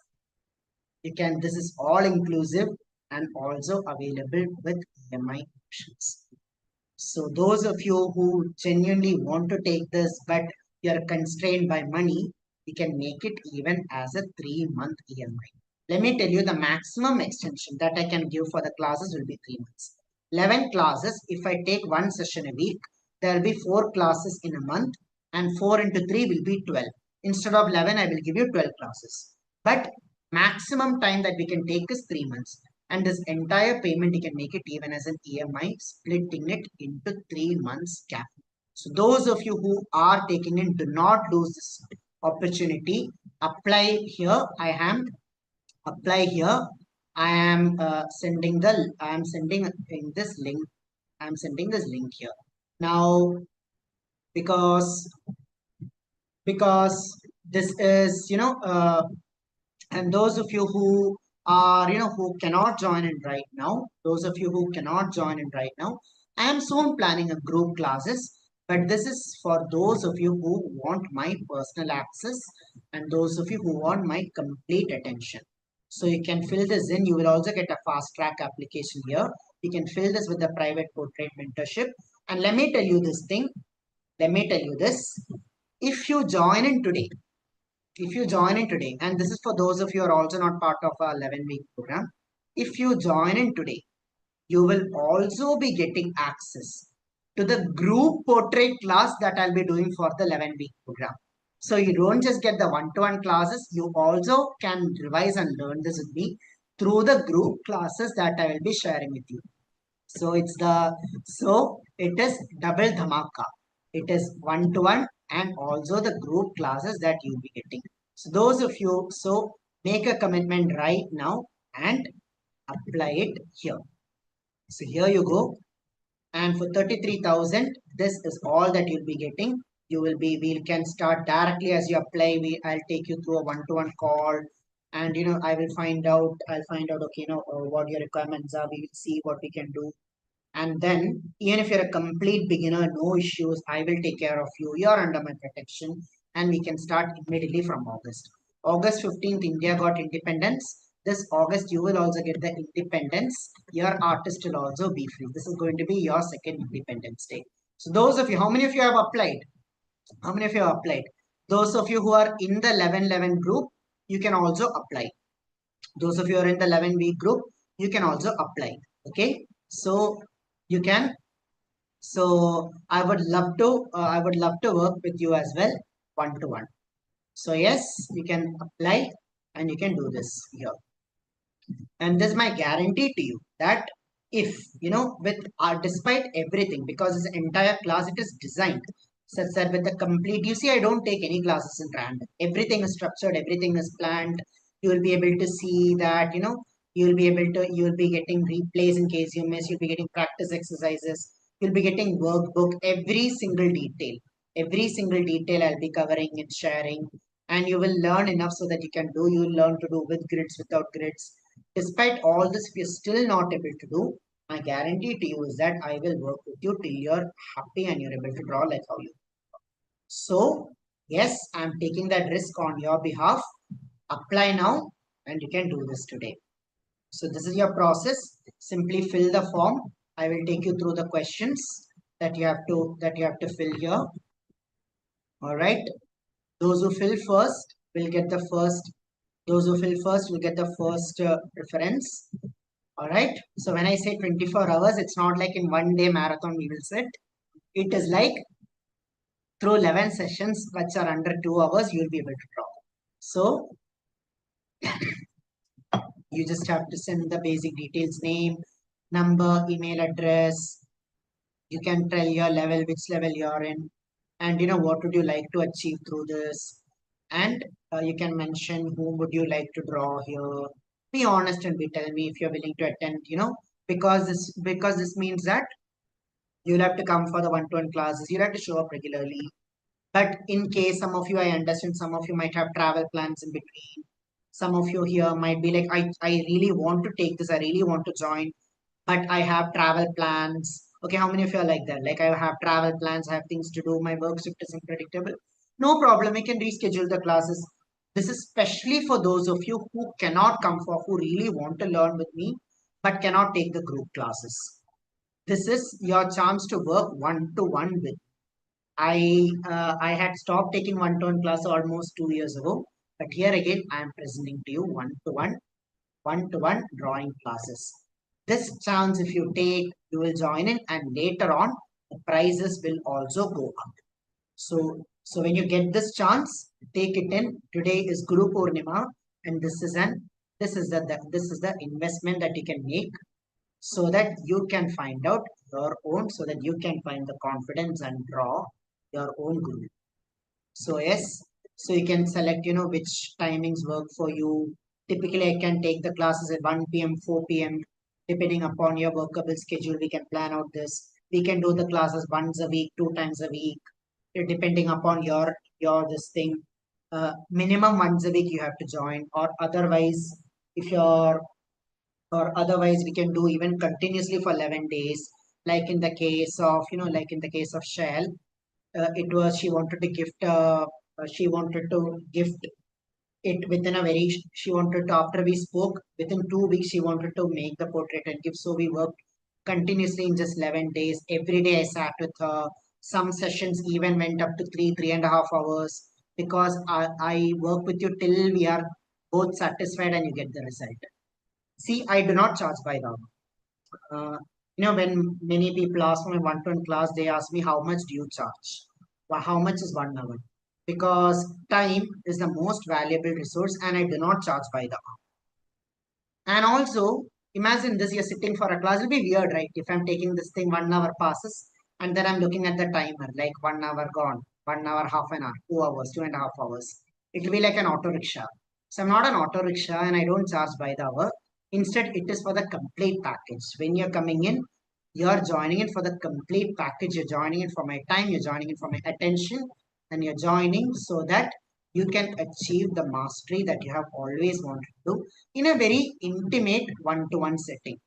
this is all inclusive and also available with EMI options. So those of you who genuinely want to take this, but you're constrained by money, you can make it even as a 3-month EMI. Let me tell you, the maximum extension that I can give for the classes will be 3 months. 11 classes, if I take one session a week, there will be 4 classes in a month, and 4 into 3 will be 12. Instead of 11, I will give you 12 classes. But maximum time that we can take is 3 months. And this entire payment, you can make it even as an EMI, splitting it into 3 months gap. So those of you who are taking it, do not lose this opportunity. Apply here. Apply here. I am sending in this link. I am sending this link here. Now, because this is, and those of you who are, who cannot join in right now, I am soon planning a group classes, but this is for those of you who want my personal access and those of you who want my complete attention. So you can fill this in. You will also get a fast track application here. You can fill this with the private portrait mentorship. And let me tell you this thing. Let me tell you this. If you join in today, and this is for those of you who are also not part of our 11-week program, if you join in today, you will also be getting access to the group portrait class that I'll be doing for the 11-week program. So you don't just get the one-to-one classes, you also can revise and learn this with me through the group classes that I will be sharing with you. So it is double dhamaka. It is one-to-one and also the group classes that you'll be getting. So those of you, so make a commitment right now and apply it here. So here you go. And for 33,000, this is all that you'll be getting. We can start directly as you apply. I'll take you through a one-to-one call, and I'll find out, okay, what your requirements are. We will see what we can do. And then, even if you're a complete beginner, no issues, I will take care of you. You're under my protection, and we can start immediately from August. August 15th, India got independence. This August, you will also get the independence. Your artist will also be free. This is going to be your second Independence Day. So, those of you, how many of you have applied? How many of you have applied? Those of you who are in the 11-11 group, you can also apply. Those of you who are in the 11-week group, you can also apply. Okay, so you can. So I would love to work with you as well, one-to-one. So yes, you can apply and you can do this here. And this is my guarantee to you that if, with despite everything, because this entire class, it is designed such that with the complete, you see, I don't take any classes in random. Everything is structured, everything is planned. You will be able to see that, you will be getting replays in case you miss, you'll be getting practice exercises, you'll be getting workbook, every single detail I'll be covering and sharing, and you will learn enough so that you will learn to do with grids, without grids. Despite all this, if you're still not able to do, my guarantee to you is that I will work with you till you're happy and you're able to draw like how you. So, yes, I'm taking that risk on your behalf. Apply now and you can do this today. So this is your process. Simply fill the form. I will take you through the questions that you have to fill here. All right. Those who fill first will get the first. Those who fill first will get the first preference. All right. So when I say 24 hours, it's not like in one day marathon we will sit. It is like through 11 sessions, which are under 2 hours, you will be able to draw. So you just have to send the basic details, name, number, email address. You can tell your level, which level you're in, and what would you like to achieve through this. And you can mention whom would you like to draw here. Be honest and tell me if you're willing to attend, because this means that you'll have to come for the one-to-one classes. You'll have to show up regularly. But in case some of you, I understand some of you might have travel plans in between. Some of you here might be like, I really want to take this, I really want to join, but I have travel plans. Okay, how many of you are like that? Like, I have travel plans, I have things to do, my work shift is unpredictable. No problem, we can reschedule the classes. This is especially for those of you who cannot come for, who really want to learn with me, but cannot take the group classes. This is your chance to work one to one with. I had stopped taking one-to-one class almost 2 years ago, but here again I am presenting to you one-to-one drawing classes. This chance, if you take, you will join in, and later on the prices will also go up. So when you get this chance, take it in. Today is Guru Purnima, and this is the investment that you can make so that you can find out your own, so that you can find the confidence and draw your own guru. So yes, so you can select, which timings work for you. Typically, I can take the classes at 1 p.m., 4 p.m. Depending upon your workable schedule, we can plan out this. We can do the classes once a week, 2 times a week, depending upon your this thing. Minimum once a week you have to join, or otherwise, if you're or otherwise we can do even continuously for 11 days, like in the case of, like in the case of Shell. It was, she wanted to gift it within a very, she wanted to, after we spoke, within 2 weeks she wanted to make the portrait and give. So we worked continuously in just 11 days. Every day I sat with her. Some sessions even went up to 3.5 hours, because I work with you till we are both satisfied and you get the result. See, I do not charge by the hour. When many people ask me one-to-one class, they ask me, how much do you charge? Well, how much is 1 hour? Because time is the most valuable resource, and I do not charge by the hour. And also, imagine this, you're sitting for a class. It'll be weird, right? If I'm taking this thing, 1 hour passes, and then I'm looking at the timer, like 1 hour gone, 1 hour, half an hour, 2 hours, 2.5 hours. It'll be like an auto rickshaw. So I'm not an auto rickshaw, and I don't charge by the hour. Instead, it is for the complete package. When you're coming in, you're joining in for the complete package. You're joining in for my time, you're joining in for my attention, and you're joining so that you can achieve the mastery that you have always wanted to do in a very intimate one-to-one setting.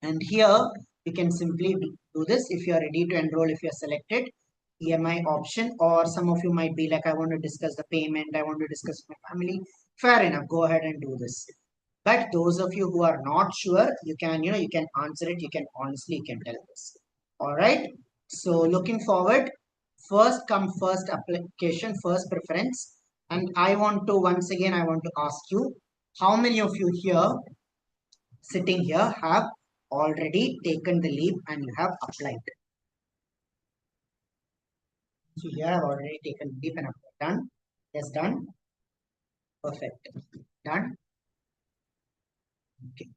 And here you can simply do this. If you are ready to enroll, if you are selected, EMI option, or some of you might be like, I want to discuss the payment, I want to discuss my family. Fair enough, go ahead and do this. But those of you who are not sure, you can, you can answer it. You can honestly, you can tell this. All right. So looking forward, first come first application, first preference. And I want to, once again, I want to ask you, how many of you here sitting here have already taken the leap and you have applied? So here I have already taken the leap and applied. Done. Yes, done. Perfect. Done. Okay.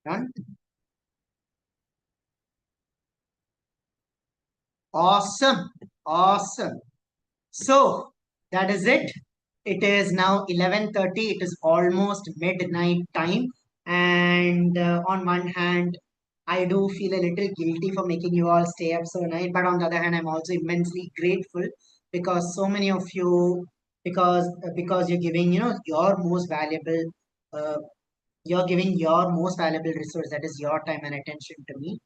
Done. Awesome. Awesome. So that is it. It is now 11:30. It is almost midnight time. And on one hand, I do feel a little guilty for making you all stay up so late. But on the other hand, I'm also immensely grateful because so many of you, because you're giving, your most valuable, uh, you're giving your most valuable resource, that is your time and attention to me.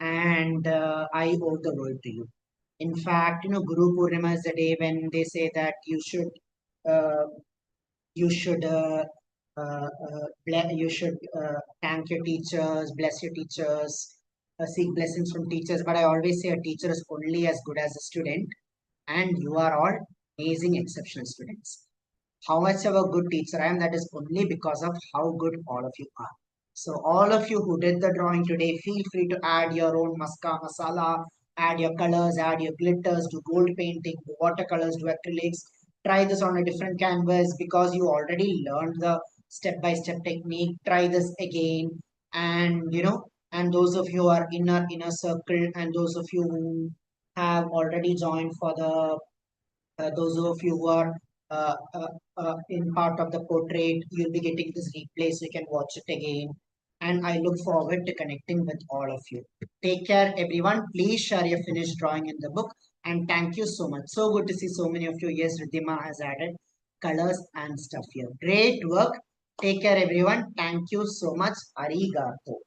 And I owe the world to you. In fact, Guru Purnima is the day when they say that uh, you should, you should thank your teachers, bless your teachers, seek blessings from teachers. But I always say a teacher is only as good as a student, and you are all amazing, exceptional students. How much of a good teacher I am, that is only because of how good all of you are. So all of you who did the drawing today, feel free to add your own masala, add your colors, add your glitters, do gold painting, do watercolors, do acrylics. Try this on a different canvas because you already learned the step-by-step technique. Try this again. And and those of you who are inner circle, and those of you who have already joined for the those of you who are uh, uh, in part of the portrait, you'll be getting this replay so you can watch it again. and I look forward to connecting with all of you. Take care, everyone. Please share your finished drawing in the book. And thank you so much. So good to see so many of you. Yes, Riddhima has added colors and stuff here. Great work. Take care, everyone. Thank you so much. Arigato.